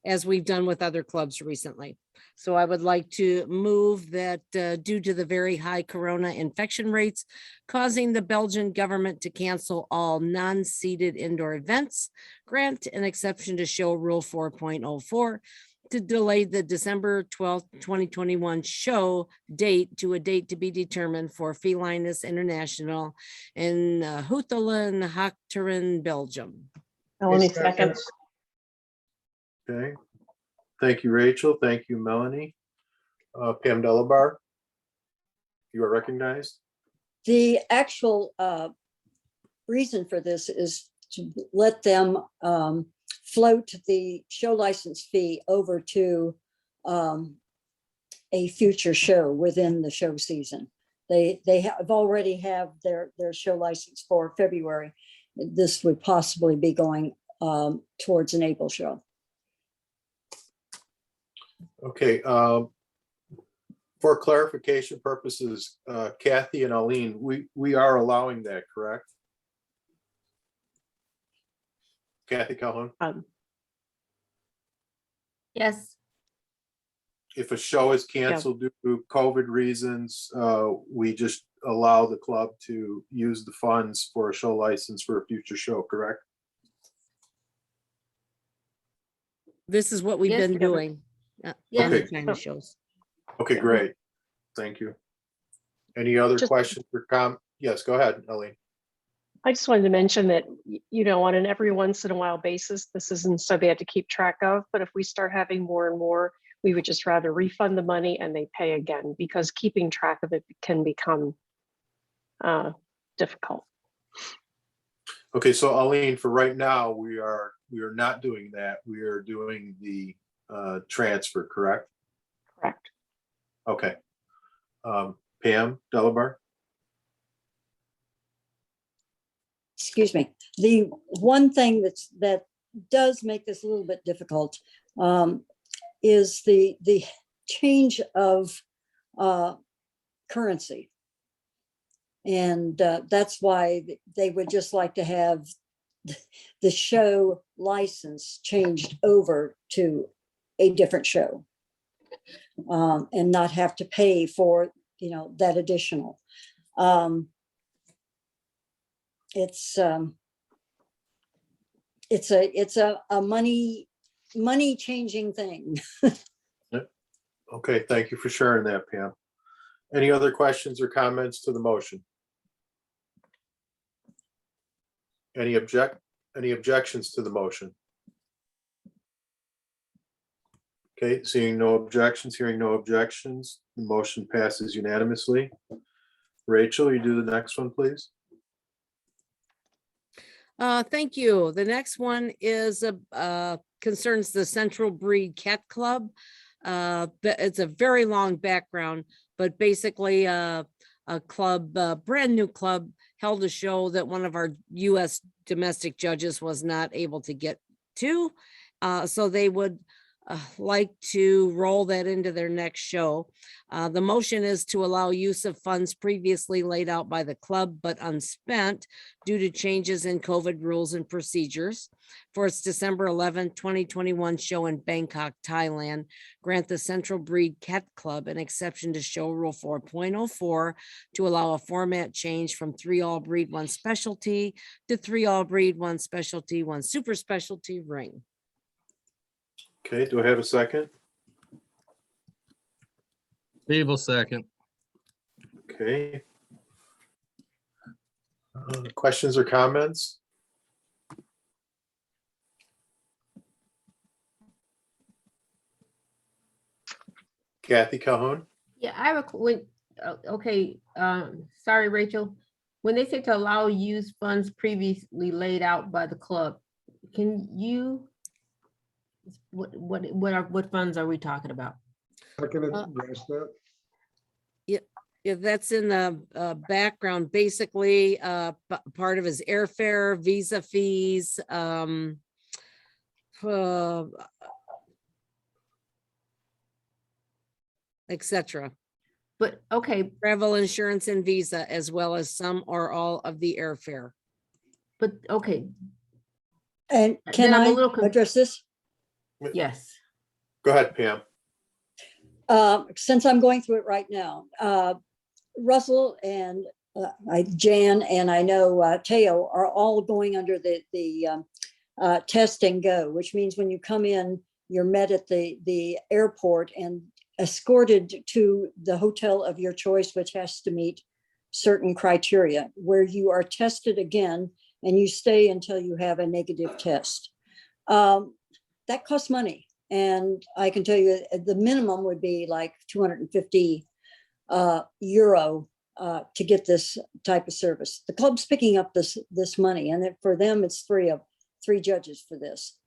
as we've done with other clubs recently. So I would like to move that due to the very high corona infection rates causing the Belgian government to cancel all non-seated indoor events, grant an exception to show rule 4.04 to delay the December 12th, 2021 show date to a date to be determined for Felinus International in Huntelen, Hochteren, Belgium. Melanie seconds. Okay. Thank you, Rachel. Thank you, Melanie. Pam Delabar, you are recognized. The actual reason for this is to let them float the show license fee over to a future show within the show season. They have already have their show license for February. This would possibly be going towards an April show. Okay. For clarification purposes, Kathy and Aline, we are allowing that, correct? Kathy Calhoun? Yes. If a show is canceled due to COVID reasons, we just allow the club to use the funds for a show license for a future show, correct? This is what we've Yes, been doing. Yes. On the Okay. kind of shows. Okay, great. Thank you. Any other Just- questions or Yes, go ahead, Aline. I just wanted to mention that, you know, on an every once in a while basis, this isn't so they have to keep track of, but if we start having more and more, we would just rather refund the money and they pay again, because keeping track of it can become difficult. Okay, so Aline, for right now, we are not doing that. We are doing the transfer, correct? Correct. Okay. Pam Delabar? Excuse me. The one thing that does make this a little bit difficult is the change of currency. And that's why they would just like to have the show license changed over to a different show and not have to pay for, you know, that additional. It's a money changing thing. Okay, thank you for sharing that, Pam. Any other questions or comments to the motion? Any objections to the motion? Okay, seeing no objections, hearing no objections, the motion passes unanimously. Rachel, you do the next one, please. Thank you. The next one is concerns the Central Breed Cat Club. It's a very long background, but basically a club, brand new club, held a show that one of our U.S. domestic judges was not able to get to. So they would like to roll that into their next show. The motion is to allow use of funds previously laid out by the club but unspent due to changes in COVID rules and procedures for its December 11, 2021 show in Bangkok, Thailand. Grant the Central Breed Cat Club an exception to show rule 4.04 to allow a format change from 3 all breed, 1 specialty to 3 all breed, 1 specialty, 1 super specialty ring. Okay, do I have a second? Steve will second. Okay. Questions or comments? Kathy Calhoun? Yeah, I have a, okay, sorry, Rachel. When they say to allow use funds previously laid out by the club, can you, what funds are we talking about? I can address that. Yeah, that's in the background, basically, part of his airfare, visa fees, etc. But, okay, Travel insurance and visa, as well as some or all of the airfare. but, okay, And can then I'm a I little address this? yes. Go ahead, Pam. Since I'm going through it right now, Russell and Jan and I know Teo are all going under the test and go, which means when you come in, you're met at the airport and escorted to the hotel of your choice, which has to meet certain criteria, where you are tested again and you stay until you have a negative test. That costs money. And I can tell you the minimum would be like 250 euro to get this type of service. The club's picking up this money, and for them, it's three judges for this.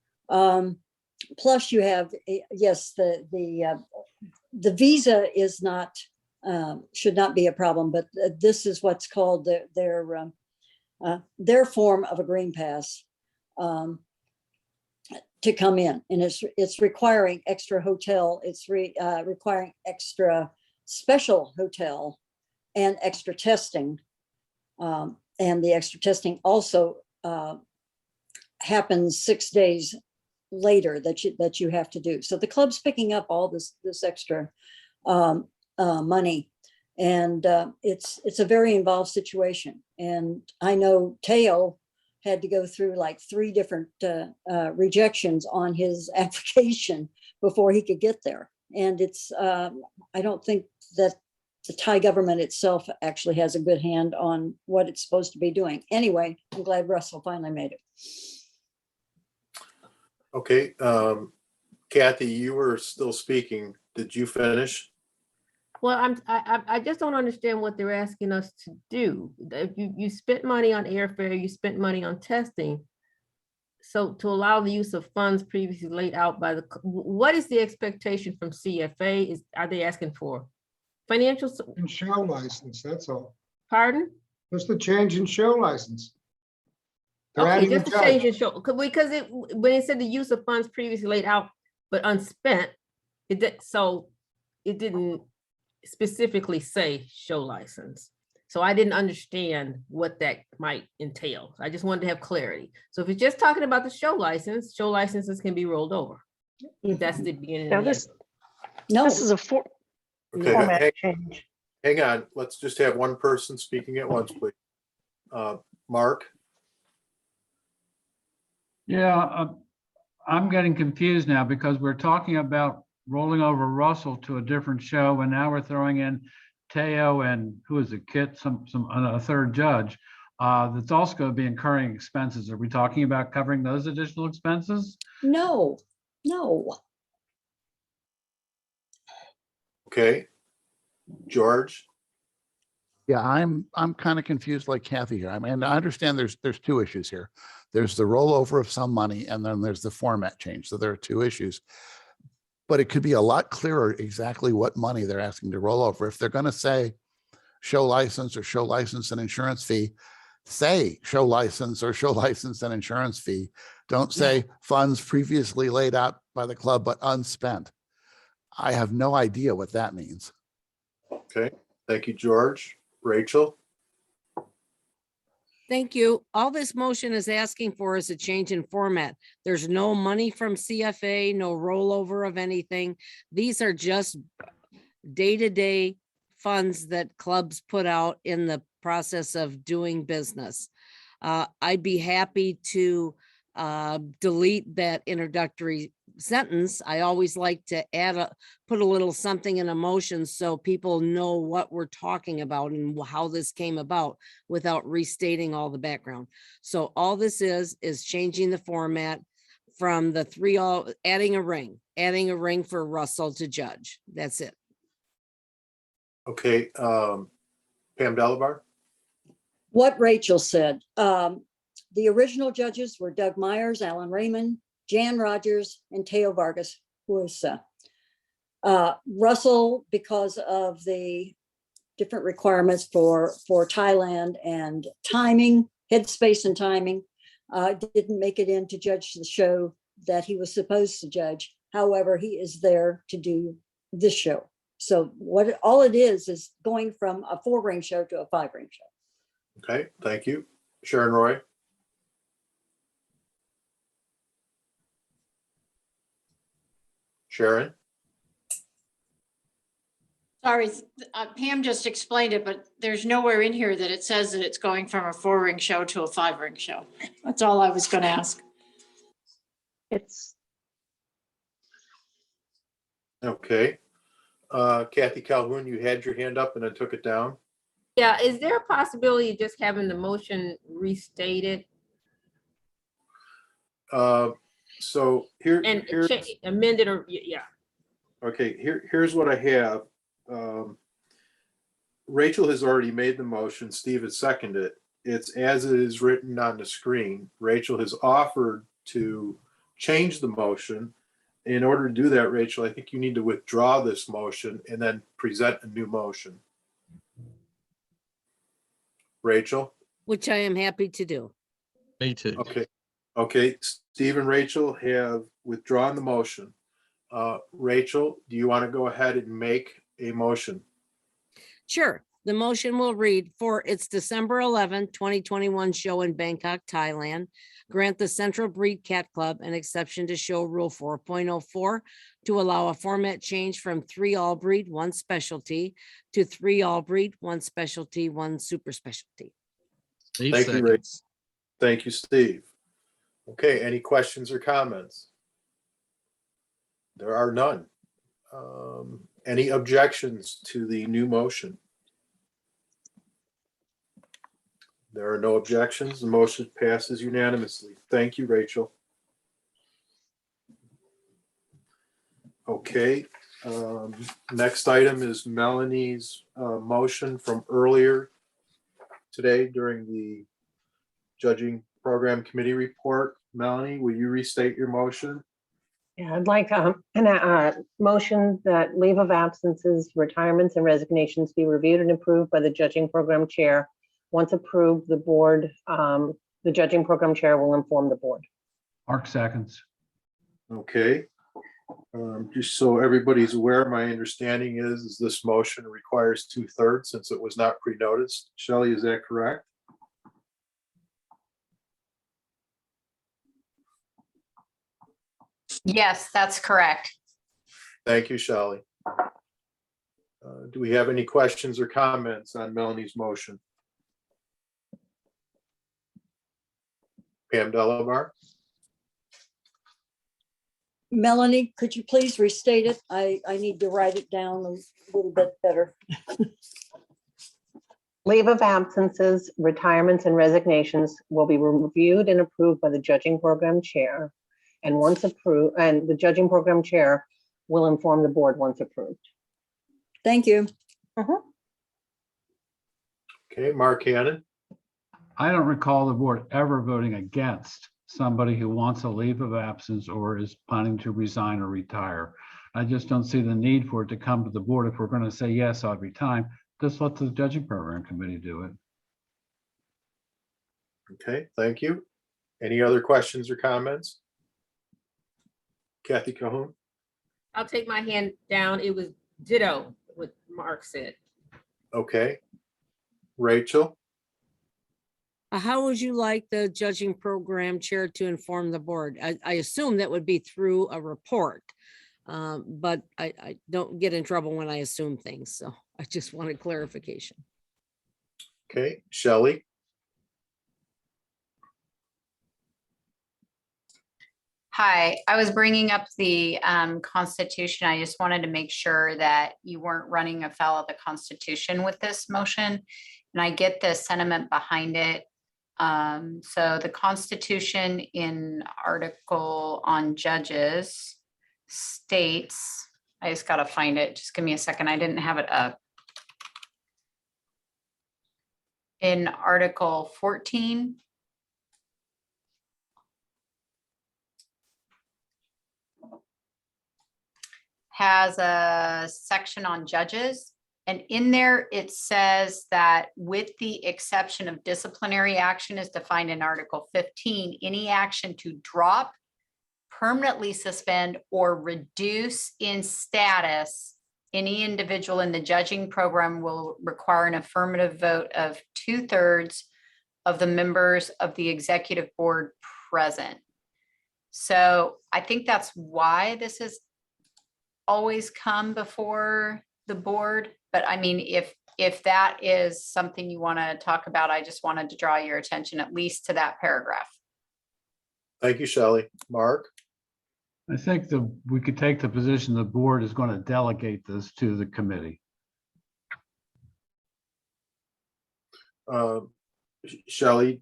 Plus, you have yes, the visa is not should not be a problem, but this is what's called their form of a green pass to come in, and it's requiring extra hotel. It's requiring extra special hotel and extra testing, and the extra testing also happens 6 days later that you have to do. So the club's picking up all this extra money, and it's a very involved situation. And I know Teo had to go through like 3 different rejections on his application before he could get there. And it's I don't think that the Thai government itself actually has a good hand on what it's supposed to be doing. Anyway, I'm glad Russell finally made it. Okay, Kathy, you were still speaking. Did you finish? Well, I just don't understand what they're asking us to do. If you spent money on airfare, you spent money on testing. So to allow the use of funds previously laid out by what is the expectation from CFA? Are they asking for financial? And show license, that's all. Pardon? Just a change in show license. They're Okay, adding a just a change in judge. show, because when it said the use of funds previously laid out but unspent, it didn't specifically say show license. So I didn't understand what that might entail. I just wanted to have clarity. So if it's just talking about the show licenses can be rolled over. That's the beginning. Now and the this, end. this is a Okay, format change. hang on. Let's just have one person speaking at once, please. Mark? Yeah, I'm getting confused now because we're talking about rolling over Russell to a different show, and now we're throwing in Teo and who is it, Kit, a third judge that's also going to be incurring expenses. Are we talking about covering those additional expenses? No. Okay. George? Yeah, I'm kind of confused like Kathy here. I mean, I understand there's 2 issues here. There's the rollover of some money, and then there's the format change. So there are 2 issues. But it could be a lot clearer exactly what money they're asking to roll over. If they're going to say show license or show license and insurance fee, say show license or show license and insurance fee. Don't say funds previously laid out by the club, but unspent. I have no idea what that means. Okay, thank you, George. Rachel? Thank you. All this motion is asking for is a change in format. There's no money from CFA, no rollover of anything. These are just day-to-day funds that clubs put out in the process of doing business. I'd be happy to delete that introductory sentence. I always like to put a little something in a motion so people know what we're talking about and how this came about without restating all the background. So all this is changing the format from the adding a ring for Russell to judge. That's it. Okay, Pam Delabar? What Rachel said. The original judges were Doug Myers, Alan Raymond, Jan Rogers, and Teo Vargas Huesa. Russell, because of the different requirements for Thailand and timing, headspace and timing, didn't make it in to judge the show that he was supposed to judge. However, he is there to do this show. So all it is going from a 4-ring show to a 5-ring show. Okay, thank you. Sharon Roy? Sharon? Sorry, Pam just explained it, but there's nowhere in here that it says that it's going from a 4-ring show to a 5-ring show. That's all I was going to ask. It's Okay. Kathy Calhoun, you had your hand up and then took it down. Yeah, is there a possibility of just having the motion restated So here's amended or, yeah. okay, here's what I have. Rachel has already made the motion. Steve has seconded it. It's as it is written on the screen. Rachel has offered to change the motion. In order to do that, Rachel, I think you need to withdraw this motion and then present a new motion. Rachel? Which I am happy to do. Me too. Okay. Okay, Steve and Rachel have withdrawn the motion. Rachel, do you want to go ahead and make a motion? Sure. The motion will read, for its December 11, 2021 show in Bangkok, Thailand, grant the Central Breed Cat Club an exception to show rule 4.04 to allow a format change from 3 all breed, 1 specialty to 3 all breed, 1 specialty, 1 super specialty. Thank you, Rachel. Thank you, Steve. Okay, any questions or comments? There are none. Any objections to the new motion? There are no objections. The motion passes unanimously. Thank you, Rachel. Okay, next item is Melanie's motion from earlier today during the Judging Program Committee report. Melanie, will you restate your motion? Yeah, I'd like a motion that leave of absences, retirements, and resignations be reviewed and approved by the judging program chair. Once approved, the board, the judging program chair will inform the board. Mark seconds. Okay. Just so everybody's aware, my understanding is this motion requires 2/3 since it was not pre-noticed. Shelley, is that correct? Yes, that's correct. Thank you, Shelley. Do we have any questions or comments on Melanie's motion? Pam Delabar? Melanie, could you please restate it? I need to write it down a little bit better. Leave of absences, retirements, and resignations will be reviewed and approved by the judging program chair. And once approved, and the judging program chair will inform the board once approved. Thank you. Okay, Mark Hannon? I don't recall the board ever voting against somebody who wants a leave of absence or is planning to resign or retire. I just don't see the need for it to come to the board. If we're going to say yes every time, just let the judging program committee do it. Okay, thank you. Any other questions or comments? Kathy Cahoon. I'll take my hand down. It was ditto what Mark said. Okay. Rachel, How would you like the judging program chair to inform the board? I assume that would be through a report. But I don't get in trouble when I assume things, so I just wanted clarification. okay. Shelley, Hi, I was bringing up the Constitution. I just wanted to make sure that you weren't running afoul of the Constitution with this motion. And I get the sentiment behind it. So the Constitution in article on judges states, I just gotta find it. Just give me a second. I didn't have it up. In Article 14, has a section on judges. And in there, it says that with the exception of disciplinary action is defined in Article 15, any action to drop, permanently suspend, or reduce in status any individual in the judging program will require an affirmative vote of 2/3 of the members of the executive board present. So I think that's why this has always come before the board. But I mean, if that is something you want to talk about, I just wanted to draw your attention at least to that paragraph. thank you, Shelley. Mark, I think we could take the position the board is going to delegate this to the committee. Shelley,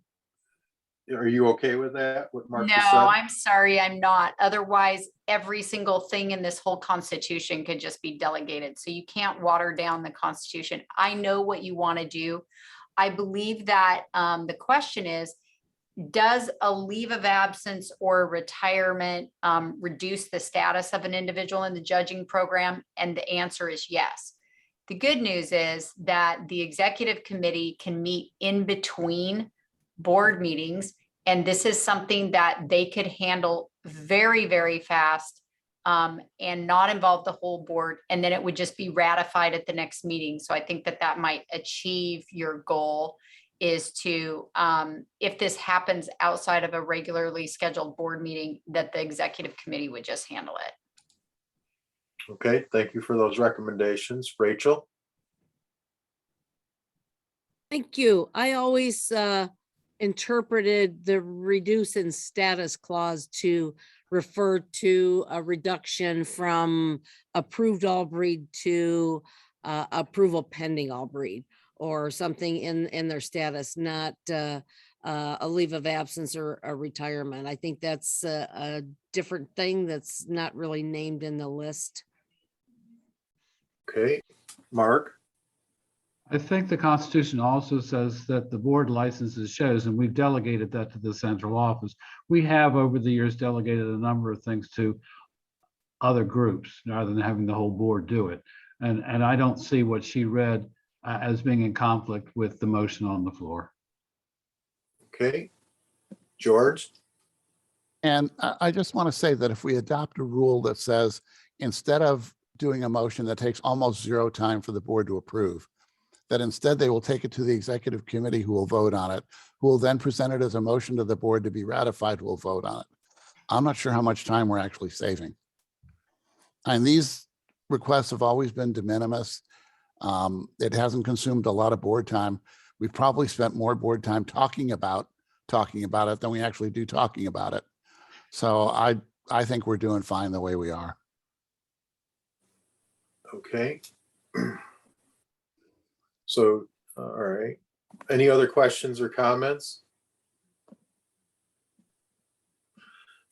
are you okay with that? What Mark No, just said? I'm sorry, I'm not. Otherwise, every single thing in this whole Constitution could just be delegated. So you can't water down the Constitution. I know what you want to do. I believe that the question is, does a leave of absence or retirement reduce the status of an individual in the judging program? And the answer is yes. The good news is that the executive committee can meet in between board meetings. And this is something that they could handle very, very fast and not involve the whole board. And then it would just be ratified at the next meeting. So I think that that might achieve your goal, is to, if this happens outside of a regularly scheduled board meeting, that the executive committee would just handle it. Okay, thank you for those recommendations. Rachel, Thank you. I always interpreted the reduce in status clause to refer to a reduction from approved all breed to approval pending all breed, or something in their status, not a leave of absence or a retirement. I think that's a different thing that's not really named in the list. okay. Mark, I think the Constitution also says that the board licenses shows, and we've delegated that to the central office. We have over the years delegated a number of things to other groups rather than having the whole board do it. And I don't see what she read as being in conflict with the motion on the floor. okay. George, And I just want to say that if we adopt a rule that says, instead of doing a motion that takes almost zero time for the board to approve, that instead they will take it to the executive committee who will vote on it, who will then present it as a motion to the board to be ratified, who will vote on it. I'm not sure how much time we're actually saving. And these requests have always been de minimis. It hasn't consumed a lot of board time. We've probably spent more board time talking about it than we actually do talking about it. So I think we're doing fine the way we are. okay. So, all right. Any other questions or comments?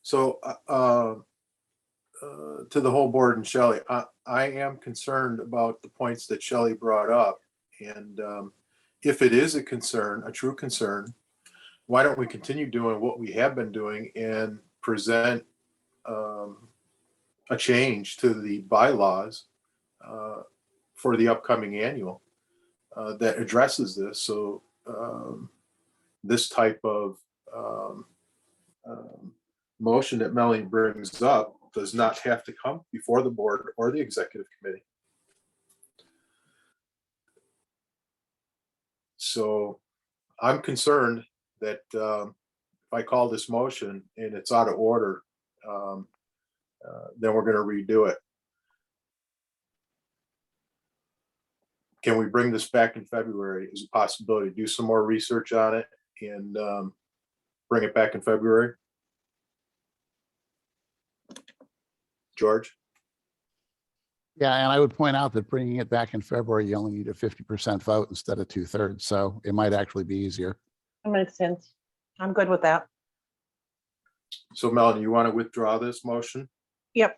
So, to the whole board and Shelley, I am concerned about the points that Shelley brought up. And if it is a concern, a true concern, why don't we continue doing what we have been doing and present a change to the bylaws for the upcoming annual that addresses this? So this type of motion that Melanie brings up does not have to come before the board or the executive committee. So I'm concerned that if I call this motion and it's out of order, then we're going to redo it. Can we bring this back in February? Is a possibility. Do some more research on it and bring it back in February? George? Yeah, and I would point out that bringing it back in February, you only need a 50% vote instead of 2/3. So it might actually be easier. That makes sense. I'm good with that. So Melanie, you want to withdraw this motion? Yep.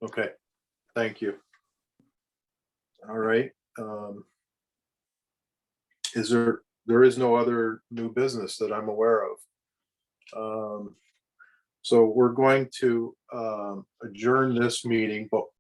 Okay, thank you. All right. There is no other new business that I'm aware of. So we're going to adjourn this meeting, but